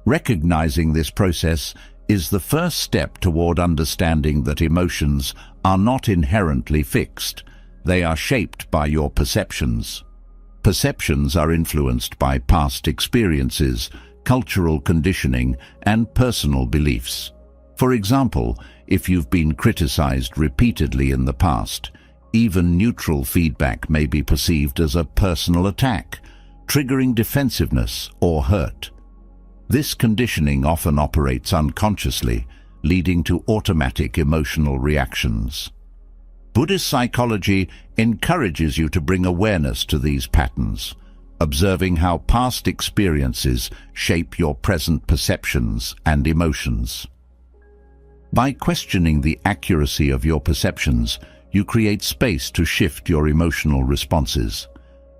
Recognizing this process is the first step toward understanding that emotions are not inherently fixed. They are shaped by your perceptions. Perceptions are influenced by past experiences, cultural conditioning, and personal beliefs. For example, if you've been criticized repeatedly in the past, even neutral feedback may be perceived as a personal attack, triggering defensiveness or hurt. This conditioning often operates unconsciously, leading to automatic emotional reactions. Buddhist psychology encourages you to bring awareness to these patterns, observing how past experiences shape your present perceptions and emotions. By questioning the accuracy of your perceptions, you create space to shift your emotional responses.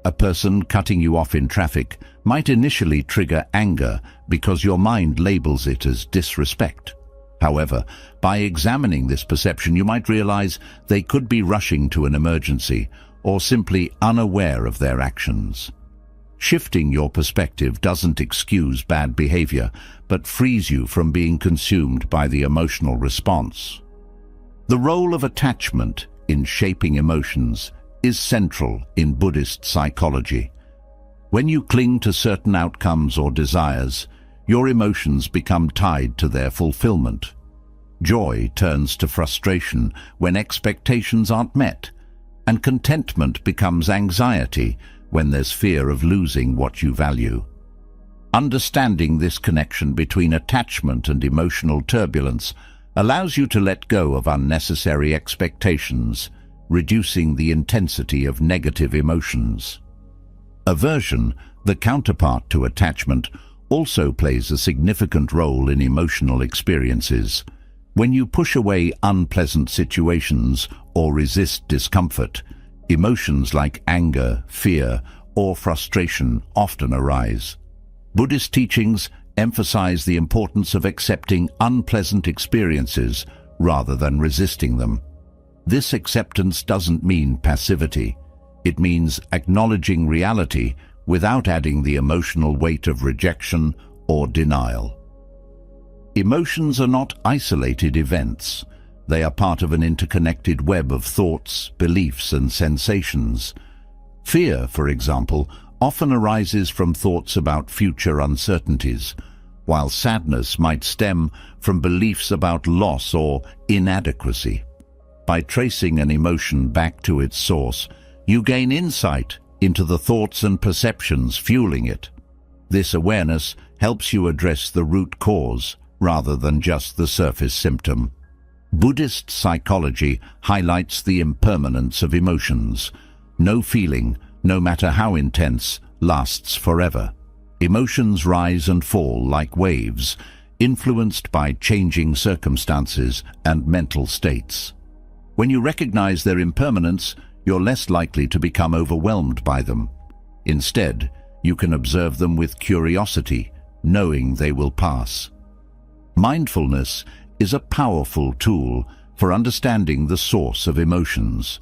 A person cutting you off in traffic might initially trigger anger because your mind labels it as disrespect. However, by examining this perception, you might realize they could be rushing to an emergency or simply unaware of their actions. Shifting your perspective doesn't excuse bad behavior, but frees you from being consumed by the emotional response. The role of attachment in shaping emotions is central in Buddhist psychology. When you cling to certain outcomes or desires, your emotions become tied to their fulfillment. Joy turns to frustration when expectations aren't met, and contentment becomes anxiety when there's fear of losing what you value. Understanding this connection between attachment and emotional turbulence allows you to let go of unnecessary expectations, reducing the intensity of negative emotions. Aversion, the counterpart to attachment, also plays a significant role in emotional experiences. When you push away unpleasant situations or resist discomfort, emotions like anger, fear, or frustration often arise. Buddhist teachings emphasize the importance of accepting unpleasant experiences rather than resisting them. This acceptance doesn't mean passivity. It means acknowledging reality without adding the emotional weight of rejection or denial. Emotions are not isolated events. They are part of an interconnected web of thoughts, beliefs, and sensations. Fear, for example, often arises from thoughts about future uncertainties, while sadness might stem from beliefs about loss or inadequacy. By tracing an emotion back to its source, you gain insight into the thoughts and perceptions fueling it. This awareness helps you address the root cause rather than just the surface symptom. Buddhist psychology highlights the impermanence of emotions. No feeling, no matter how intense, lasts forever. Emotions rise and fall like waves, influenced by changing circumstances and mental states. When you recognize their impermanence, you're less likely to become overwhelmed by them. Instead, you can observe them with curiosity, knowing they will pass. Mindfulness is a powerful tool for understanding the source of emotions.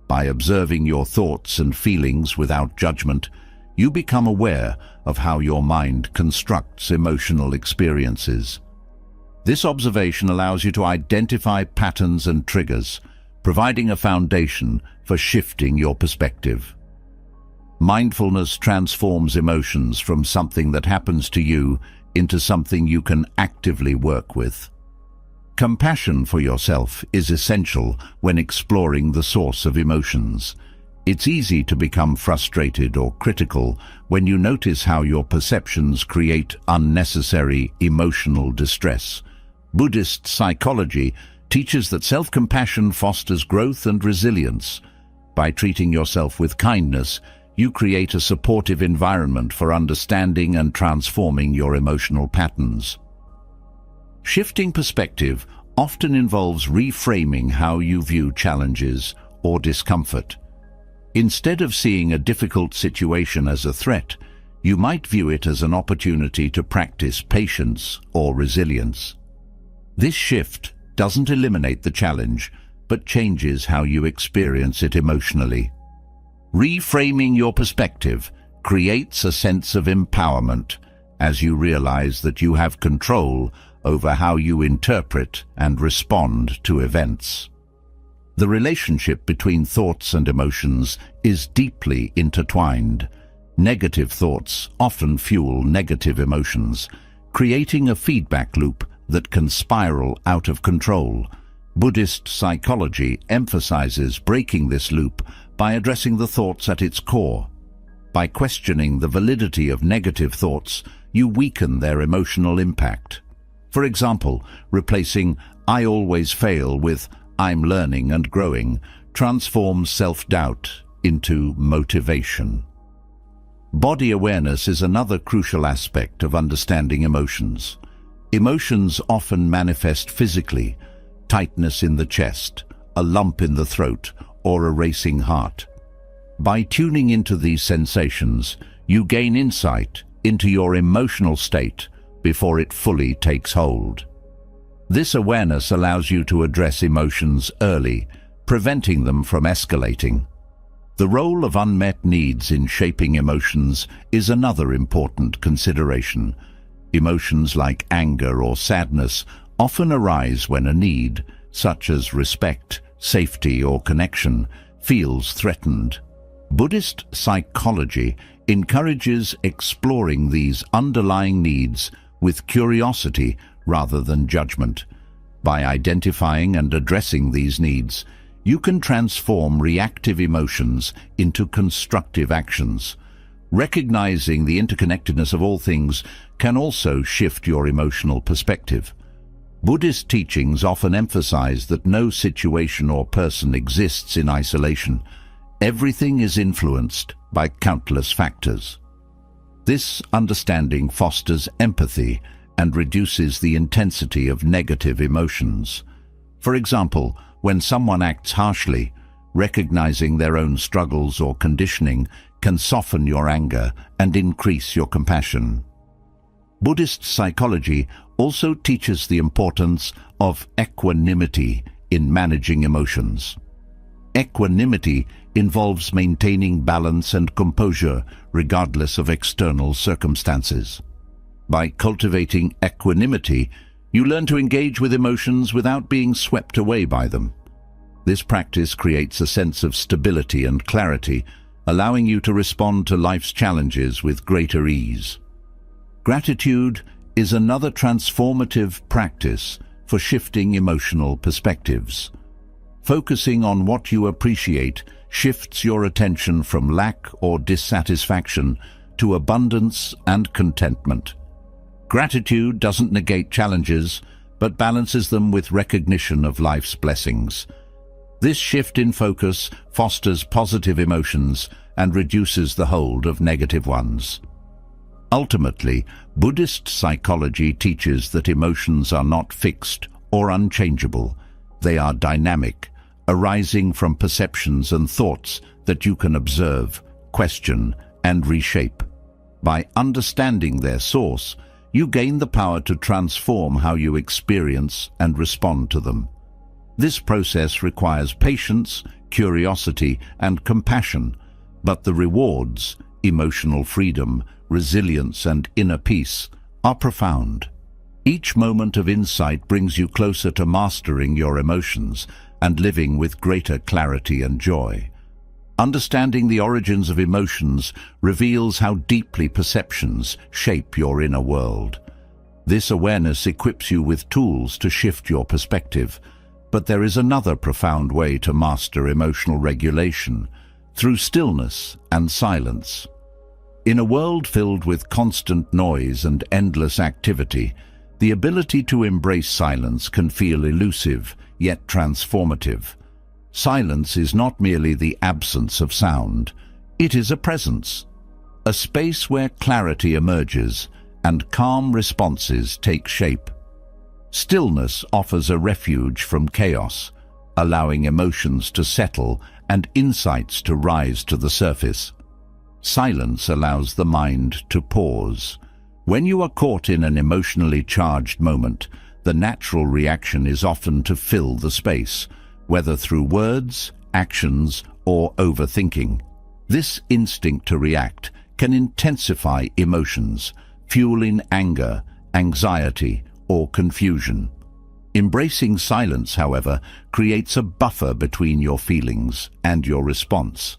By observing your thoughts and feelings without judgment, you become aware of how your mind constructs emotional experiences. This observation allows you to identify patterns and triggers, providing a foundation for shifting your perspective. Mindfulness transforms emotions from something that happens to you into something you can actively work with. Compassion for yourself is essential when exploring the source of emotions. It's easy to become frustrated or critical when you notice how your perceptions create unnecessary emotional distress. Buddhist psychology teaches that self-compassion fosters growth and resilience. By treating yourself with kindness, you create a supportive environment for understanding and transforming your emotional patterns. Shifting perspective often involves reframing how you view challenges or discomfort. Instead of seeing a difficult situation as a threat, you might view it as an opportunity to practice patience or resilience. This shift doesn't eliminate the challenge, but changes how you experience it emotionally. Reframing your perspective creates a sense of empowerment as you realize that you have control over how you interpret and respond to events. The relationship between thoughts and emotions is deeply intertwined. Negative thoughts often fuel negative emotions, creating a feedback loop that can spiral out of control. Buddhist psychology emphasizes breaking this loop by addressing the thoughts at its core. By questioning the validity of negative thoughts, you weaken their emotional impact. For example, replacing "I always fail" with "I'm learning and growing" transforms self-doubt into motivation. Body awareness is another crucial aspect of understanding emotions. Emotions often manifest physically: tightness in the chest, a lump in the throat, or a racing heart. By tuning into these sensations, you gain insight into your emotional state before it fully takes hold. This awareness allows you to address emotions early, preventing them from escalating. The role of unmet needs in shaping emotions is another important consideration. Emotions like anger or sadness often arise when a need, such as respect, safety, or connection, feels threatened. Buddhist psychology encourages exploring these underlying needs with curiosity rather than judgment. By identifying and addressing these needs, you can transform reactive emotions into constructive actions. Recognizing the interconnectedness of all things can also shift your emotional perspective. Buddhist teachings often emphasize that no situation or person exists in isolation. Everything is influenced by countless factors. This understanding fosters empathy and reduces the intensity of negative emotions. For example, when someone acts harshly, recognizing their own struggles or conditioning can soften your anger and increase your compassion. Buddhist psychology also teaches the importance of equanimity in managing emotions. Equanimity involves maintaining balance and composure regardless of external circumstances. By cultivating equanimity, you learn to engage with emotions without being swept away by them. This practice creates a sense of stability and clarity, allowing you to respond to life's challenges with greater ease. Gratitude is another transformative practice for shifting emotional perspectives. Focusing on what you appreciate shifts your attention from lack or dissatisfaction to abundance and contentment. Gratitude doesn't negate challenges, but balances them with recognition of life's blessings. This shift in focus fosters positive emotions and reduces the hold of negative ones. Ultimately, Buddhist psychology teaches that emotions are not fixed or unchangeable. They are dynamic, arising from perceptions and thoughts that you can observe, question, and reshape. By understanding their source, you gain the power to transform how you experience and respond to them. This process requires patience, curiosity, and compassion, but the rewards, emotional freedom, resilience, and inner peace, are profound. Each moment of insight brings you closer to mastering your emotions and living with greater clarity and joy. Understanding the origins of emotions reveals how deeply perceptions shape your inner world. This awareness equips you with tools to shift your perspective, but there is another profound way to master emotional regulation: through stillness and silence. In a world filled with constant noise and endless activity, the ability to embrace silence can feel elusive, yet transformative. Silence is not merely the absence of sound, it is a presence, a space where clarity emerges and calm responses take shape. Stillness offers a refuge from chaos, allowing emotions to settle and insights to rise to the surface. Silence allows the mind to pause. When you are caught in an emotionally charged moment, the natural reaction is often to fill the space, whether through words, actions, or overthinking. This instinct to react can intensify emotions, fueling anger, anxiety, or confusion. Embracing silence, however, creates a buffer between your feelings and your response.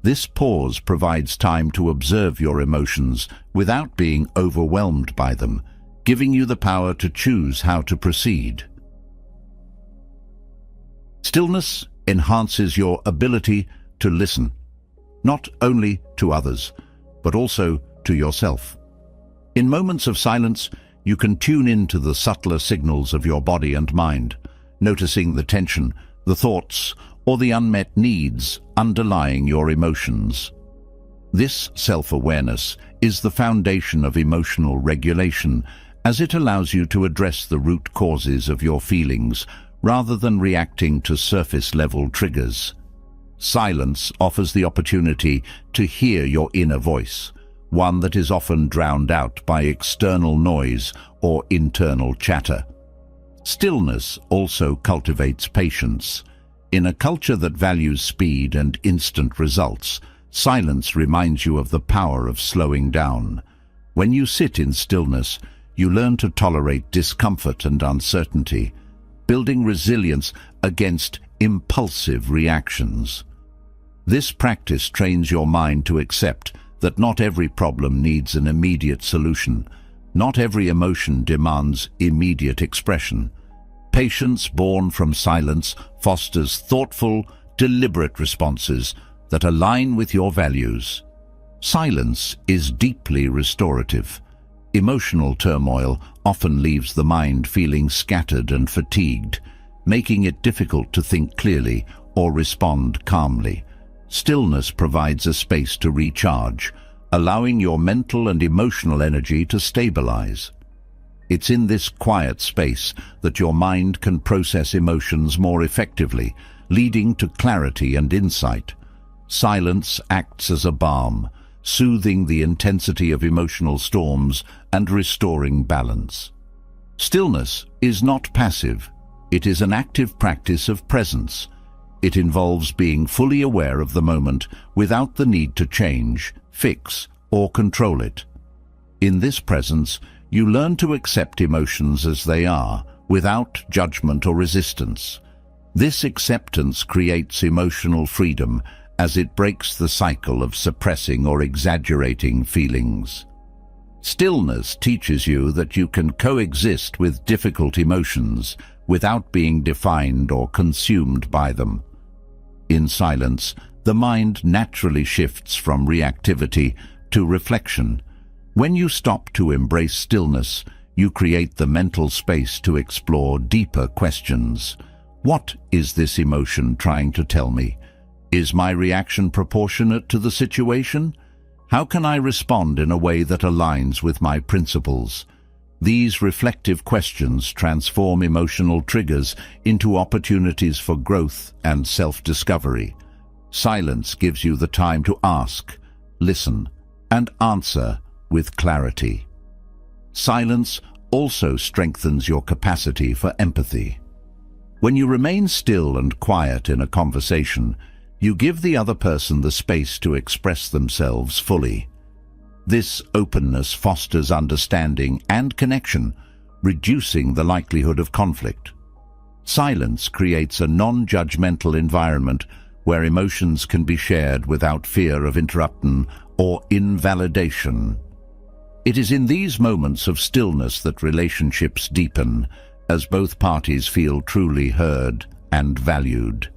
This pause provides time to observe your emotions without being overwhelmed by them, giving you the power to choose how to proceed. Stillness enhances your ability to listen, not only to others, but also to yourself. In moments of silence, you can tune into the subtler signals of your body and mind, noticing the tension, the thoughts, or the unmet needs underlying your emotions. This self-awareness is the foundation of emotional regulation, as it allows you to address the root causes of your feelings rather than reacting to surface-level triggers. Silence offers the opportunity to hear your inner voice, one that is often drowned out by external noise or internal chatter. Stillness also cultivates patience. In a culture that values speed and instant results, silence reminds you of the power of slowing down. When you sit in stillness, you learn to tolerate discomfort and uncertainty, building resilience against impulsive reactions. This practice trains your mind to accept that not every problem needs an immediate solution. Not every emotion demands immediate expression. Patience born from silence fosters thoughtful, deliberate responses that align with your values. Silence is deeply restorative. Emotional turmoil often leaves the mind feeling scattered and fatigued, making it difficult to think clearly or respond calmly. Stillness provides a space to recharge, allowing your mental and emotional energy to stabilize. It's in this quiet space that your mind can process emotions more effectively, leading to clarity and insight. Silence acts as a balm, soothing the intensity of emotional storms and restoring balance. Stillness is not passive. It is an active practice of presence. It involves being fully aware of the moment without the need to change, fix, or control it. In this presence, you learn to accept emotions as they are, without judgment or resistance. This acceptance creates emotional freedom as it breaks the cycle of suppressing or exaggerating feelings. Stillness teaches you that you can coexist with difficult emotions without being defined or consumed by them. In silence, the mind naturally shifts from reactivity to reflection. When you stop to embrace stillness, you create the mental space to explore deeper questions. What is this emotion trying to tell me? Is my reaction proportionate to the situation? How can I respond in a way that aligns with my principles? These reflective questions transform emotional triggers into opportunities for growth and self-discovery. Silence gives you the time to ask, listen, and answer with clarity. Silence also strengthens your capacity for empathy. When you remain still and quiet in a conversation, you give the other person the space to express themselves fully. This openness fosters understanding and connection, reducing the likelihood of conflict. Silence creates a non-judgmental environment where emotions can be shared without fear of interruption or invalidation. It is in these moments of stillness that relationships deepen, as both parties feel truly heard and valued.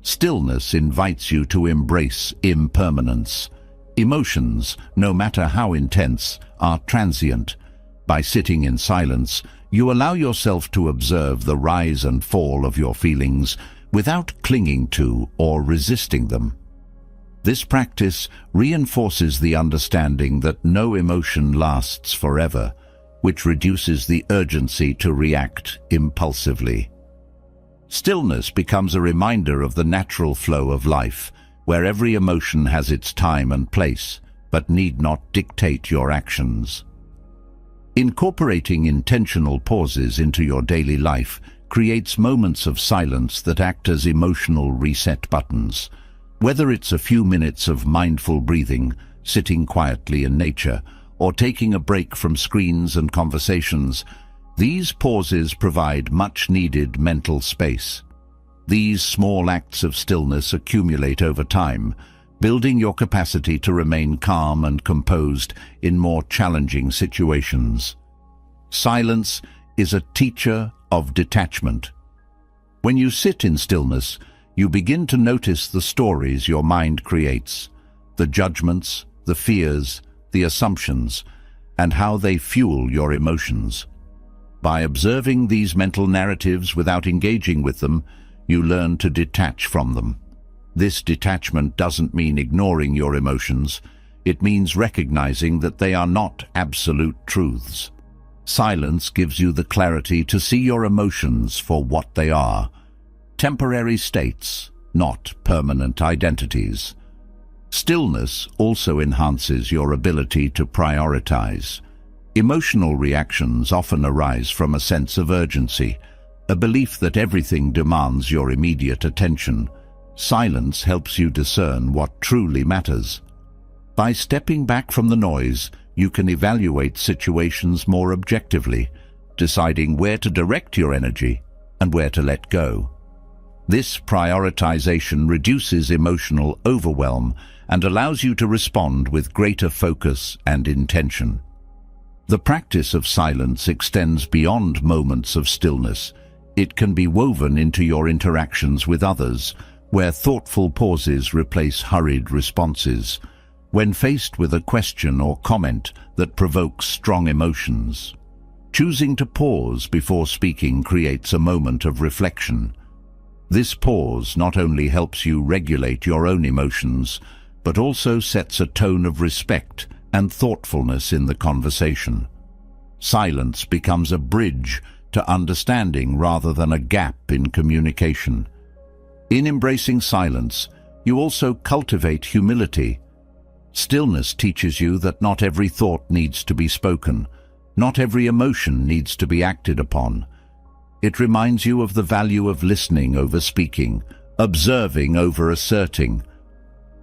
Stillness invites you to embrace impermanence. Emotions, no matter how intense, are transient. By sitting in silence, you allow yourself to observe the rise and fall of your feelings without clinging to or resisting them. This practice reinforces the understanding that no emotion lasts forever, which reduces the urgency to react impulsively. Stillness becomes a reminder of the natural flow of life, where every emotion has its time and place, but need not dictate your actions. Incorporating intentional pauses into your daily life creates moments of silence that act as emotional reset buttons. Whether it's a few minutes of mindful breathing, sitting quietly in nature, or taking a break from screens and conversations, these pauses provide much-needed mental space. These small acts of stillness accumulate over time, building your capacity to remain calm and composed in more challenging situations. Silence is a teacher of detachment. When you sit in stillness, you begin to notice the stories your mind creates, the judgments, the fears, the assumptions, and how they fuel your emotions. By observing these mental narratives without engaging with them, you learn to detach from them. This detachment doesn't mean ignoring your emotions. It means recognizing that they are not absolute truths. Silence gives you the clarity to see your emotions for what they are: temporary states, not permanent identities. Stillness also enhances your ability to prioritize. Emotional reactions often arise from a sense of urgency, a belief that everything demands your immediate attention. Silence helps you discern what truly matters. By stepping back from the noise, you can evaluate situations more objectively, deciding where to direct your energy and where to let go. This prioritization reduces emotional overwhelm and allows you to respond with greater focus and intention. The practice of silence extends beyond moments of stillness. It can be woven into your interactions with others, where thoughtful pauses replace hurried responses. When faced with a question or comment that provokes strong emotions, choosing to pause before speaking creates a moment of reflection. This pause not only helps you regulate your own emotions, but also sets a tone of respect and thoughtfulness in the conversation. Silence becomes a bridge to understanding rather than a gap in communication. In embracing silence, you also cultivate humility. Stillness teaches you that not every thought needs to be spoken, not every emotion needs to be acted upon. It reminds you of the value of listening over speaking, observing over asserting.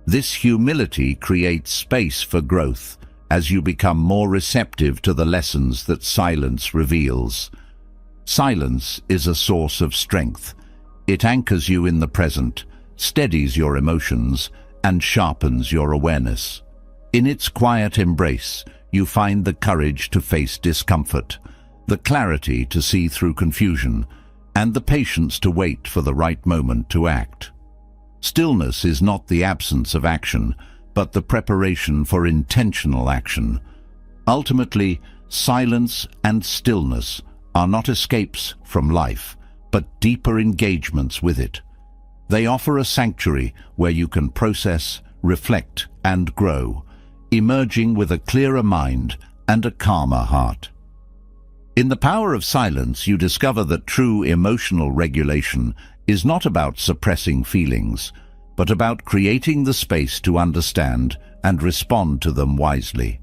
This humility creates space for growth as you become more receptive to the lessons that silence reveals. Silence is a source of strength. It anchors you in the present, steadies your emotions, and sharpens your awareness. In its quiet embrace, you find the courage to face discomfort, the clarity to see through confusion, and the patience to wait for the right moment to act. Stillness is not the absence of action, but the preparation for intentional action. Ultimately, silence and stillness are not escapes from life, but deeper engagements with it. They offer a sanctuary where you can process, reflect, and grow, emerging with a clearer mind and a calmer heart. In the power of silence, you discover that true emotional regulation is not about suppressing feelings, but about creating the space to understand and respond to them wisely.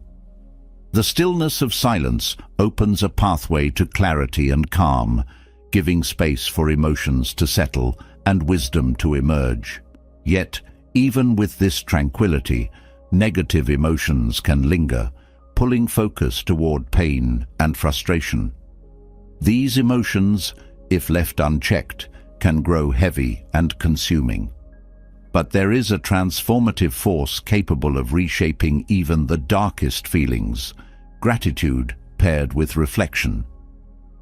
The stillness of silence opens a pathway to clarity and calm, giving space for emotions to settle and wisdom to emerge. Yet, even with this tranquility, negative emotions can linger, pulling focus toward pain and frustration. These emotions, if left unchecked, can grow heavy and consuming. But there is a transformative force capable of reshaping even the darkest feelings: gratitude paired with reflection.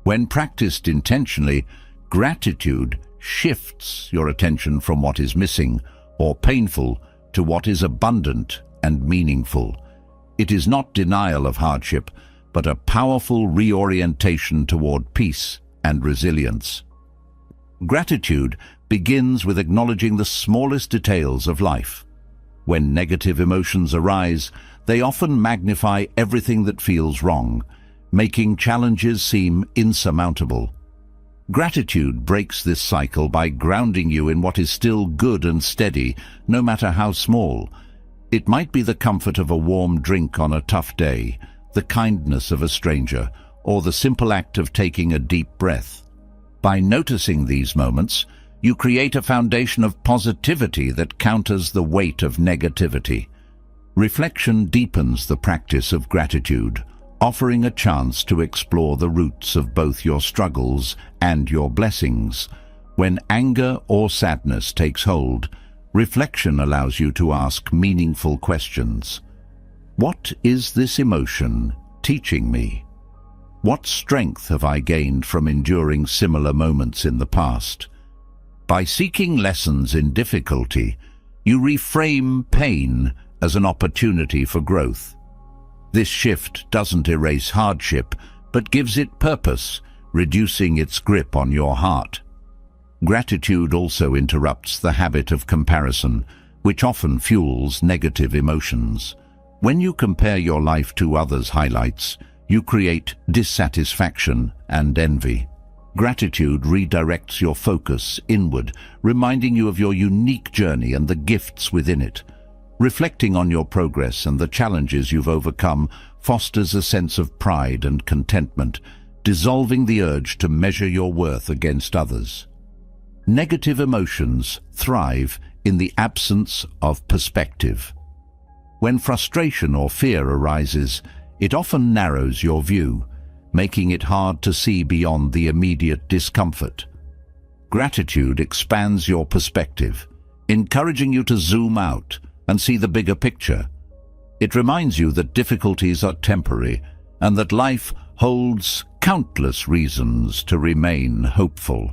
When practiced intentionally, gratitude shifts your attention from what is missing or painful to what is abundant and meaningful. It is not denial of hardship, but a powerful reorientation toward peace and resilience. Gratitude begins with acknowledging the smallest details of life. When negative emotions arise, they often magnify everything that feels wrong, making challenges seem insurmountable. Gratitude breaks this cycle by grounding you in what is still good and steady, no matter how small. It might be the comfort of a warm drink on a tough day, the kindness of a stranger, or the simple act of taking a deep breath. By noticing these moments, you create a foundation of positivity that counters the weight of negativity. Reflection deepens the practice of gratitude, offering a chance to explore the roots of both your struggles and your blessings. When anger or sadness takes hold, reflection allows you to ask meaningful questions. What is this emotion teaching me? What strength have I gained from enduring similar moments in the past? By seeking lessons in difficulty, you reframe pain as an opportunity for growth. This shift doesn't erase hardship, but gives it purpose, reducing its grip on your heart. Gratitude also interrupts the habit of comparison, which often fuels negative emotions. When you compare your life to others' highlights, you create dissatisfaction and envy. Gratitude redirects your focus inward, reminding you of your unique journey and the gifts within it. Reflecting on your progress and the challenges you've overcome fosters a sense of pride and contentment, dissolving the urge to measure your worth against others. Negative emotions thrive in the absence of perspective. When frustration or fear arises, it often narrows your view, making it hard to see beyond the immediate discomfort. Gratitude expands your perspective, encouraging you to zoom out and see the bigger picture. It reminds you that difficulties are temporary and that life holds countless reasons to remain hopeful.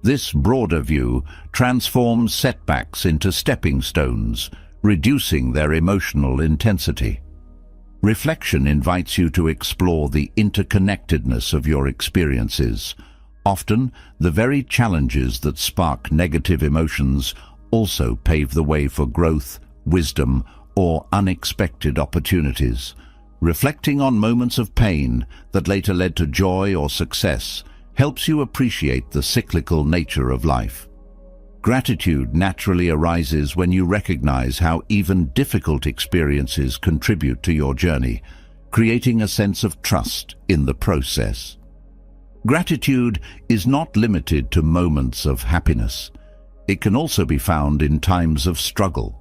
This broader view transforms setbacks into stepping stones, reducing their emotional intensity. Reflection invites you to explore the interconnectedness of your experiences. Often, the very challenges that spark negative emotions also pave the way for growth, wisdom, or unexpected opportunities. Reflecting on moments of pain that later led to joy or success helps you appreciate the cyclical nature of life. Gratitude naturally arises when you recognize how even difficult experiences contribute to your journey, creating a sense of trust in the process. Gratitude is not limited to moments of happiness. It can also be found in times of struggle.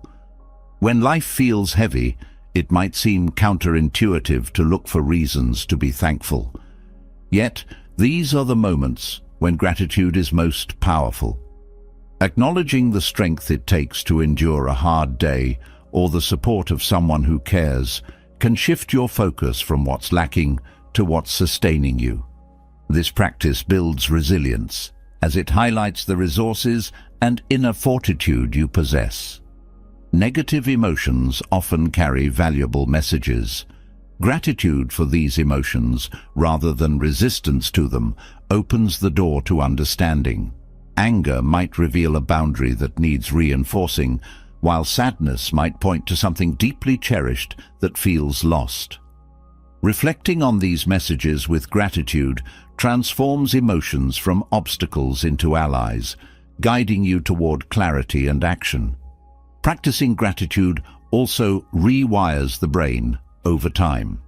When life feels heavy, it might seem counterintuitive to look for reasons to be thankful. Yet, these are the moments when gratitude is most powerful. Acknowledging the strength it takes to endure a hard day or the support of someone who cares can shift your focus from what's lacking to what's sustaining you. This practice builds resilience as it highlights the resources and inner fortitude you possess. Negative emotions often carry valuable messages. Gratitude for these emotions, rather than resistance to them, opens the door to understanding. Anger might reveal a boundary that needs reinforcing, while sadness might point to something deeply cherished that feels lost. Reflecting on these messages with gratitude transforms emotions from obstacles into allies, guiding you toward clarity and action. Practicing gratitude also rewires the brain over time.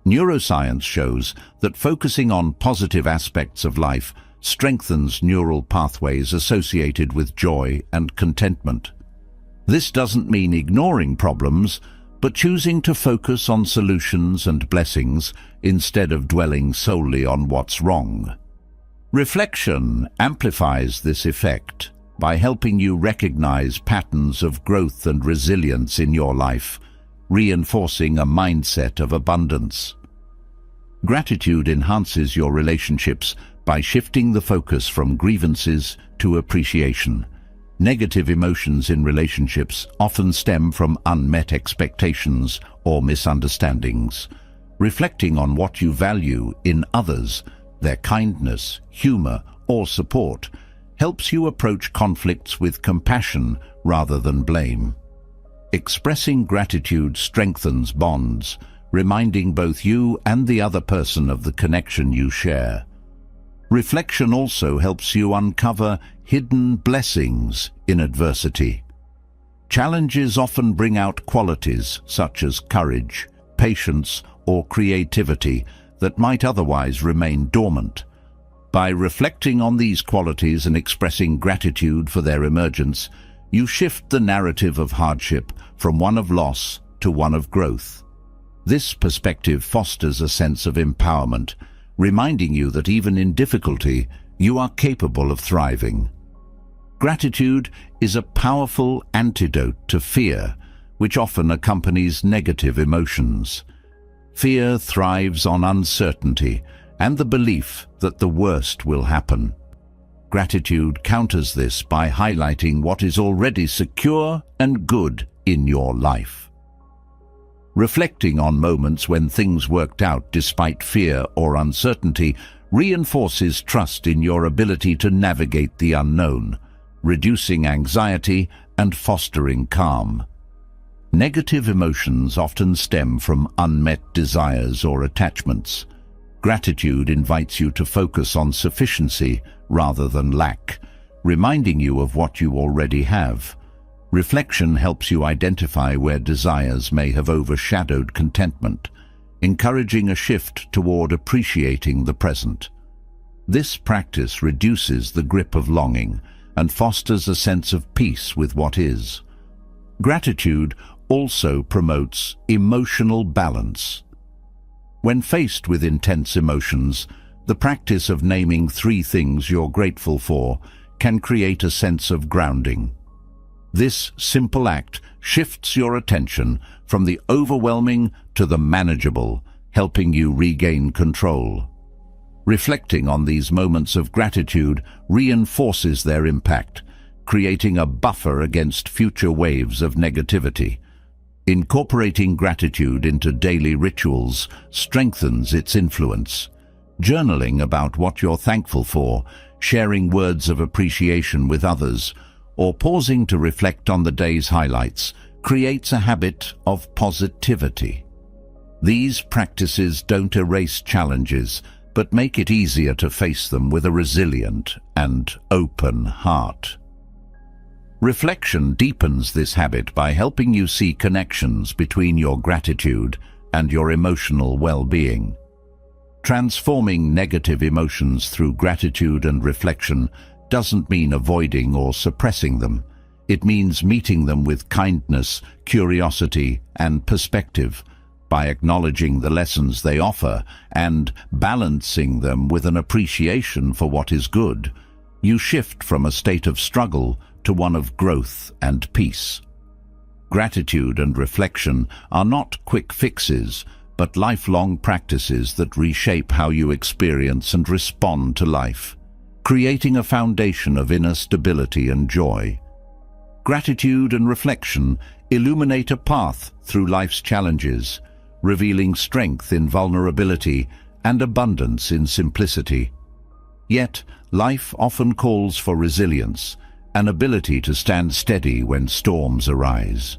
Neuroscience shows that focusing on positive aspects of life strengthens neural pathways associated with joy and contentment. This doesn't mean ignoring problems, but choosing to focus on solutions and blessings instead of dwelling solely on what's wrong. Reflection amplifies this effect by helping you recognize patterns of growth and resilience in your life, reinforcing a mindset of abundance. Gratitude enhances your relationships by shifting the focus from grievances to appreciation. Negative emotions in relationships often stem from unmet expectations or misunderstandings. Reflecting on what you value in others, their kindness, humor, or support, helps you approach conflicts with compassion rather than blame. Expressing gratitude strengthens bonds, reminding both you and the other person of the connection you share. Reflection also helps you uncover hidden blessings in adversity. Challenges often bring out qualities such as courage, patience, or creativity that might otherwise remain dormant. By reflecting on these qualities and expressing gratitude for their emergence, you shift the narrative of hardship from one of loss to one of growth. This perspective fosters a sense of empowerment, reminding you that even in difficulty, you are capable of thriving. Gratitude is a powerful antidote to fear, which often accompanies negative emotions. Fear thrives on uncertainty and the belief that the worst will happen. Gratitude counters this by highlighting what is already secure and good in your life. Reflecting on moments when things worked out despite fear or uncertainty reinforces trust in your ability to navigate the unknown, reducing anxiety and fostering calm. Negative emotions often stem from unmet desires or attachments. Gratitude invites you to focus on sufficiency rather than lack, reminding you of what you already have. Reflection helps you identify where desires may have overshadowed contentment, encouraging a shift toward appreciating the present. This practice reduces the grip of longing and fosters a sense of peace with what is. Gratitude also promotes emotional balance. When faced with intense emotions, the practice of naming 3 things you're grateful for can create a sense of grounding. This simple act shifts your attention from the overwhelming to the manageable, helping you regain control. Reflecting on these moments of gratitude reinforces their impact, creating a buffer against future waves of negativity. Incorporating gratitude into daily rituals strengthens its influence. Journaling about what you're thankful for, sharing words of appreciation with others, or pausing to reflect on the day's highlights creates a habit of positivity. These practices don't erase challenges, but make it easier to face them with a resilient and open heart. Reflection deepens this habit by helping you see connections between your gratitude and your emotional well-being. Transforming negative emotions through gratitude and reflection doesn't mean avoiding or suppressing them. It means meeting them with kindness, curiosity, and perspective. By acknowledging the lessons they offer and balancing them with an appreciation for what is good, you shift from a state of struggle to one of growth and peace. Gratitude and reflection are not quick fixes, but lifelong practices that reshape how you experience and respond to life, creating a foundation of inner stability and joy. Gratitude and reflection illuminate a path through life's challenges, revealing strength in vulnerability and abundance in simplicity. Yet, life often calls for resilience, an ability to stand steady when storms arise.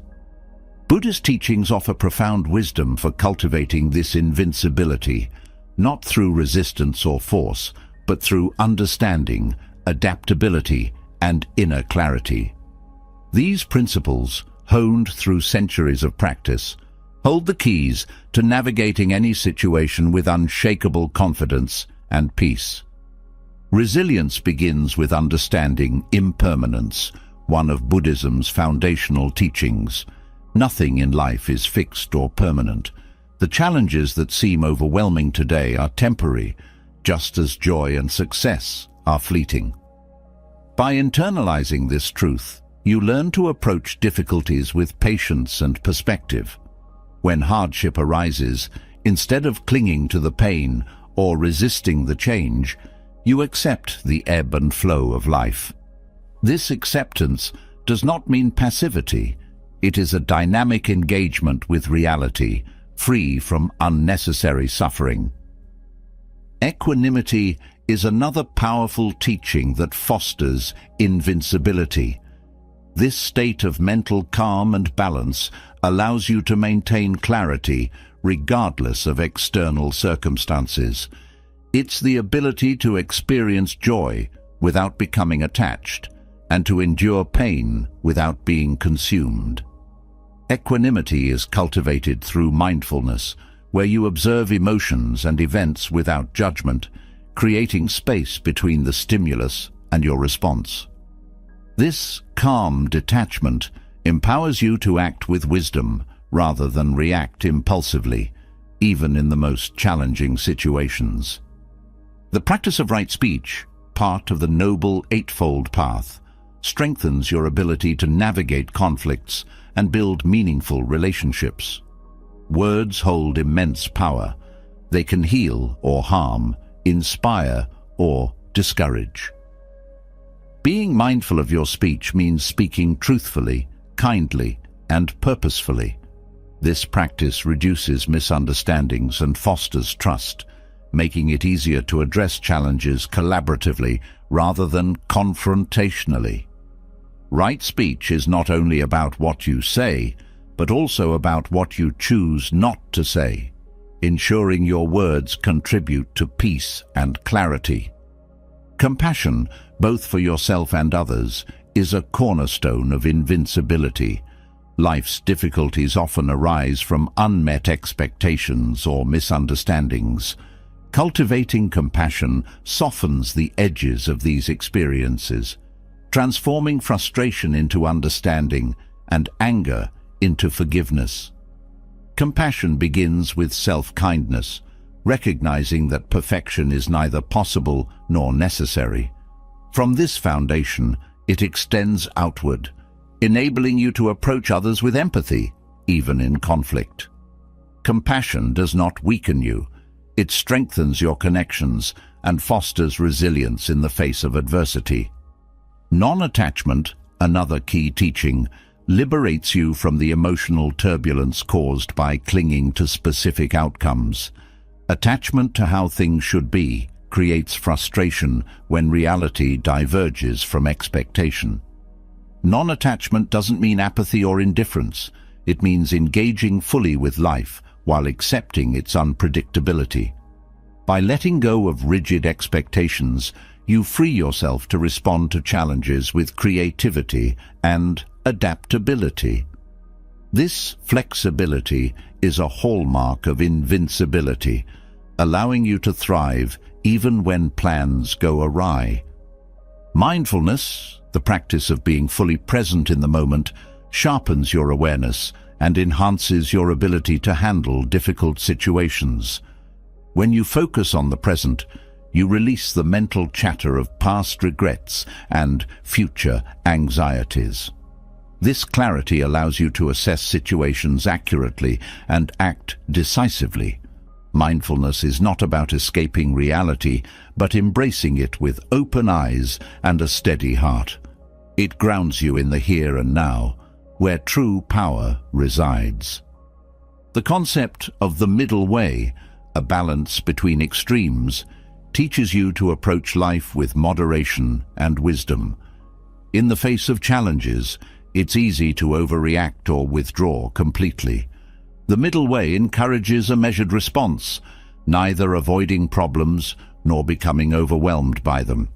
Buddhist teachings offer profound wisdom for cultivating this invincibility, not through resistance or force, but through understanding, adaptability, and inner clarity. These principles, honed through centuries of practice, hold the keys to navigating any situation with unshakable confidence and peace. Resilience begins with understanding impermanence, one of Buddhism's foundational teachings. Nothing in life is fixed or permanent. The challenges that seem overwhelming today are temporary, just as joy and success are fleeting. By internalizing this truth, you learn to approach difficulties with patience and perspective. When hardship arises, instead of clinging to the pain or resisting the change, you accept the ebb and flow of life. This acceptance does not mean passivity. It is a dynamic engagement with reality, free from unnecessary suffering. Equanimity is another powerful teaching that fosters invincibility. This state of mental calm and balance allows you to maintain clarity regardless of external circumstances. It's the ability to experience joy without becoming attached, and to endure pain without being consumed. Equanimity is cultivated through mindfulness, where you observe emotions and events without judgment, creating space between the stimulus and your response. This calm detachment empowers you to act with wisdom rather than react impulsively, even in the most challenging situations. The practice of right speech, part of the Noble Eightfold Path, strengthens your ability to navigate conflicts and build meaningful relationships. Words hold immense power. They can heal or harm, inspire or discourage. Being mindful of your speech means speaking truthfully, kindly, and purposefully. This practice reduces misunderstandings and fosters trust, making it easier to address challenges collaboratively rather than confrontationally. Right speech is not only about what you say, but also about what you choose not to say, ensuring your words contribute to peace and clarity. Compassion, both for yourself and others, is a cornerstone of invincibility. Life's difficulties often arise from unmet expectations or misunderstandings. Cultivating compassion softens the edges of these experiences, transforming frustration into understanding and anger into forgiveness. Compassion begins with self-kindness, recognizing that perfection is neither possible nor necessary. From this foundation, it extends outward, enabling you to approach others with empathy, even in conflict. Compassion does not weaken you. It strengthens your connections and fosters resilience in the face of adversity. Non-attachment, another key teaching, liberates you from the emotional turbulence caused by clinging to specific outcomes. Attachment to how things should be creates frustration when reality diverges from expectation. Non-attachment doesn't mean apathy or indifference. It means engaging fully with life while accepting its unpredictability. By letting go of rigid expectations, you free yourself to respond to challenges with creativity and adaptability. This flexibility is a hallmark of invincibility, allowing you to thrive even when plans go awry. Mindfulness, the practice of being fully present in the moment, sharpens your awareness and enhances your ability to handle difficult situations. When you focus on the present, you release the mental chatter of past regrets and future anxieties. This clarity allows you to assess situations accurately and act decisively. Mindfulness is not about escaping reality, but embracing it with open eyes and a steady heart. It grounds you in the here and now, where true power resides. The concept of the middle way, a balance between extremes, teaches you to approach life with moderation and wisdom. In the face of challenges, it's easy to overreact or withdraw completely. The middle way encourages a measured response, neither avoiding problems nor becoming overwhelmed by them.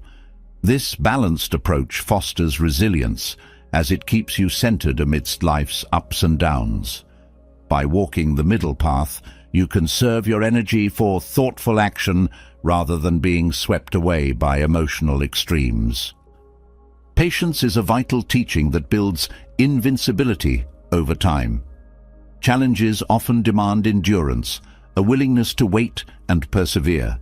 This balanced approach fosters resilience, as it keeps you centered amidst life's ups and downs. By walking the middle path, you conserve your energy for thoughtful action rather than being swept away by emotional extremes. Patience is a vital teaching that builds invincibility over time. Challenges often demand endurance, a willingness to wait and persevere.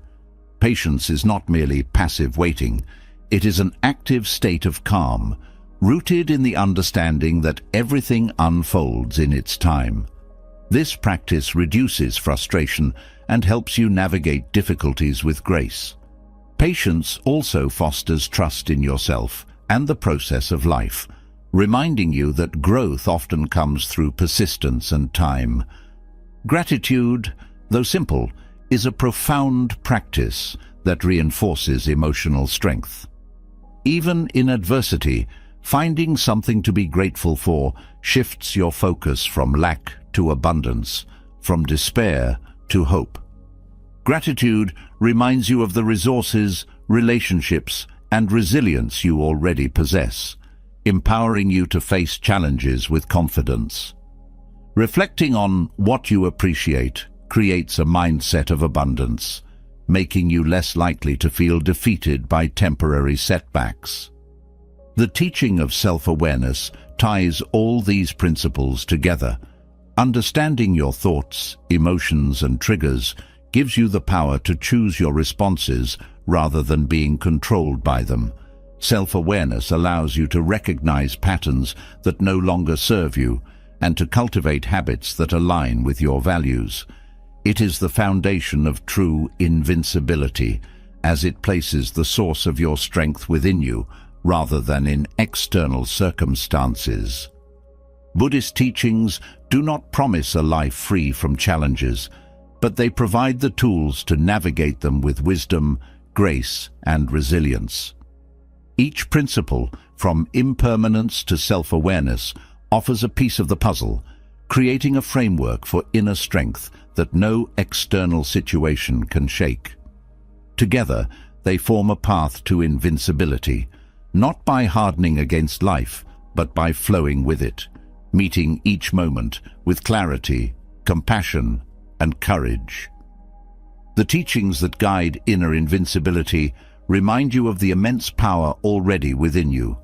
Patience is not merely passive waiting. It is an active state of calm, rooted in the understanding that everything unfolds in its time. This practice reduces frustration and helps you navigate difficulties with grace. Patience also fosters trust in yourself and the process of life, reminding you that growth often comes through persistence and time. Gratitude, though simple, is a profound practice that reinforces emotional strength. Even in adversity, finding something to be grateful for shifts your focus from lack to abundance, from despair to hope. Gratitude reminds you of the resources, relationships, and resilience you already possess, empowering you to face challenges with confidence. Reflecting on what you appreciate creates a mindset of abundance, making you less likely to feel defeated by temporary setbacks. The teaching of self-awareness ties all these principles together. Understanding your thoughts, emotions, and triggers gives you the power to choose your responses rather than being controlled by them. Self-awareness allows you to recognize patterns that no longer serve you and to cultivate habits that align with your values. It is the foundation of true invincibility, as it places the source of your strength within you rather than in external circumstances. Buddhist teachings do not promise a life free from challenges, but they provide the tools to navigate them with wisdom, grace, and resilience. Each principle, from impermanence to self-awareness, offers a piece of the puzzle, creating a framework for inner strength that no external situation can shake. Together, they form a path to invincibility, not by hardening against life, but by flowing with it. meeting each moment with clarity, compassion, and courage. The teachings that guide inner invincibility remind you of the immense power already within you,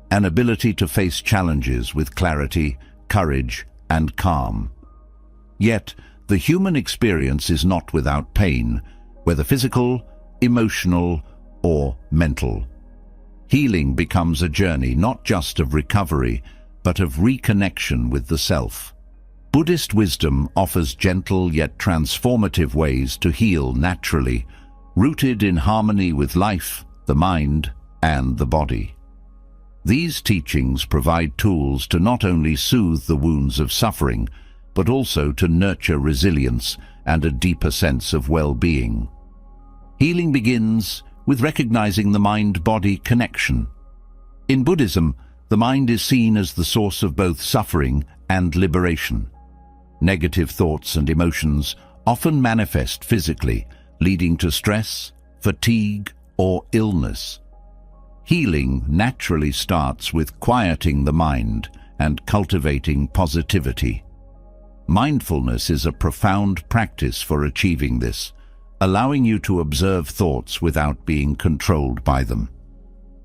an ability to face challenges with clarity, courage, and calm. Yet, the human experience is not without pain, whether physical, emotional, or mental. Healing becomes a journey not just of recovery, but of reconnection with the self. Buddhist wisdom offers gentle yet transformative ways to heal naturally, rooted in harmony with life, the mind, and the body. These teachings provide tools to not only soothe the wounds of suffering, but also to nurture resilience and a deeper sense of well-being. Healing begins with recognizing the mind-body connection. In Buddhism, the mind is seen as the source of both suffering and liberation. Negative thoughts and emotions often manifest physically, leading to stress, fatigue, or illness. Healing naturally starts with quieting the mind and cultivating positivity. Mindfulness is a profound practice for achieving this, allowing you to observe thoughts without being controlled by them.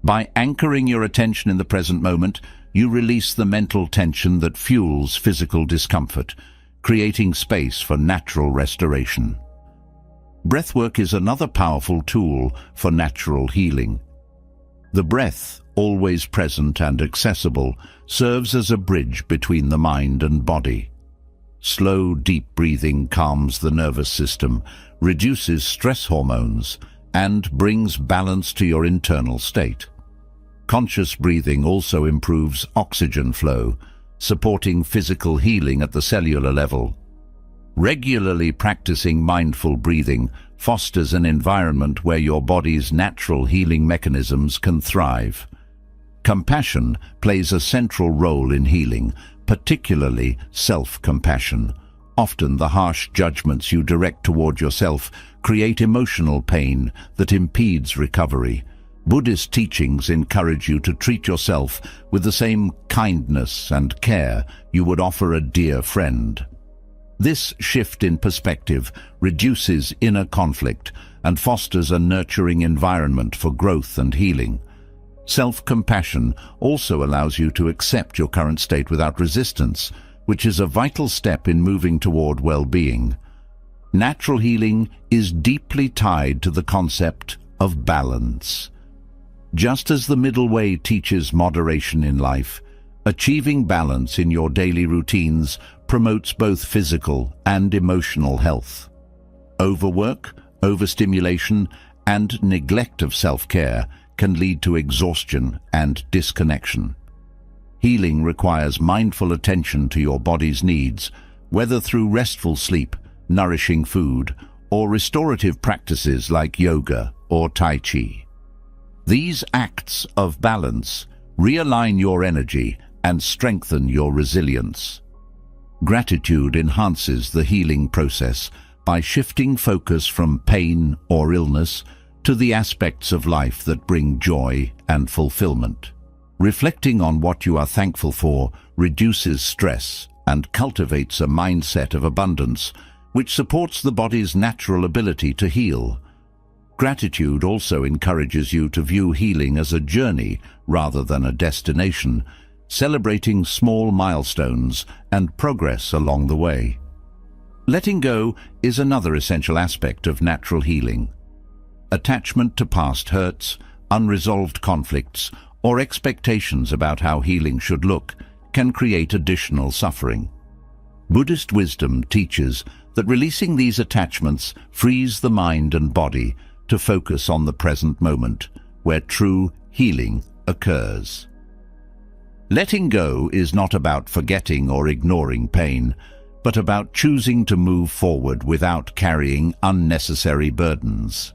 By anchoring your attention in the present moment, you release the mental tension that fuels physical discomfort, creating space for natural restoration. Breathwork is another powerful tool for natural healing. The breath, always present and accessible, serves as a bridge between the mind and body. Slow, deep breathing calms the nervous system, reduces stress hormones, and brings balance to your internal state. Conscious breathing also improves oxygen flow, supporting physical healing at the cellular level. Regularly practicing mindful breathing fosters an environment where your body's natural healing mechanisms can thrive. Compassion plays a central role in healing, particularly self-compassion. Often the harsh judgments you direct toward yourself create emotional pain that impedes recovery. Buddhist teachings encourage you to treat yourself with the same kindness and care you would offer a dear friend. This shift in perspective reduces inner conflict and fosters a nurturing environment for growth and healing. Self-compassion also allows you to accept your current state without resistance, which is a vital step in moving toward well-being. Natural healing is deeply tied to the concept of balance. Just as the middle way teaches moderation in life, achieving balance in your daily routines promotes both physical and emotional health. Overwork, overstimulation, and neglect of self-care can lead to exhaustion and disconnection. Healing requires mindful attention to your body's needs, whether through restful sleep, nourishing food, or restorative practices like yoga or Tai Chi. These acts of balance realign your energy and strengthen your resilience. Gratitude enhances the healing process by shifting focus from pain or illness to the aspects of life that bring joy and fulfillment. Reflecting on what you are thankful for reduces stress and cultivates a mindset of abundance, which supports the body's natural ability to heal. Gratitude also encourages you to view healing as a journey rather than a destination, celebrating small milestones and progress along the way. Letting go is another essential aspect of natural healing. Attachment to past hurts, unresolved conflicts, or expectations about how healing should look can create additional suffering. Buddhist wisdom teaches that releasing these attachments frees the mind and body to focus on the present moment, where true healing occurs. Letting go is not about forgetting or ignoring pain, but about choosing to move forward without carrying unnecessary burdens.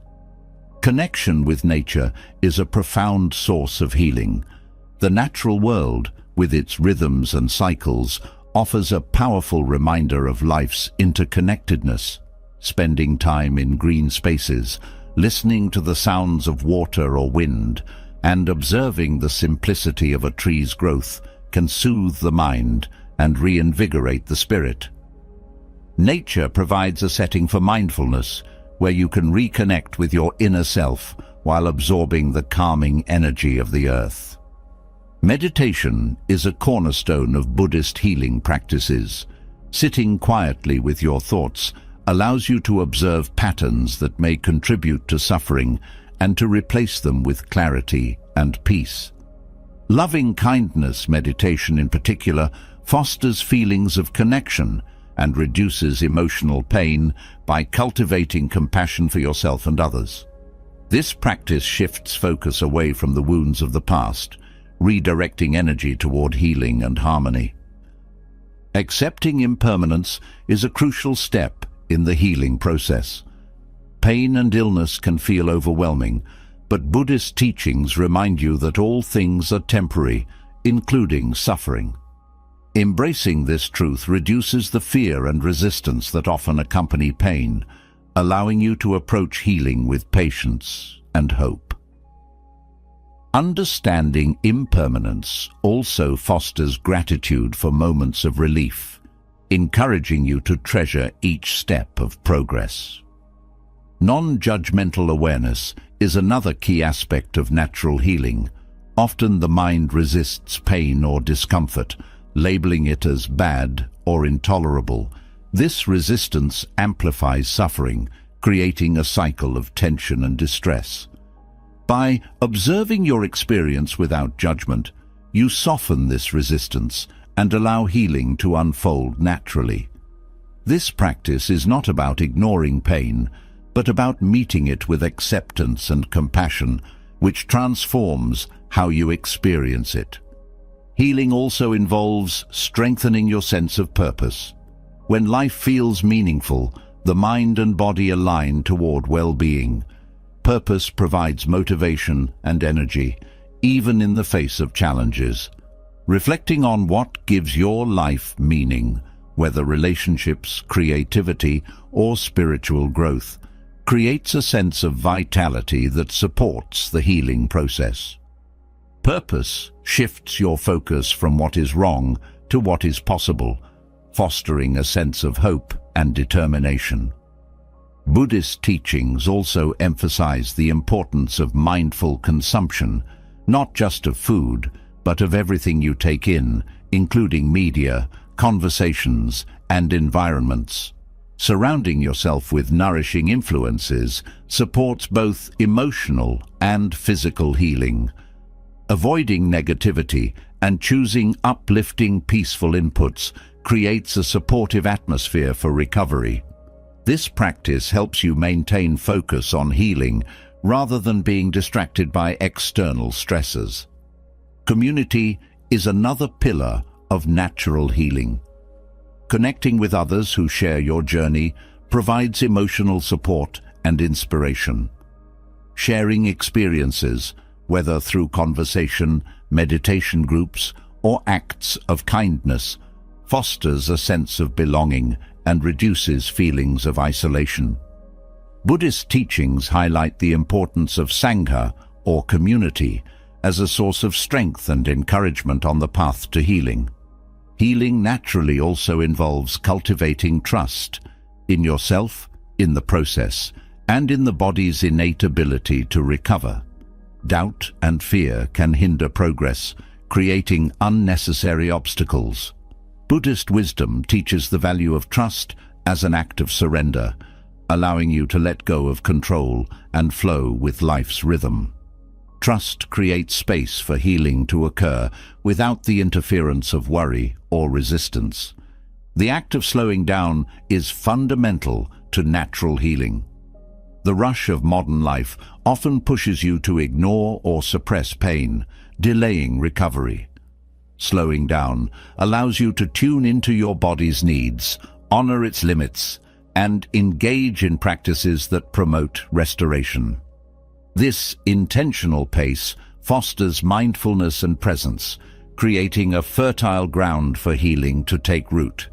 Connection with nature is a profound source of healing. The natural world, with its rhythms and cycles, offers a powerful reminder of life's interconnectedness. Spending time in green spaces, listening to the sounds of water or wind, and observing the simplicity of a tree's growth can soothe the mind and reinvigorate the spirit. Nature provides a setting for mindfulness, where you can reconnect with your inner self while absorbing the calming energy of the earth. Meditation is a cornerstone of Buddhist healing practices. Sitting quietly with your thoughts allows you to observe patterns that may contribute to suffering and to replace them with clarity and peace. Loving kindness meditation in particular fosters feelings of connection and reduces emotional pain by cultivating compassion for yourself and others. This practice shifts focus away from the wounds of the past, redirecting energy toward healing and harmony. Accepting impermanence is a crucial step in the healing process. Pain and illness can feel overwhelming, but Buddhist teachings remind you that all things are temporary, including suffering. Embracing this truth reduces the fear and resistance that often accompany pain, allowing you to approach healing with patience and hope. Understanding impermanence also fosters gratitude for moments of relief, encouraging you to treasure each step of progress. Non-judgmental awareness is another key aspect of natural healing. Often the mind resists pain or discomfort, labeling it as bad or intolerable. This resistance amplifies suffering, creating a cycle of tension and distress. By observing your experience without judgment, you soften this resistance and allow healing to unfold naturally. This practice is not about ignoring pain, but about meeting it with acceptance and compassion, which transforms how you experience it. Healing also involves strengthening your sense of purpose. When life feels meaningful, the mind and body align toward well-being. Purpose provides motivation and energy, even in the face of challenges. Reflecting on what gives your life meaning, whether relationships, creativity, or spiritual growth, creates a sense of vitality that supports the healing process. Purpose shifts your focus from what is wrong to what is possible, fostering a sense of hope and determination. Buddhist teachings also emphasize the importance of mindful consumption, not just of food, but of everything you take in, including media, conversations, and environments. Surrounding yourself with nourishing influences supports both emotional and physical healing. Avoiding negativity and choosing uplifting, peaceful inputs creates a supportive atmosphere for recovery. This practice helps you maintain focus on healing rather than being distracted by external stressors. Community is another pillar of natural healing. Connecting with others who share your journey provides emotional support and inspiration. Sharing experiences, whether through conversation, meditation groups, or acts of kindness, fosters a sense of belonging and reduces feelings of isolation. Buddhist teachings highlight the importance of Sangha, or community, as a source of strength and encouragement on the path to healing. Healing naturally also involves cultivating trust in yourself, in the process, and in the body's innate ability to recover. Doubt and fear can hinder progress, creating unnecessary obstacles. Buddhist wisdom teaches the value of trust as an act of surrender, allowing you to let go of control and flow with life's rhythm. Trust creates space for healing to occur without the interference of worry or resistance. The act of slowing down is fundamental to natural healing. The rush of modern life often pushes you to ignore or suppress pain, delaying recovery. Slowing down allows you to tune into your body's needs, honor its limits, and engage in practices that promote restoration. This intentional pace fosters mindfulness and presence, creating a fertile ground for healing to take root.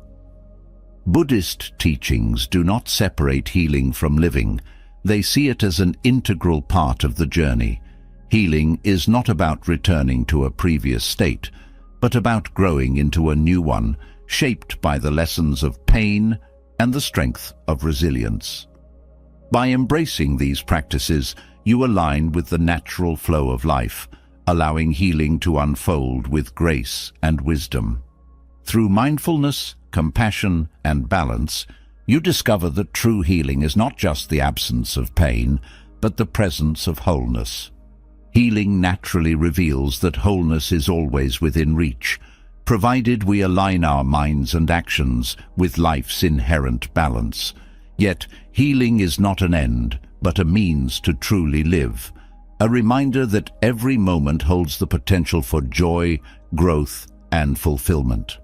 Buddhist teachings do not separate healing from living. They see it as an integral part of the journey. Healing is not about returning to a previous state, but about growing into a new one, shaped by the lessons of pain and the strength of resilience. By embracing these practices, you align with the natural flow of life, allowing healing to unfold with grace and wisdom. Through mindfulness, compassion, and balance, you discover that true healing is not just the absence of pain, but the presence of wholeness. Healing naturally reveals that wholeness is always within reach, provided we align our minds and actions with life's inherent balance. Yet, healing is not an end, but a means to truly live, a reminder that every moment holds the potential for joy, growth, and fulfillment.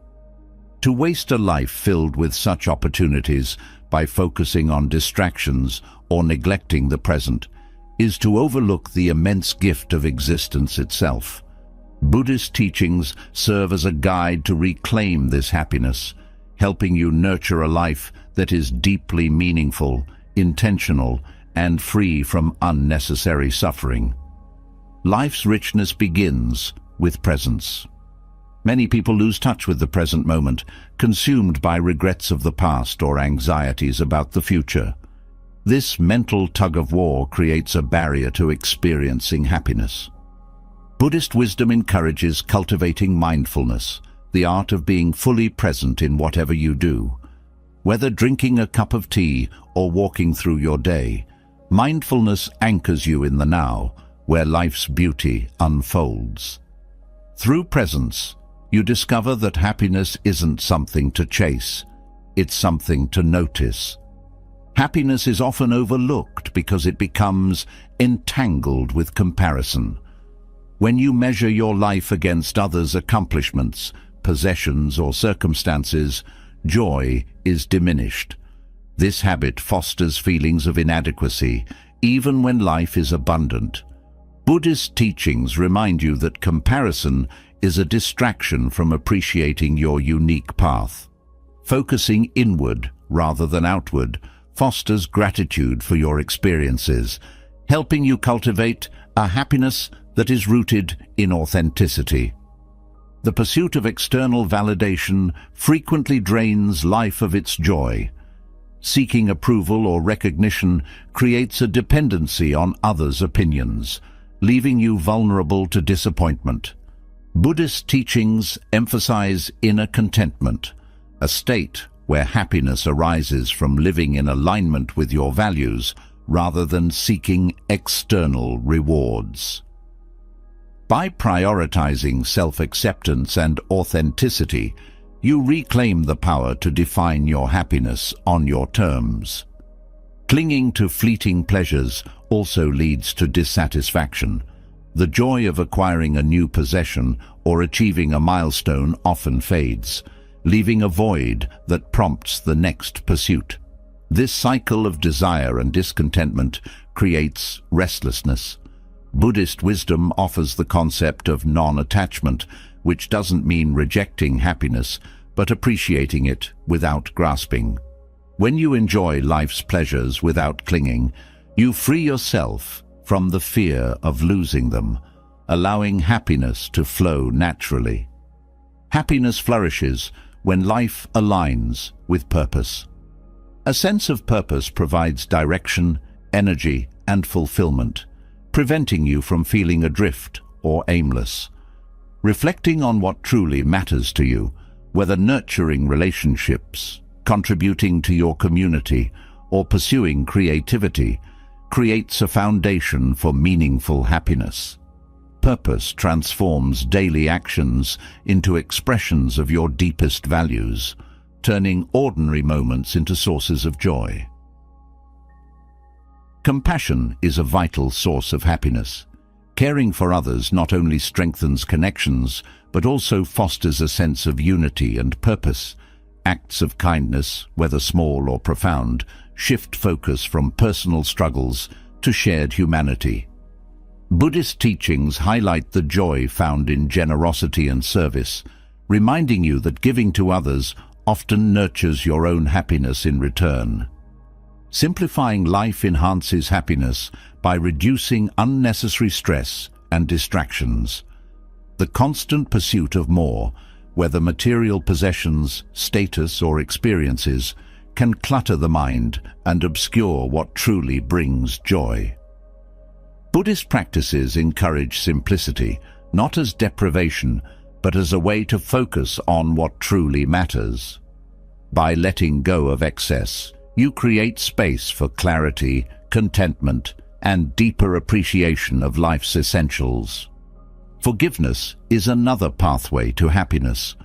To waste a life filled with such opportunities by focusing on distractions or neglecting the present is to overlook the immense gift of existence itself. Buddhist teachings serve as a guide to reclaim this happiness, helping you nurture a life that is deeply meaningful, intentional, and free from unnecessary suffering. Life's richness begins with presence. Many people lose touch with the present moment, consumed by regrets of the past or anxieties about the future. This mental tug-of-war creates a barrier to experiencing happiness. Buddhist wisdom encourages cultivating mindfulness, the art of being fully present in whatever you do. Whether drinking a cup of tea or walking through your day, mindfulness anchors you in the now, where life's beauty unfolds. Through presence, you discover that happiness isn't something to chase, it's something to notice. Happiness is often overlooked because it becomes entangled with comparison. When you measure your life against others' accomplishments, possessions, or circumstances, joy is diminished. This habit fosters feelings of inadequacy, even when life is abundant. Buddhist teachings remind you that comparison is a distraction from appreciating your unique path. Focusing inward rather than outward fosters gratitude for your experiences, helping you cultivate a happiness that is rooted in authenticity. The pursuit of external validation frequently drains life of its joy. Seeking approval or recognition creates a dependency on others' opinions, leaving you vulnerable to disappointment. Buddhist teachings emphasize inner contentment, a state where happiness arises from living in alignment with your values rather than seeking external rewards. By prioritizing self-acceptance and authenticity, you reclaim the power to define your happiness on your terms. Clinging to fleeting pleasures also leads to dissatisfaction. The joy of acquiring a new possession or achieving a milestone often fades, leaving a void that prompts the next pursuit. This cycle of desire and discontentment creates restlessness. Buddhist wisdom offers the concept of non-attachment, which doesn't mean rejecting happiness, but appreciating it without grasping. When you enjoy life's pleasures without clinging, you free yourself from the fear of losing them, allowing happiness to flow naturally. Happiness flourishes when life aligns with purpose. A sense of purpose provides direction, energy, and fulfillment, preventing you from feeling adrift or aimless. Reflecting on what truly matters to you, whether nurturing relationships, contributing to your community, or pursuing creativity, creates a foundation for meaningful happiness. Purpose transforms daily actions into expressions of your deepest values, turning ordinary moments into sources of joy. Compassion is a vital source of happiness. Caring for others not only strengthens connections, but also fosters a sense of unity and purpose. Acts of kindness, whether small or profound, shift focus from personal struggles to shared humanity. Buddhist teachings highlight the joy found in generosity and service, reminding you that giving to others often nurtures your own happiness in return. Simplifying life enhances happiness by reducing unnecessary stress and distractions. The constant pursuit of more whether material possessions, status, or experiences, can clutter the mind and obscure what truly brings joy. Buddhist practices encourage simplicity, not as deprivation, but as a way to focus on what truly matters. By letting go of excess, you create space for clarity, contentment, and deeper appreciation of life's essentials. Forgiveness is another pathway to happiness.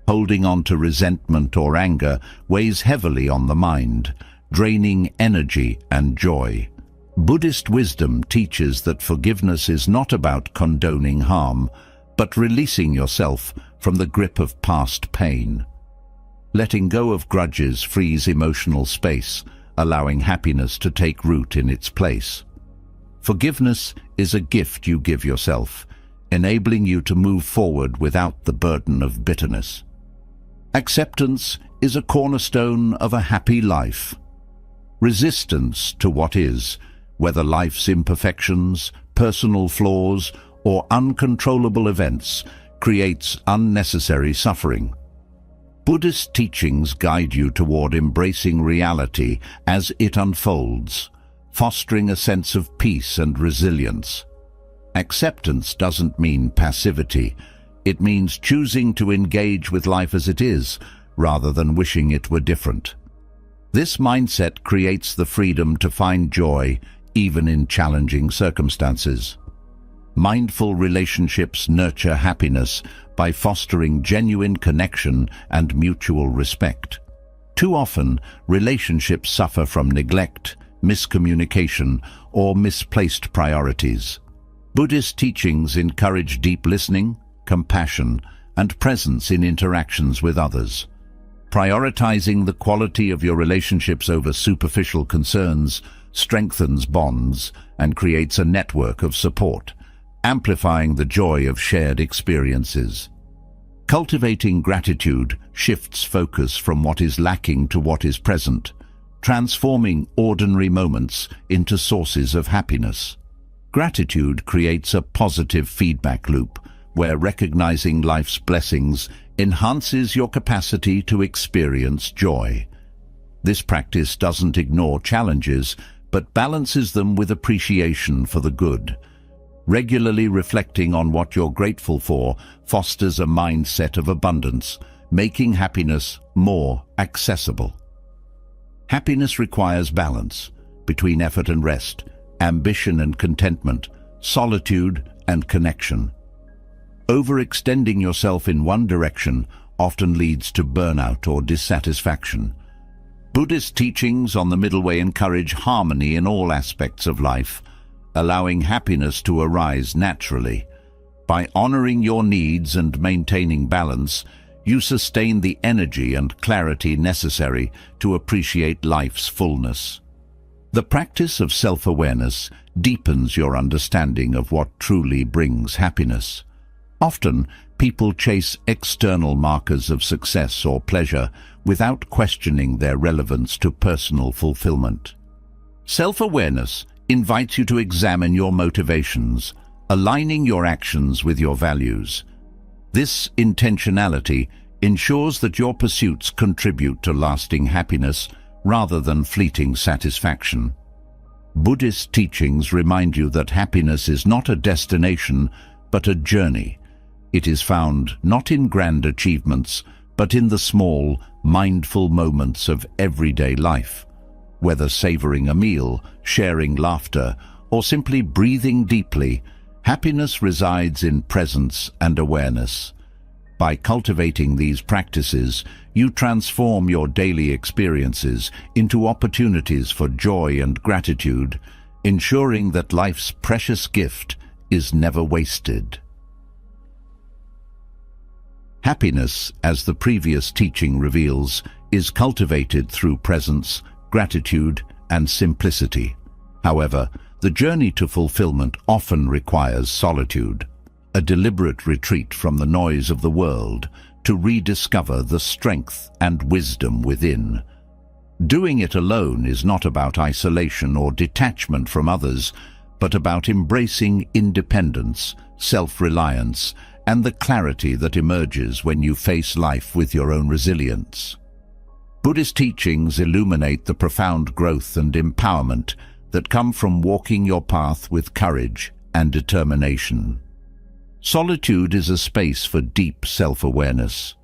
Holding on to resentment or anger weighs heavily on the mind, draining energy and joy. Buddhist wisdom teaches that forgiveness is not about condoning harm, but releasing yourself from the grip of past pain. Letting go of grudges frees emotional space, allowing happiness to take root in its place. Forgiveness is a gift you give yourself, enabling you to move forward without the burden of bitterness. Acceptance is a cornerstone of a happy life. Resistance to what is, whether life's imperfections, personal flaws, or uncontrollable events, creates unnecessary suffering. Buddhist teachings guide you toward embracing reality as it unfolds, fostering a sense of peace and resilience. Acceptance doesn't mean passivity. It means choosing to engage with life as it is, rather than wishing it were different. This mindset creates the freedom to find joy, even in challenging circumstances. Mindful relationships nurture happiness by fostering genuine connection and mutual respect. Too often, relationships suffer from neglect, miscommunication, or misplaced priorities. Buddhist teachings encourage deep listening, compassion, and presence in interactions with others. Prioritizing the quality of your relationships over superficial concerns strengthens bonds and creates a network of support, amplifying the joy of shared experiences. Cultivating gratitude shifts focus from what is lacking to what is present, transforming ordinary moments into sources of happiness. Gratitude creates a positive feedback loop, where recognizing life's blessings enhances your capacity to experience joy. This practice doesn't ignore challenges, but balances them with appreciation for the good. Regularly reflecting on what you're grateful for fosters a mindset of abundance, making happiness more accessible. Happiness requires balance between effort and rest, ambition and contentment, solitude and connection. Overextending yourself in one direction often leads to burnout or dissatisfaction. Buddhist teachings on the middle way encourage harmony in all aspects of life, allowing happiness to arise naturally. By honoring your needs and maintaining balance, you sustain the energy and clarity necessary to appreciate life's fullness. The practice of self-awareness deepens your understanding of what truly brings happiness. Often, people chase external markers of success or pleasure without questioning their relevance to personal fulfillment. Self-awareness invites you to examine your motivations, aligning your actions with your values. This intentionality ensures that your pursuits contribute to lasting happiness rather than fleeting satisfaction. Buddhist teachings remind you that happiness is not a destination, but a journey. It is found not in grand achievements, but in the small, mindful moments of everyday life. Whether savoring a meal, sharing laughter, or simply breathing deeply, happiness resides in presence and awareness. By cultivating these practices, you transform your daily experiences into opportunities for joy and gratitude, ensuring that life's precious gift is never wasted. Happiness, as the previous teaching reveals, is cultivated through presence, gratitude, and simplicity. However, the journey to fulfillment often requires solitude, a deliberate retreat from the noise of the world to rediscover the strength and wisdom within. Doing it alone is not about isolation or detachment from others, but about embracing independence, self-reliance, and the clarity that emerges when you face life with your own resilience. Buddhist teachings illuminate the profound growth and empowerment that come from walking your path with courage and determination. Solitude is a space for deep self-awareness.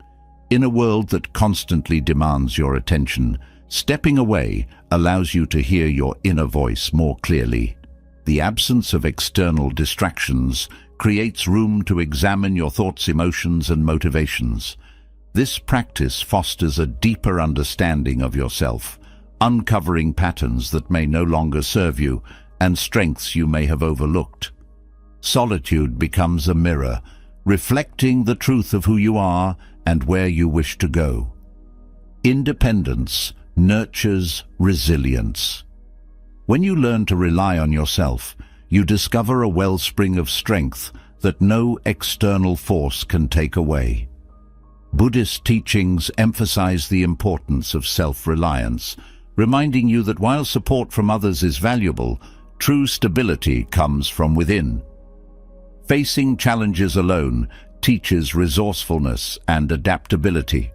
In a world that constantly demands your attention, stepping away allows you to hear your inner voice more clearly. The absence of external distractions creates room to examine your thoughts, emotions, and motivations. This practice fosters a deeper understanding of yourself, uncovering patterns that may no longer serve you and strengths you may have overlooked. Solitude becomes a mirror, reflecting the truth of who you are and where you wish to go. Independence nurtures resilience. When you learn to rely on yourself, you discover a wellspring of strength that no external force can take away. Buddhist teachings emphasize the importance of self-reliance, reminding you that while support from others is valuable, true stability comes from within. Facing challenges alone teaches resourcefulness and adaptability,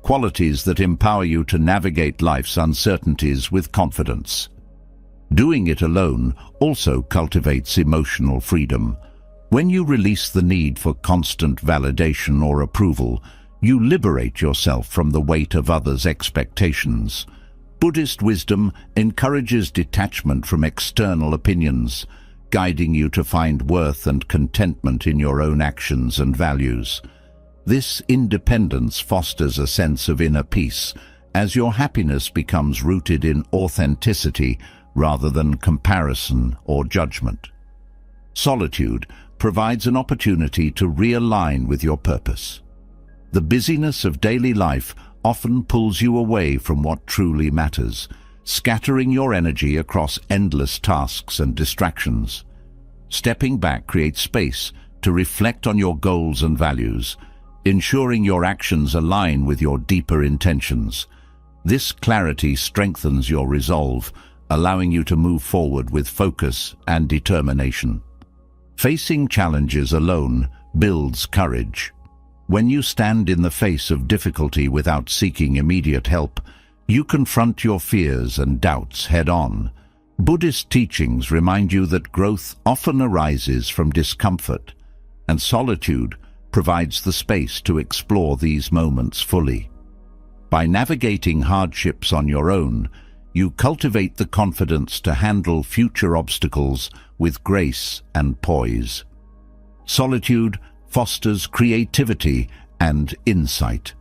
qualities that empower you to navigate life's uncertainties with confidence. Doing it alone also cultivates emotional freedom. When you release the need for constant validation or approval, you liberate yourself from the weight of others' expectations. Buddhist wisdom encourages detachment from external opinions, guiding you to find worth and contentment in your own actions and values. This independence fosters a sense of inner peace, as your happiness becomes rooted in authenticity rather than comparison or judgment. Solitude provides an opportunity to realign with your purpose. The busyness of daily life often pulls you away from what truly matters, scattering your energy across endless tasks and distractions. Stepping back creates space to reflect on your goals and values, ensuring your actions align with your deeper intentions. This clarity strengthens your resolve, allowing you to move forward with focus and determination. Facing challenges alone builds courage. When you stand in the face of difficulty without seeking immediate help, you confront your fears and doubts head-on. Buddhist teachings remind you that growth often arises from discomfort, and solitude provides the space to explore these moments fully. By navigating hardships on your own, you cultivate the confidence to handle future obstacles with grace and poise. Solitude fosters creativity and insight.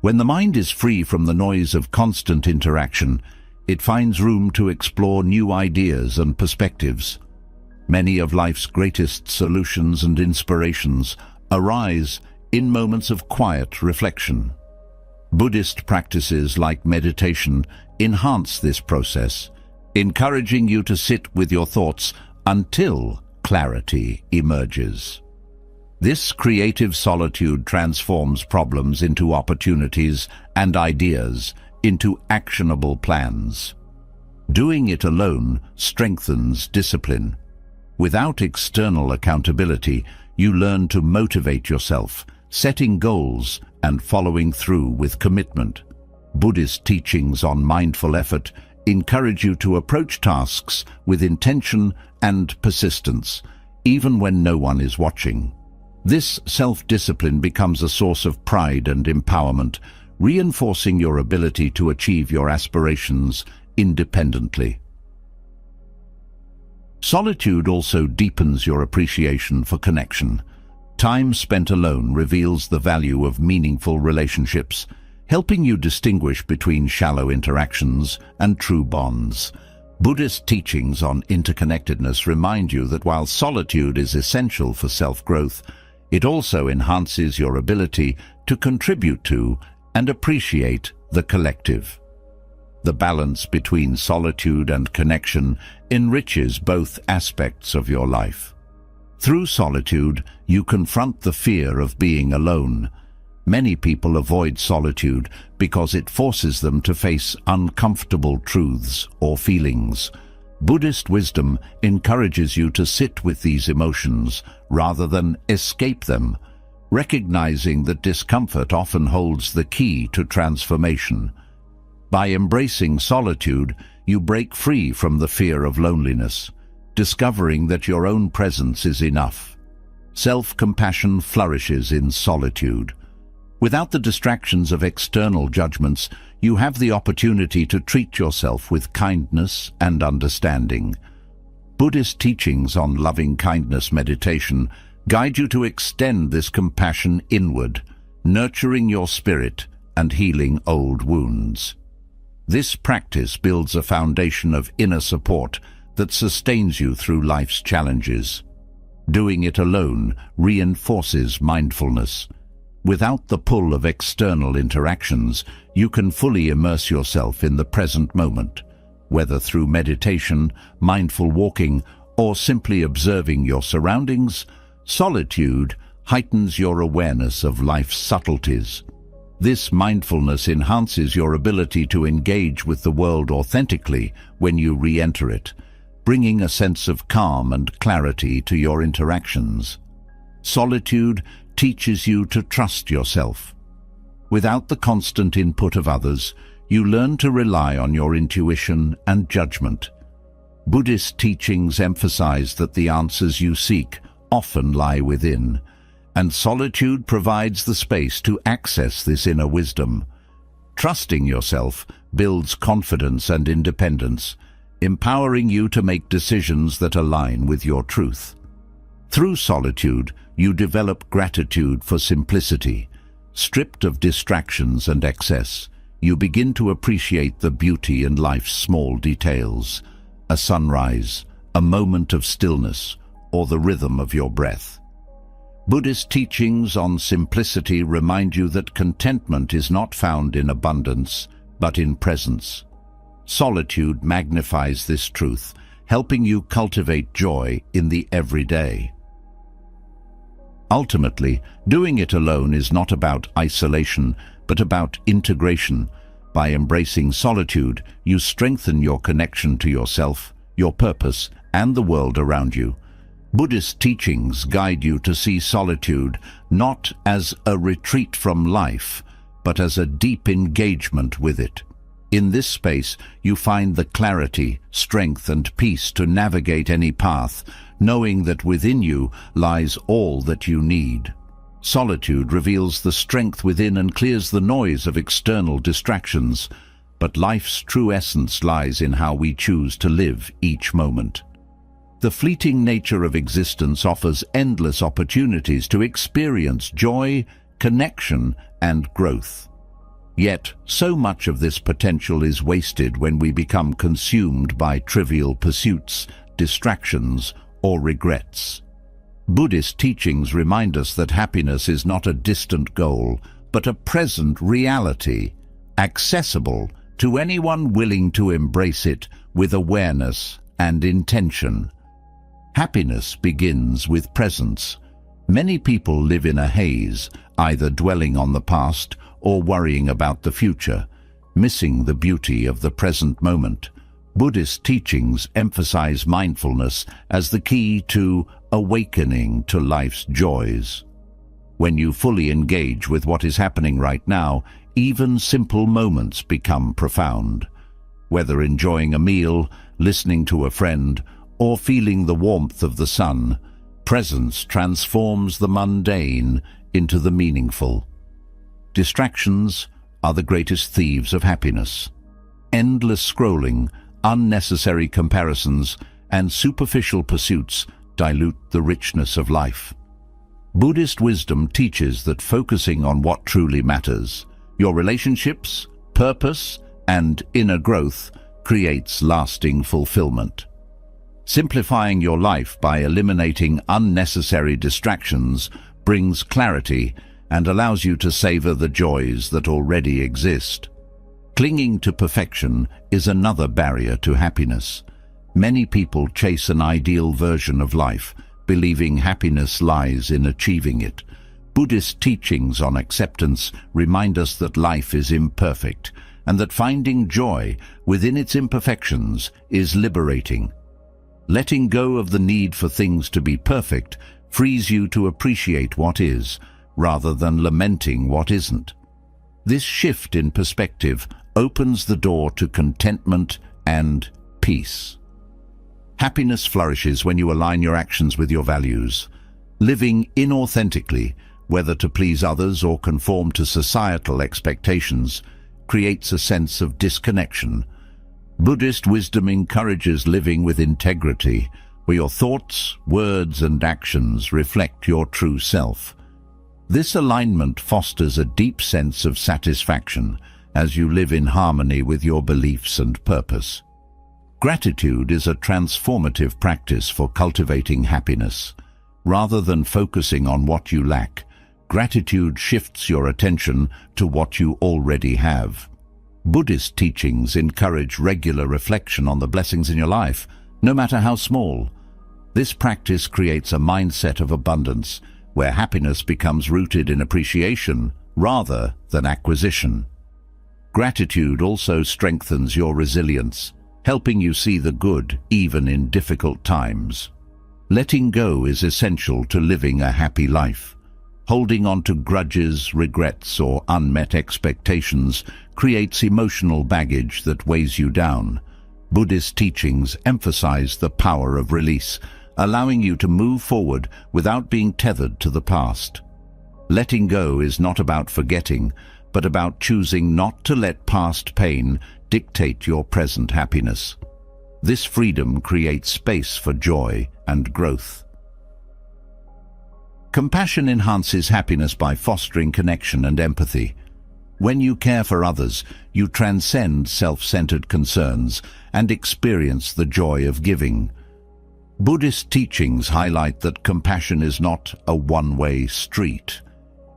When the mind is free from the noise of constant interaction, it finds room to explore new ideas and perspectives. Many of life's greatest solutions and inspirations arise in moments of quiet reflection. Buddhist practices like meditation enhance this process, encouraging you to sit with your thoughts until clarity emerges. This creative solitude transforms problems into opportunities and ideas into actionable plans. Doing it alone strengthens discipline. Without external accountability, you learn to motivate yourself, setting goals and following through with commitment. Buddhist teachings on mindful effort encourage you to approach tasks with intention and persistence, even when no one is watching. This self-discipline becomes a source of pride and empowerment, reinforcing your ability to achieve your aspirations independently. Solitude also deepens your appreciation for connection. Time spent alone reveals the value of meaningful relationships, helping you distinguish between shallow interactions and true bonds. Buddhist teachings on interconnectedness remind you that while solitude is essential for self-growth, it also enhances your ability to contribute to and appreciate the collective. The balance between solitude and connection enriches both aspects of your life. Through solitude, you confront the fear of being alone. Many people avoid solitude because it forces them to face uncomfortable truths or feelings. Buddhist wisdom encourages you to sit with these emotions rather than escape them, recognizing that discomfort often holds the key to transformation. By embracing solitude, you break free from the fear of loneliness, discovering that your own presence is enough. Self-compassion flourishes in solitude. Without the distractions of external judgments, you have the opportunity to treat yourself with kindness and understanding. Buddhist teachings on loving-kindness meditation guide you to extend this compassion inward, nurturing your spirit and healing old wounds. This practice builds a foundation of inner support that sustains you through life's challenges. Doing it alone reinforces mindfulness. Without the pull of external interactions, you can fully immerse yourself in the present moment, whether through meditation, mindful walking, or simply observing your surroundings. Solitude heightens your awareness of life's subtleties. This mindfulness enhances your ability to engage with the world authentically when you re-enter it, bringing a sense of calm and clarity to your interactions. Solitude teaches you to trust yourself. Without the constant input of others, you learn to rely on your intuition and judgment. Buddhist teachings emphasize that the answers you seek often lie within, and solitude provides the space to access this inner wisdom. Trusting yourself builds confidence and independence, empowering you to make decisions that align with your truth. Through solitude, you develop gratitude for simplicity. Stripped of distractions and excess, you begin to appreciate the beauty in life's small details: a sunrise, a moment of stillness, or the rhythm of your breath. Buddhist teachings on simplicity remind you that contentment is not found in abundance, but in presence. Solitude magnifies this truth, helping you cultivate joy in the everyday. Ultimately, doing it alone is not about isolation, but about integration. By embracing solitude, you strengthen your connection to yourself, your purpose, and the world around you. Buddhist teachings guide you to see solitude not as a retreat from life, but as a deep engagement with it. In this space, you find the clarity, strength, and peace to navigate any path, knowing that within you lies all that you need. Solitude reveals the strength within and clears the noise of external distractions, but life's true essence lies in how we choose to live each moment. The fleeting nature of existence offers endless opportunities to experience joy, connection, and growth. Yet, so much of this potential is wasted when we become consumed by trivial pursuits, distractions, or regrets. Buddhist teachings remind us that happiness is not a distant goal, but a present reality, accessible to anyone willing to embrace it with awareness and intention. Happiness begins with presence. Many people live in a haze, either dwelling on the past or worrying about the future, missing the beauty of the present moment. Buddhist teachings emphasize mindfulness as the key to awakening to life's joys. When you fully engage with what is happening right now, even simple moments become profound. Whether enjoying a meal, listening to a friend, or feeling the warmth of the sun, presence transforms the mundane into the meaningful. Distractions are the greatest thieves of happiness. Endless scrolling, unnecessary comparisons, and superficial pursuits dilute the richness of life. Buddhist wisdom teaches that focusing on what truly matters, your relationships, purpose, and inner growth, creates lasting fulfillment. Simplifying your life by eliminating unnecessary distractions brings clarity and allows you to savor the joys that already exist. Clinging to perfection is another barrier to happiness. Many people chase an ideal version of life, believing happiness lies in achieving it. Buddhist teachings on acceptance remind us that life is imperfect, and that finding joy within its imperfections is liberating. Letting go of the need for things to be perfect frees you to appreciate what is, rather than lamenting what isn't. This shift in perspective opens the door to contentment and peace. Happiness flourishes when you align your actions with your values. Living inauthentically, whether to please others or conform to societal expectations, creates a sense of disconnection. Buddhist wisdom encourages living with integrity, where your thoughts, words, and actions reflect your true self. This alignment fosters a deep sense of satisfaction as you live in harmony with your beliefs and purpose. Gratitude is a transformative practice for cultivating happiness. Rather than focusing on what you lack, gratitude shifts your attention to what you already have. Buddhist teachings encourage regular reflection on the blessings in your life, no matter how small. This practice creates a mindset of abundance, where happiness becomes rooted in appreciation rather than acquisition. Gratitude also strengthens your resilience, helping you see the good even in difficult times. Letting go is essential to living a happy life. Holding on to grudges, regrets, or unmet expectations creates emotional baggage that weighs you down. Buddhist teachings emphasize the power of release, allowing you to move forward without being tethered to the past. Letting go is not about forgetting, but about choosing not to let past pain dictate your present happiness. This freedom creates space for joy and growth. Compassion enhances happiness by fostering connection and empathy. When you care for others, you transcend self-centered concerns and experience the joy of giving. Buddhist teachings highlight that compassion is not a one-way street.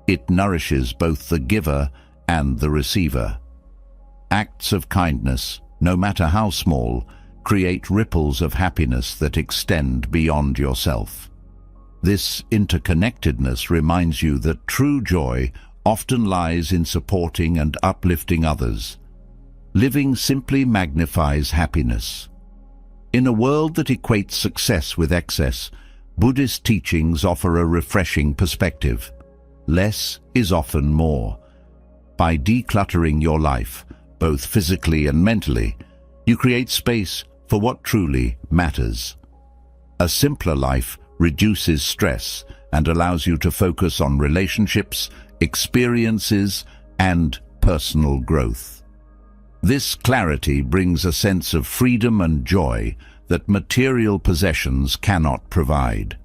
It nourishes both the giver and the receiver. Acts of kindness, no matter how small, create ripples of happiness that extend beyond yourself. This interconnectedness reminds you that true joy often lies in supporting and uplifting others. Living simply magnifies happiness. In a world that equates success with excess, Buddhist teachings offer a refreshing perspective. Less is often more. By decluttering your life, both physically and mentally, you create space for what truly matters. A simpler life reduces stress and allows you to focus on relationships, experiences, and personal growth. This clarity brings a sense of freedom and joy that material possessions cannot provide.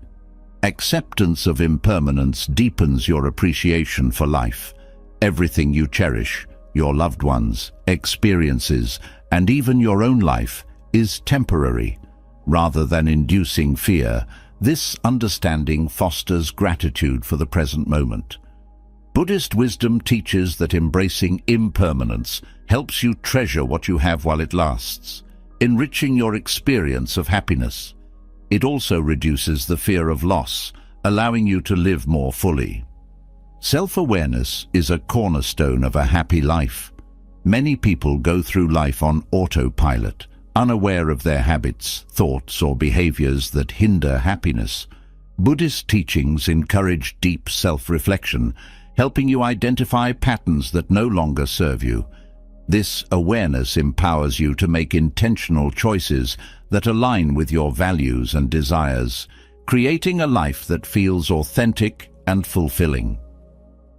Acceptance of impermanence deepens your appreciation for life. Everything you cherish, your loved ones, experiences, and even your own life, is temporary. Rather than inducing fear, this understanding fosters gratitude for the present moment. Buddhist wisdom teaches that embracing impermanence helps you treasure what you have while it lasts, enriching your experience of happiness. It also reduces the fear of loss, allowing you to live more fully. Self-awareness is a cornerstone of a happy life. Many people go through life on autopilot, unaware of their habits, thoughts, or behaviors that hinder happiness. Buddhist teachings encourage deep self-reflection, helping you identify patterns that no longer serve you. This awareness empowers you to make intentional choices that align with your values and desires, creating a life that feels authentic and fulfilling.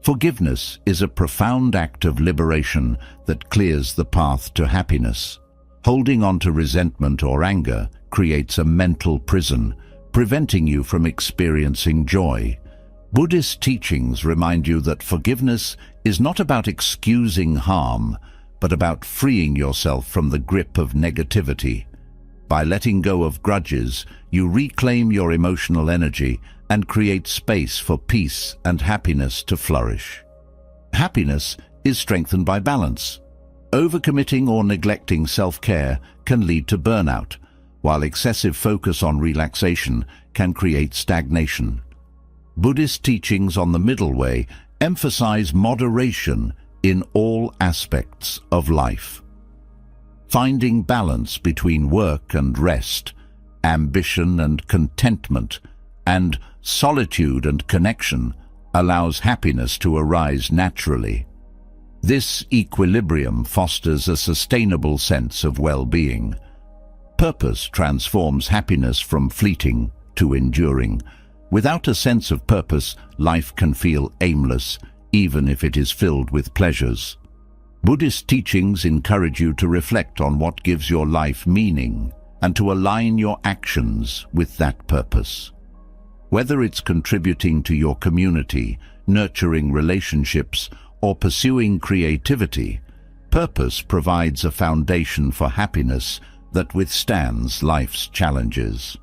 Forgiveness is a profound act of liberation that clears the path to happiness. Holding on to resentment or anger creates a mental prison, preventing you from experiencing joy. Buddhist teachings remind you that forgiveness is not about excusing harm, but about freeing yourself from the grip of negativity. By letting go of grudges, you reclaim your emotional energy and create space for peace and happiness to flourish. Happiness is strengthened by balance. Overcommitting or neglecting self-care can lead to burnout, while excessive focus on relaxation can create stagnation. Buddhist teachings on the middle way emphasize moderation, in all aspects of life. Finding balance between work and rest, ambition and contentment, and solitude and connection allows happiness to arise naturally. This equilibrium fosters a sustainable sense of well-being. Purpose transforms happiness from fleeting to enduring. Without a sense of purpose, life can feel aimless, even if it is filled with pleasures. Buddhist teachings encourage you to reflect on what gives your life meaning and to align your actions with that purpose. Whether it's contributing to your community, nurturing relationships, or pursuing creativity, purpose provides a foundation for happiness that withstands life's challenges.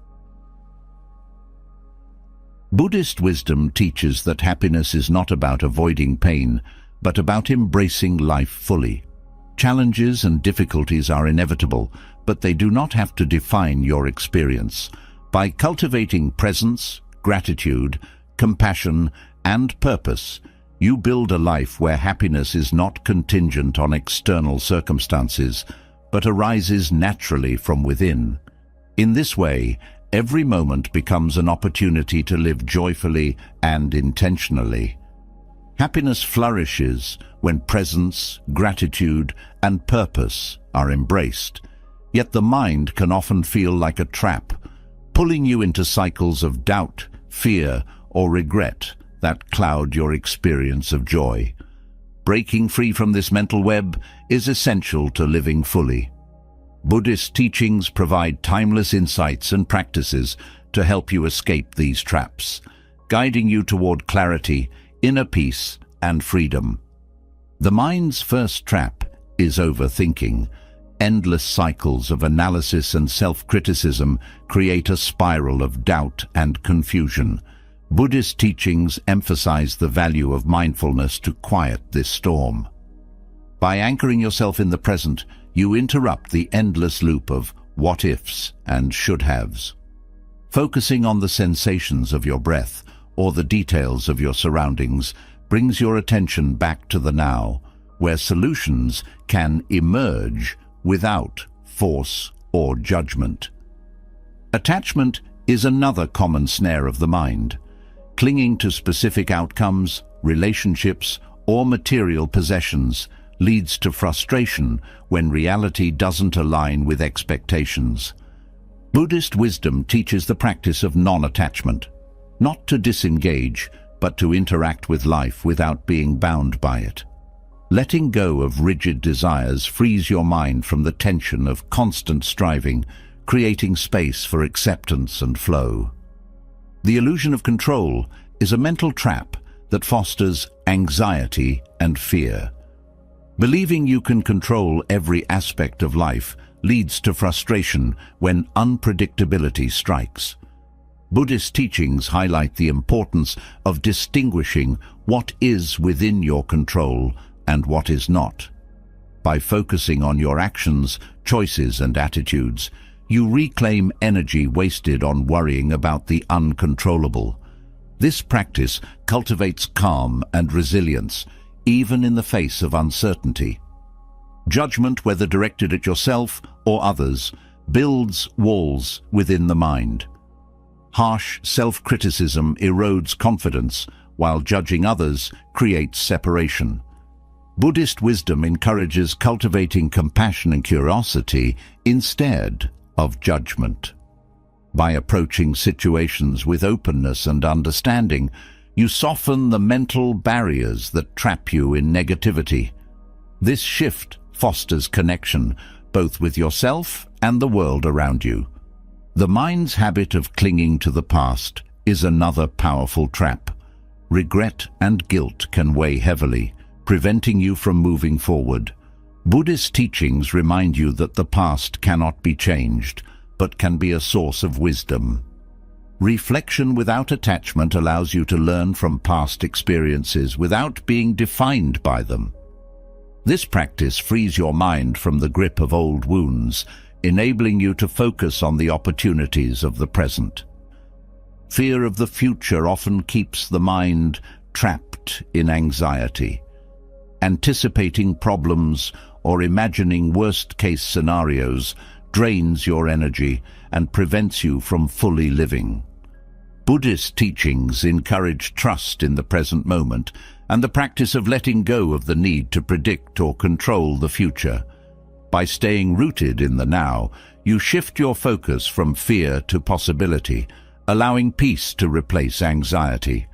Buddhist wisdom teaches that happiness is not about avoiding pain, but about embracing life fully. Challenges and difficulties are inevitable, but they do not have to define your experience. By cultivating presence, gratitude, compassion, and purpose, you build a life where happiness is not contingent on external circumstances, but arises naturally from within. In this way, every moment becomes an opportunity to live joyfully and intentionally. Happiness flourishes when presence, gratitude, and purpose are embraced. Yet the mind can often feel like a trap, pulling you into cycles of doubt, fear, or regret that cloud your experience of joy. Breaking free from this mental web is essential to living fully. Buddhist teachings provide timeless insights and practices to help you escape these traps, guiding you toward clarity, inner peace, and freedom. The mind's first trap is overthinking. Endless cycles of analysis and self-criticism create a spiral of doubt and confusion. Buddhist teachings emphasize the value of mindfulness to quiet this storm. By anchoring yourself in the present, you interrupt the endless loop of what-ifs and should-haves. Focusing on the sensations of your breath or the details of your surroundings brings your attention back to the now, where solutions can emerge without force or judgment. Attachment is another common snare of the mind. Clinging to specific outcomes, relationships, or material possessions leads to frustration when reality doesn't align with expectations. Buddhist wisdom teaches the practice of non-attachment, not to disengage, but to interact with life without being bound by it. Letting go of rigid desires frees your mind from the tension of constant striving, creating space for acceptance and flow. The illusion of control is a mental trap that fosters anxiety and fear. Believing you can control every aspect of life leads to frustration when unpredictability strikes. Buddhist teachings highlight the importance of distinguishing what is within your control and what is not. By focusing on your actions, choices, and attitudes, you reclaim energy wasted on worrying about the uncontrollable. This practice cultivates calm and resilience, even in the face of uncertainty. Judgment, whether directed at yourself or others, builds walls within the mind. Harsh self-criticism erodes confidence, while judging others creates separation. Buddhist wisdom encourages cultivating compassion and curiosity instead of judgment. By approaching situations with openness and understanding, you soften the mental barriers that trap you in negativity. This shift fosters connection, both with yourself and the world around you. The mind's habit of clinging to the past is another powerful trap. Regret and guilt can weigh heavily, preventing you from moving forward. Buddhist teachings remind you that the past cannot be changed, but can be a source of wisdom. Reflection without attachment allows you to learn from past experiences without being defined by them. This practice frees your mind from the grip of old wounds, enabling you to focus on the opportunities of the present. Fear of the future often keeps the mind trapped in anxiety. anticipating problems or imagining worst-case scenarios drains your energy and prevents you from fully living. Buddhist teachings encourage trust in the present moment and the practice of letting go of the need to predict or control the future. By staying rooted in the now, you shift your focus from fear to possibility, allowing peace to replace anxiety.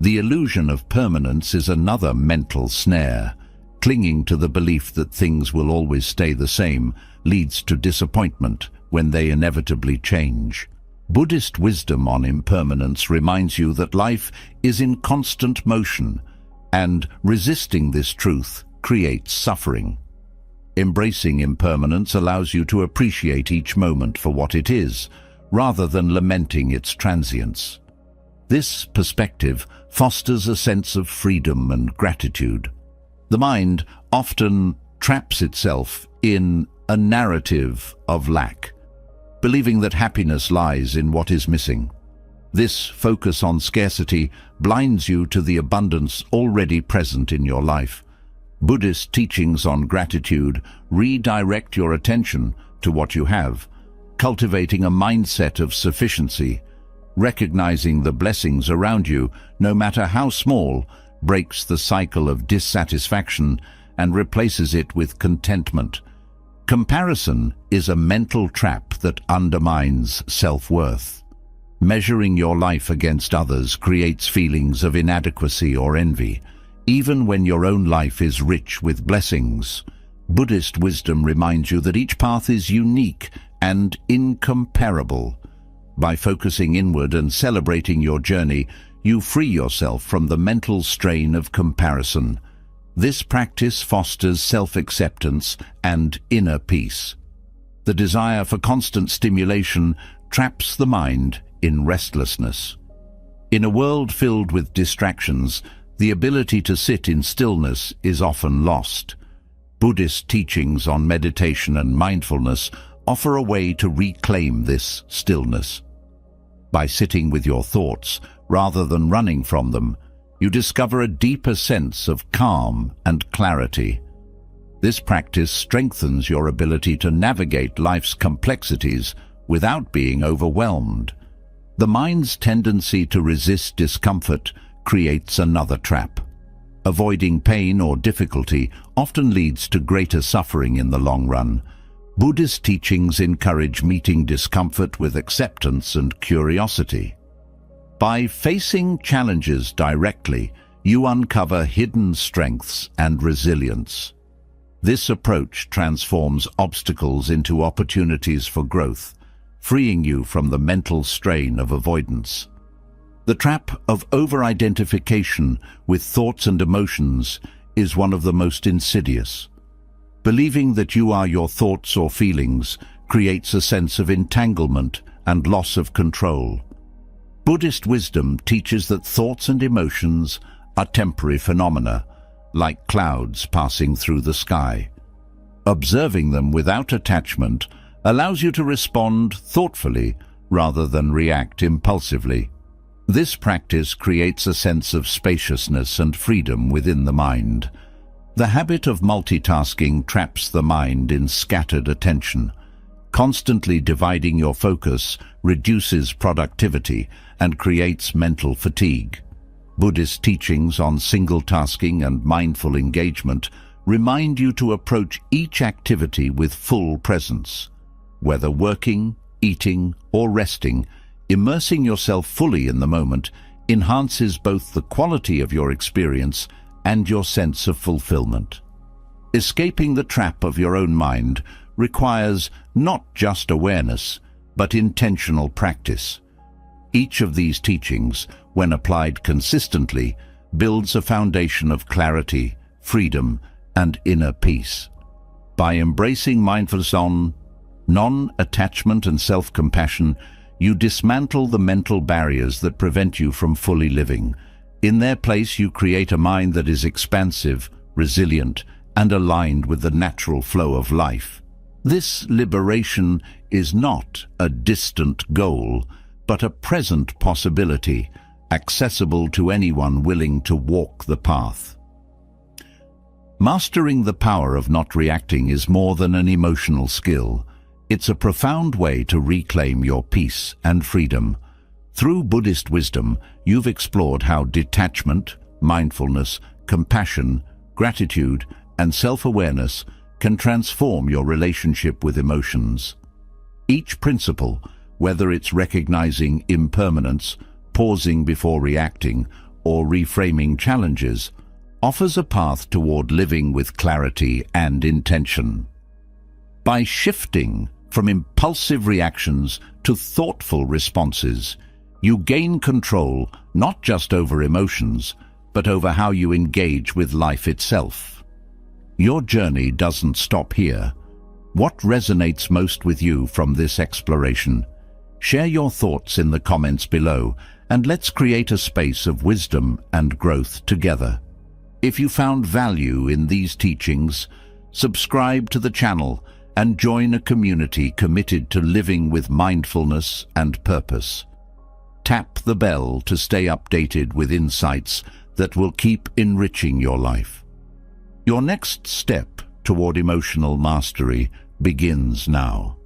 The illusion of permanence is another mental snare. Clinging to the belief that things will always stay the same leads to disappointment when they inevitably change. Buddhist wisdom on impermanence reminds you that life is in constant motion, and resisting this truth creates suffering. Embracing impermanence allows you to appreciate each moment for what it is, rather than lamenting its transience. This perspective fosters a sense of freedom and gratitude. The mind often traps itself in a narrative of lack, believing that happiness lies in what is missing. This focus on scarcity blinds you to the abundance already present in your life. Buddhist teachings on gratitude redirect your attention to what you have, cultivating a mindset of sufficiency. Recognizing the blessings around you, no matter how small, breaks the cycle of dissatisfaction and replaces it with contentment. Comparison is a mental trap that undermines self-worth. Measuring your life against others creates feelings of inadequacy or envy, even when your own life is rich with blessings. Buddhist wisdom reminds you that each path is unique and incomparable. By focusing inward and celebrating your journey, you free yourself from the mental strain of comparison. This practice fosters self-acceptance and inner peace. The desire for constant stimulation traps the mind in restlessness. In a world filled with distractions, the ability to sit in stillness is often lost. Buddhist teachings on meditation and mindfulness offer a way to reclaim this stillness. By sitting with your thoughts rather than running from them, you discover a deeper sense of calm and clarity. This practice strengthens your ability to navigate life's complexities without being overwhelmed. The mind's tendency to resist discomfort creates another trap. Avoiding pain or difficulty often leads to greater suffering in the long run. Buddhist teachings encourage meeting discomfort with acceptance and curiosity. By facing challenges directly, you uncover hidden strengths and resilience. This approach transforms obstacles into opportunities for growth, freeing you from the mental strain of avoidance. The trap of over-identification with thoughts and emotions is one of the most insidious. Believing that you are your thoughts or feelings creates a sense of entanglement and loss of control. Buddhist wisdom teaches that thoughts and emotions are temporary phenomena, like clouds passing through the sky. Observing them without attachment allows you to respond thoughtfully rather than react impulsively. This practice creates a sense of spaciousness and freedom within the mind. The habit of multitasking traps the mind in scattered attention. Constantly dividing your focus reduces productivity and creates mental fatigue. Buddhist teachings on single-tasking and mindful engagement remind you to approach each activity with full presence. Whether working, eating, or resting, immersing yourself fully in the moment enhances both the quality of your experience and your sense of fulfillment. Escaping the trap of your own mind requires not just awareness, but intentional practice. Each of these teachings, when applied consistently, builds a foundation of clarity, freedom, and inner peace. By embracing mindfulness on non-attachment and self-compassion, you dismantle the mental barriers that prevent you from fully living. In their place, you create a mind that is expansive, resilient, and aligned with the natural flow of life. This liberation is not a distant goal, but a present possibility, accessible to anyone willing to walk the path. Mastering the power of not reacting is more than an emotional skill. It's a profound way to reclaim your peace and freedom. Through Buddhist wisdom, you've explored how detachment, mindfulness, compassion, gratitude, and self-awareness can transform your relationship with emotions. Each principle, whether it's recognizing impermanence, pausing before reacting, or reframing challenges, offers a path toward living with clarity and intention. By shifting from impulsive reactions to thoughtful responses, you gain control not just over emotions, but over how you engage with life itself. Your journey doesn't stop here. What resonates most with you from this exploration? Share your thoughts in the comments below, and let's create a space of wisdom and growth together. If you found value in these teachings, subscribe to the channel and join a community committed to living with mindfulness and purpose. Tap the bell to stay updated with insights that will keep enriching your life. Your next step toward emotional mastery begins now.